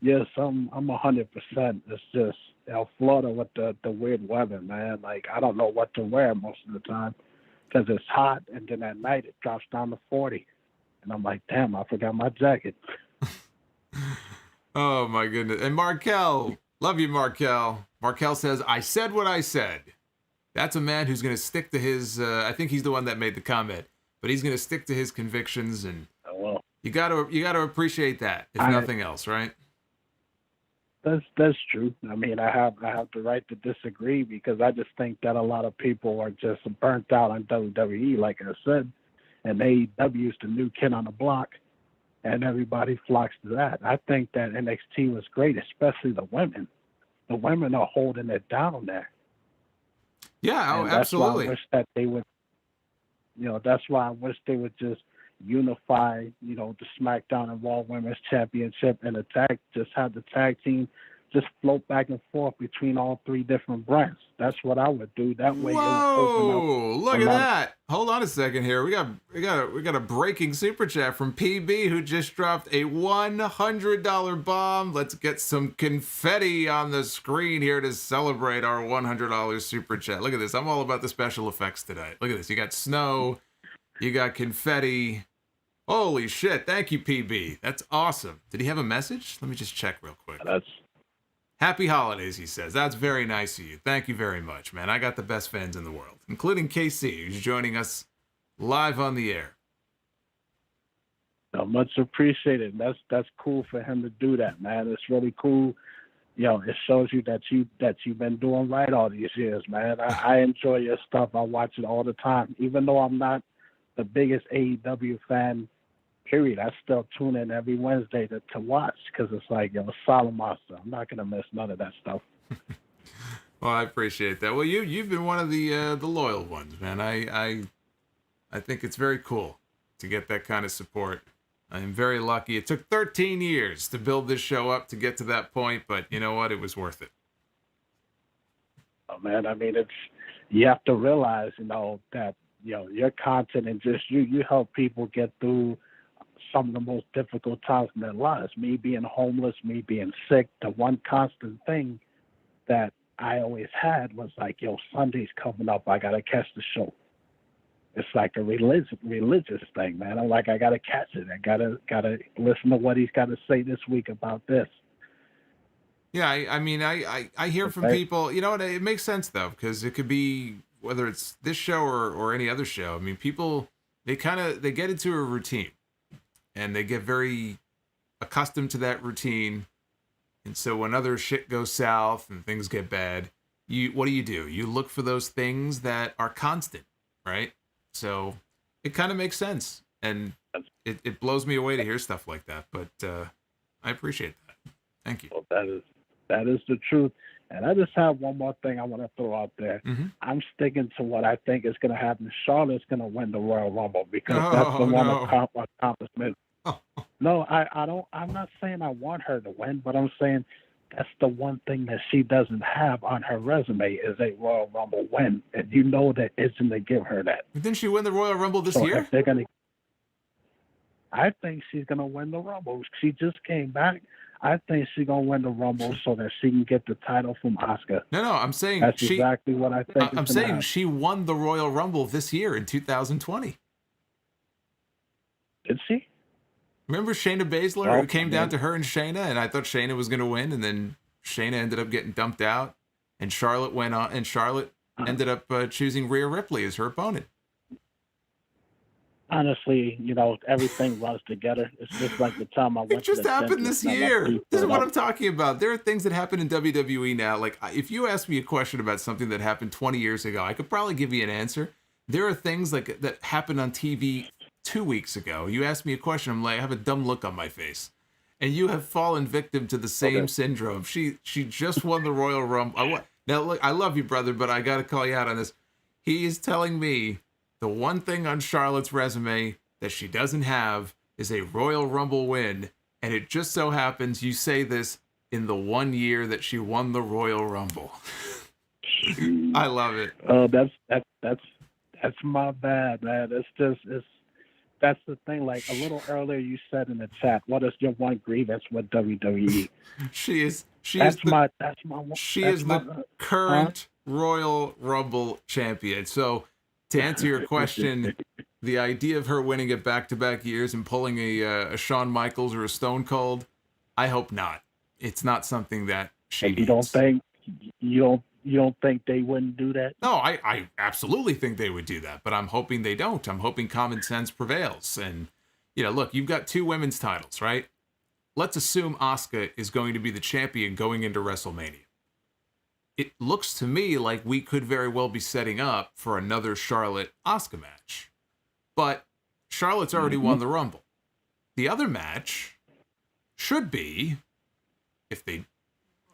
Yes, I'm 100%. It's just Florida with the weird weather, man. Like I don't know what to wear most of the time because it's hot, and then at night it drops down to 40, and I'm like, damn, I forgot my jacket. Oh my goodness! And Markel, love you, Markel. Markel says, "I said what I said." That's a man who's going to stick to his. I think he's the one that made the comment, but he's going to stick to his convictions, and you got to appreciate that, if nothing else, right? That's true. I mean, I have the right to disagree because I just think that a lot of people are just burnt out on WWE, like I said, and AEW is the new kid on the block, and everybody flocks to that. I think that NXT was great, especially the women. The women are holding it down there. Yeah, and absolutely. That's why I wish that they would. That's why I wish they would just unify, the SmackDown and Raw Women's Championship and just have the tag team just float back and forth between all three different brands. That's what I would do. That way, whoa! Look at that. Hold on a second here. We got a breaking super chat from PB who just dropped a $100 bomb. Let's get some confetti on the screen here to celebrate our $100 super chat. Look at this. I'm all about the special effects today. Look at this. You got snow. You got confetti. Holy shit. Thank you, PB. That's awesome. Did he have a message? Let me just check real quick. Happy holidays, he says. That's very nice of you. Thank you very much, man. I got the best fans in the world, including KC, who's joining us live on the air. Much appreciated. That's cool for him to do that, man. It's really cool. It shows you that you've been doing right all these years, man. I enjoy your stuff. I watch it all the time. Even though I'm not the biggest AEW fan, period, I still tune in every Wednesday to watch because it's like, Solomonster. I'm not going to miss none of that stuff. Well, I appreciate that. Well, you've been one of the loyal ones, man. I think it's very cool to get that kind of support. I'm very lucky. It took 13 years to build this show up to get to that point, but you know what? It was worth it. Oh, man, I mean, you have to realize, that, your content and just you help people get through some of the most difficult times in their lives. Me being homeless, me being sick, the one constant thing that I always had was like, Sunday's coming up. I got to catch the show. It's like a religious thing, man. I'm like, I got to catch it. I got to listen to what he's got to say this week about this. Yeah, I mean, I hear from people, it makes sense, though, because it could be, whether it's this show or any other show, I mean, people, they get into a routine. And they get very accustomed to that routine. And so when other shit goes south and things get bad, what do? You look for those things that are constant, right? So it kind of makes sense. And it blows me away to hear stuff like that. But I appreciate that. Thank you. Well, that is the truth. And I just have one more thing I want to throw out there. Mm-hmm. I'm sticking to what I think is going to happen. Charlotte's going to win the Royal Rumble because that's the one accomplishment. No, I don't. I'm not saying I want her to win, but I'm saying that's the one thing that she doesn't have on her resume is a Royal Rumble win, and that isn't to give her that. Didn't she win the Royal Rumble this year? I think she's gonna win the Rumble. She just came back. I think she's gonna win the Rumble so that she can get the title from Asuka. No, I'm saying that's exactly what I think. I'm saying she won the Royal Rumble this year in 2020. Did she? Remember Shayna Baszler? It came down to her and Shayna, and I thought Shayna was going to win, and then Shayna ended up getting dumped out, and Charlotte went on, and Charlotte ended up choosing Rhea Ripley as her opponent. Honestly, everything runs together. It's just like the time I went. It just happened this year. This is what I'm talking about. There are things that happen in WWE now. Like, if you ask me a question about something that happened 20 years ago, I could probably give you an answer. There are things like that happened on TV 2 weeks ago. You asked me a question, I'm like, I have a dumb look on my face. And you have fallen victim to the same syndrome. She just won the Royal Rumble. Now, look, I love you, brother, but I got to call you out on this. He is telling me the one thing on Charlotte's resume that she doesn't have is a Royal Rumble win. And it just so happens you say this in the 1 year that she won the Royal Rumble. I love it. Oh, that's my bad, man. That's the thing. Like a little earlier, you said in the chat, "What is your one grievance with WWE?" She is the current Royal Rumble champion. So, to answer your question, the idea of her winning it back-to-back years and pulling a Shawn Michaels or a Stone Cold, I hope not. It's not something that she. And you don't think they wouldn't do that? No, I absolutely think they would do that, but I'm hoping they don't. I'm hoping common sense prevails. And, look, you've got 2 women's titles, right? Let's assume Asuka is going to be the champion going into WrestleMania. It looks to me like we could very well be setting up for another Charlotte-Asuka match. But Charlotte's already won the Rumble. The other match should be, if they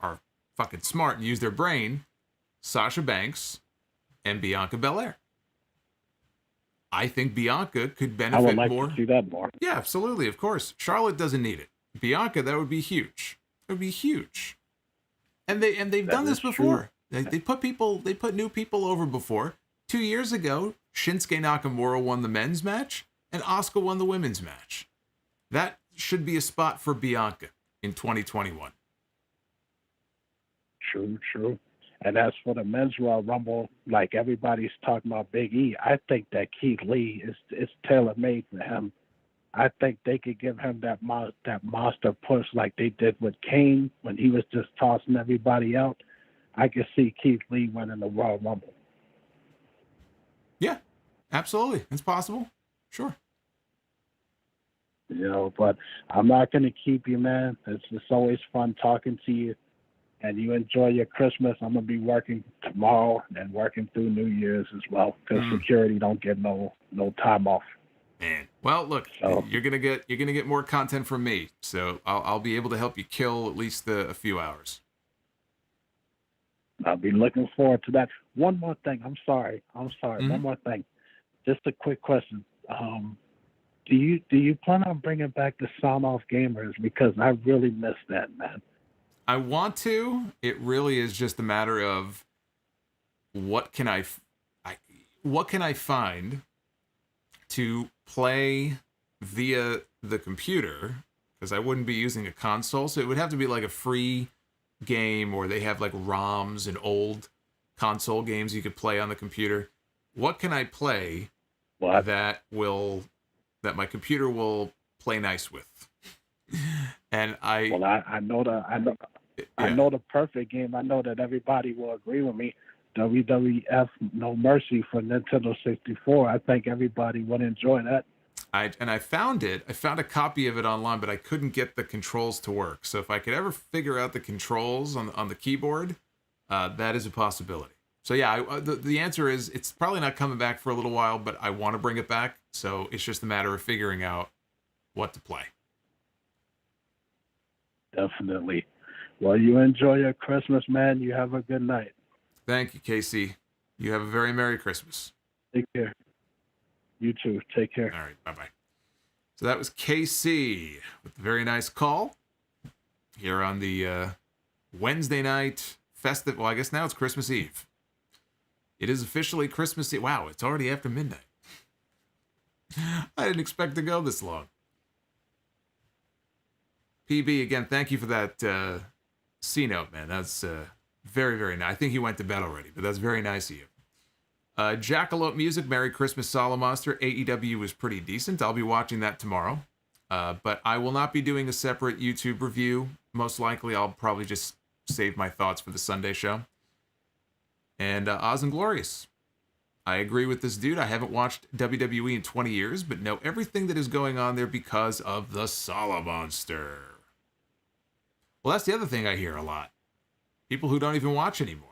are fucking smart and use their brain, Sasha Banks and Bianca Belair. I think Bianca could I benefit would like more. to see that more. Yeah, absolutely, of course. Charlotte doesn't need it. Bianca, that would be huge. It would be huge. And they've done this before. They put new people over before. 2 years ago, Shinsuke Nakamura won the men's match and Asuka won the women's match. That should be a spot for Bianca in 2021. True. And as for the men's Royal Rumble, like everybody's talking about Big E, I think that Keith Lee is tailor made for him. I think they could give him that monster push like they did with Kane when he was just tossing everybody out. I could see Keith Lee winning the Royal Rumble. Yeah, absolutely. It's possible. Sure. But I'm not going to keep you, man. It's always fun talking to you. And you enjoy your Christmas. I'm going to be working tomorrow and working through New Year's as well because security don't get no time off. Man, well, look, you're gonna get more content from me, so I'll be able to help you kill at least a few hours. I'll be looking forward to that. One more thing. I'm sorry. One more thing. Just a quick question. Do you plan on bringing back the Sound Off Gamers? Because I really miss that, man. I want to. It really is just a matter of what can I find to play via the computer, because I wouldn't be using a console, so it would have to be like a free game, or they have like ROMs and old console games you could play on the computer. What can I play that my computer will play nice with? And I know the perfect game. I know that everybody will agree with me. WWF No Mercy for Nintendo 64. I think everybody would enjoy that. I found a copy of it online, but I couldn't get the controls to work. So if I could ever figure out the controls on the keyboard, that is a possibility. So yeah, the answer is it's probably not coming back for a little while, but I want to bring it back. So it's just a matter of figuring out what to play. Definitely. Well, you enjoy your Christmas, man. You have a good night. Thank you, Casey. You have a very Merry Christmas. Take care. You too. Take care. All right. Bye-bye. So that was KC with a very nice call here on the Wednesday night festive. Well, I guess now it's Christmas Eve. It is officially Christmas Eve. Wow, it's already after midnight. I didn't expect to go this long. PB, again, thank you for that C-note, man. That's very, very nice. I think he went to bed already, but that's very nice of you. Jackalope Music, Merry Christmas, Solomonster. AEW was pretty decent. I'll be watching that tomorrow. But I will not be doing a separate YouTube review. Most likely, I'll probably just save my thoughts for the Sunday show. And Oz and Glorious. I agree with this dude. I haven't watched WWE in 20 years, but know everything that is going on there because of the Solomonster. Well, that's the other thing I hear a lot. People who don't even watch anymore.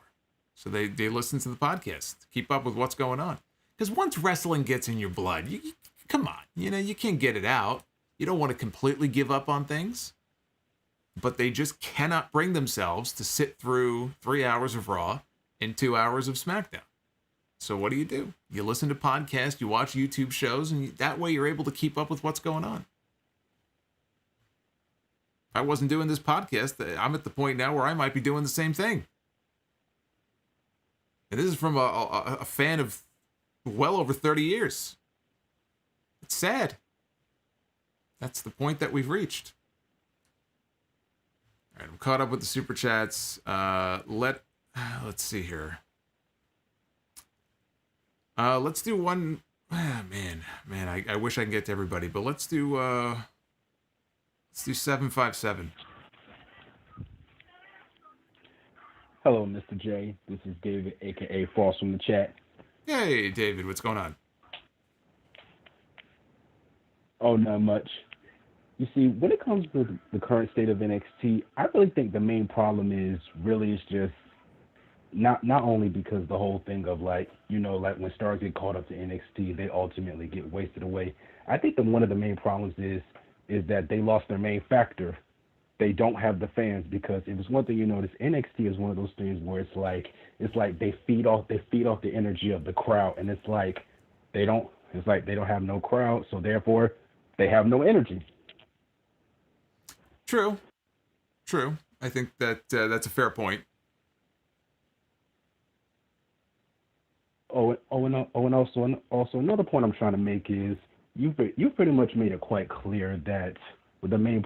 So they listen to the podcast to keep up with what's going on. Because once wrestling gets in your blood, you come on, you can't get it out. You don't want to completely give up on things. But they just cannot bring themselves to sit through 3 hours of Raw and 2 hours of SmackDown. So what do? You listen to podcasts, you watch YouTube shows, and that way you're able to keep up with what's going on. If I wasn't doing this podcast, I'm at the point now where I might be doing the same thing. And this is from a fan of well over 30 years. It's sad. That's the point that we've reached. All right, I'm caught up with the Super Chats. Let's see here. Let's do one. Man, I wish I could get to everybody, but let's do 757. Hello, Mr. J. This is David, a.k.a. False from the chat. Hey, David, what's going on? Oh, not much. You see, when it comes to the current state of NXT, I really think the main problem is just not only because the whole thing of like when stars get caught up to NXT, they ultimately get wasted away. I think that one of the main problems is that they lost their main factor. They don't have the fans, because if it's one thing you notice, NXT is one of those things where it's like they feed off the energy of the crowd, and it's like they don't It's like they don't have no crowd, so therefore they have no energy. True. I think that that's a fair point. And also another point I'm trying to make is you've pretty much made it quite clear that with the main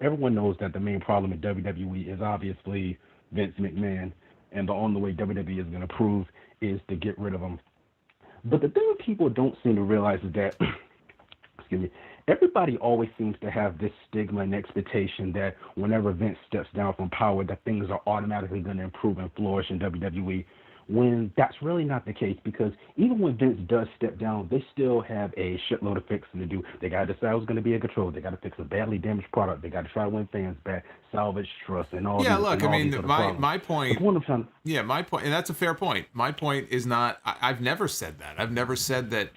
everyone knows that the main problem in WWE is obviously Vince McMahon, and the only way WWE is going to prove is to get rid of him. But the thing people don't seem to realize is that, excuse me, everybody always seems to have this stigma and expectation that whenever Vince steps down from power, that things are automatically going to improve and flourish in WWE, when that's really not the case, because even when Vince does step down, they still have a shitload of fixing to do. They got to decide who's going to be in control. They got to fix a badly damaged product. They got to try to win fans back, salvage trust, and all. Yeah, these, look, and I all mean, these other my problems. point. Yeah, my point, and that's a fair point. My point is not. I've never said that. I've never said that.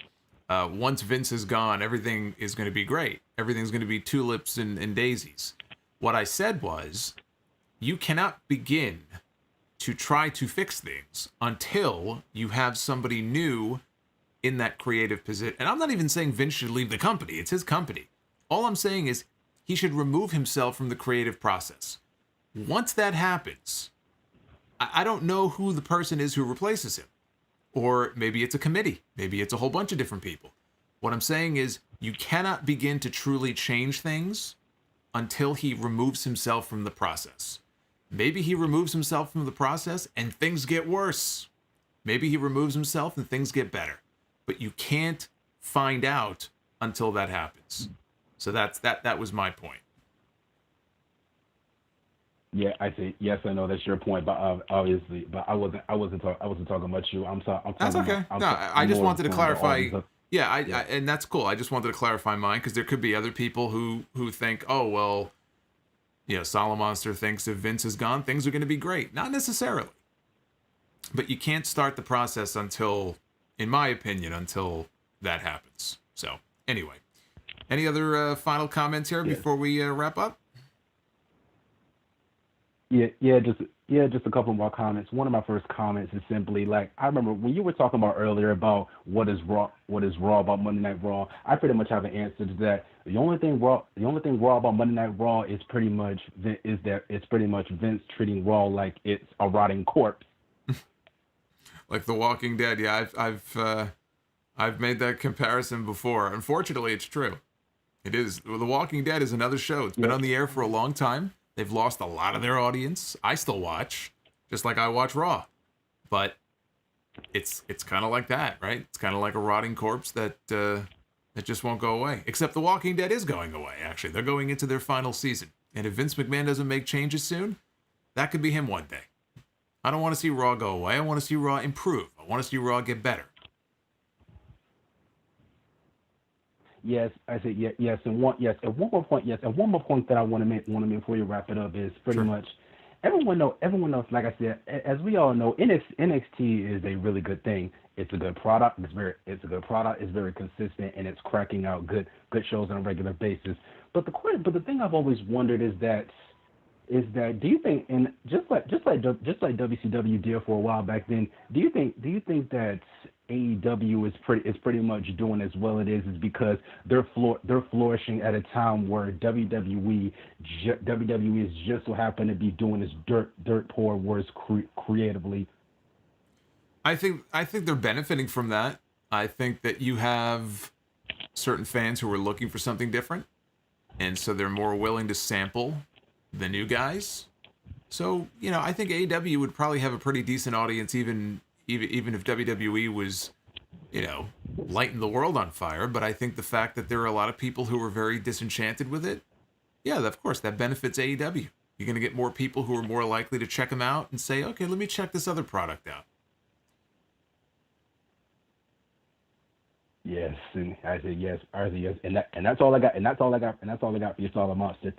Once Vince is gone, everything is going to be great. Everything's going to be tulips and daisies. What I said was, you cannot begin to try to fix things until you have somebody new in that creative position. And I'm not even saying Vince should leave the company. It's his company. All I'm saying is he should remove himself from the creative process. Once that happens, I don't know who the person is who replaces him. Or maybe it's a committee. Maybe it's a whole bunch of different people. What I'm saying is you cannot begin to truly change things until he removes himself from the process. Maybe he removes himself from the process and things get worse. Maybe he removes himself and things get better. But you can't find out until that happens. So that was my point. Yeah, I see. Yes, I know that's your point, but obviously, but I wasn't talking about you. I'm sorry. That's okay. I just wanted to clarify. Yeah, and that's cool. I just wanted to clarify mine because there could be other people who think, oh well, Solomonster thinks if Vince is gone, things are going to be great. Not necessarily. But you can't start the process until, in my opinion, until that happens. So, anyway. Any other final comments here before we wrap up? Just a couple more comments. One of my first comments is simply like, I remember when you were talking about earlier about what is Raw about Monday Night Raw. I pretty much have an answer to that. The only thing Raw about Monday Night Raw is pretty much Vince treating Raw like it's a rotting corpse. Like The Walking Dead. Yeah, I've made that comparison before. Unfortunately, it's true. It is. The Walking Dead is another show. It's been on the air for a long time. They've lost a lot of their audience. I still watch, just like I watch Raw. But it's kind of like that, right? It's kind of like a rotting corpse that just won't go away. Except The Walking Dead is going away, actually. They're going into their final season. And if Vince McMahon doesn't make changes soon, that could be him one day. I don't want to see Raw go away. I want to see Raw improve. I want to see Raw get better. Yes, I say yes, and one more point that I want to make before you wrap it up is pretty much everyone knows. Like I said, as we all know, NXT is a really good thing. It's a good product. It's a good product. It's very consistent, and it's cracking out good shows on a regular basis. But the thing I've always wondered is that do you think, and just like WCW did for a while back then, do you think that AEW is pretty much doing as well it is because they're flourishing at a time where WWE is just so happen to be doing this dirt poor work creatively? I think they're benefiting from that. I think that you have certain fans who are looking for something different, and so they're more willing to sample the new guys. So, I think AEW would probably have a pretty decent audience even if WWE was, lighting the world on fire. But I think the fact that there are a lot of people who are very disenchanted with it, yeah, of course, that benefits AEW. You're going to get more people who are more likely to check them out and say, okay, let me check this other product out. Yes, and I said yes, and that's all I got, and that's all I got for you, Solomonster.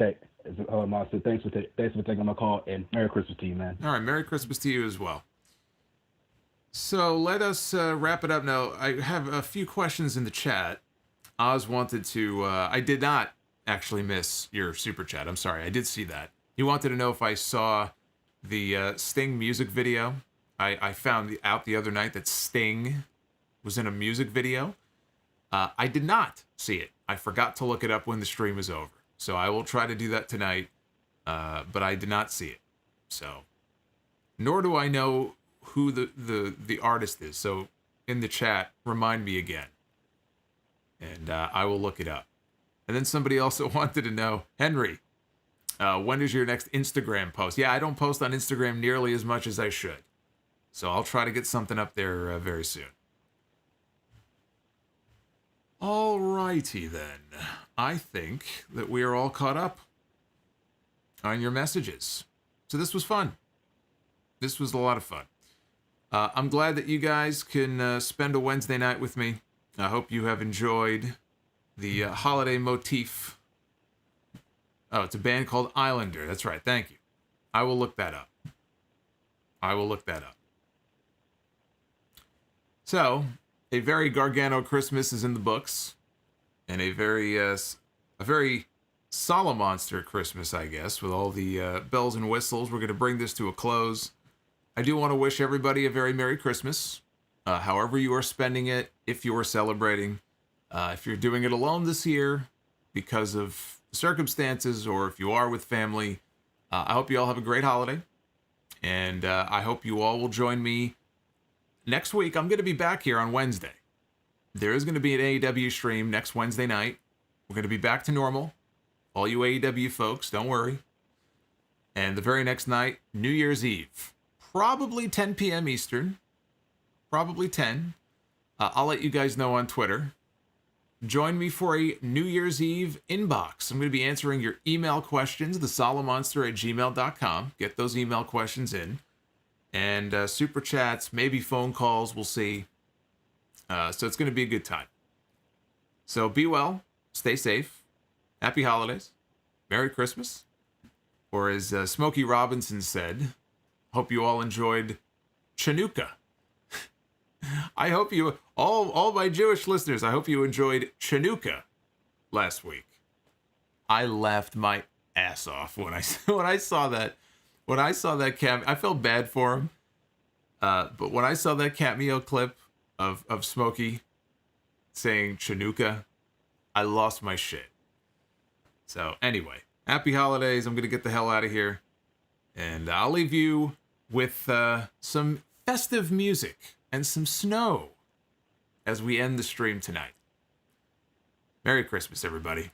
Thanks for taking my call, and Merry Christmas to you, man. All right, Merry Christmas to you as well. So let us wrap it up now. I have a few questions in the chat. Oz wanted to, I did not actually miss your super chat. I'm sorry, I did see that. He wanted to know if I saw the Sting music video. I found out the other night that Sting was in a music video. I did not see it. I forgot to look it up when the stream was over. So I will try to do that tonight, but I did not see it. So, nor do I know who the artist is. So in the chat, remind me again. And I will look it up. And then somebody also wanted to know, Henry, when is your next Instagram post? Yeah, I don't post on Instagram nearly as much as I should. So I'll try to get something up there very soon. Alrighty then. I think that we are all caught up on your messages. So this was fun. This was a lot of fun. I'm glad that you guys can spend a Wednesday night with me. I hope you have enjoyed the holiday motif. Oh, it's a band called Islander. That's right. Thank you. I will look that up. So, a very Gargano Christmas is in the books, and a very Solomonster Christmas, I guess, with all the bells and whistles. We're going to bring this to a close. I do want to wish everybody a very Merry Christmas, however you are spending it, if you are celebrating. If you're doing it alone this year because of circumstances, or if you are with family, I hope you all have a great holiday, and I hope you all will join me next week. I'm going to be back here on Wednesday. There is going to be an AEW stream next Wednesday night. We're going to be back to normal. All you AEW folks, don't worry. And the very next night, New Year's Eve. Probably 10 p.m. Eastern. Probably 10. I'll let you guys know on Twitter. Join me for a New Year's Eve inbox. I'm going to be answering your email questions, thesolomonster@gmail.com. Get those email questions in. And super chats, maybe phone calls, we'll see. So it's going to be a good time. So be well, stay safe, happy holidays, Merry Christmas. Or as Smokey Robinson said, hope you all enjoyed Chanukah. I hope you, all my Jewish listeners, I hope you enjoyed Chanukah last week. I laughed my ass off when I saw that. When I saw that cameo, I felt bad for him. But when I saw that cameo clip of Smokey saying Chanukah, I lost my shit. So anyway, happy holidays. I'm going to get the hell out of here. And I'll leave you with some festive music and some snow as we end the stream tonight. Merry Christmas, everybody.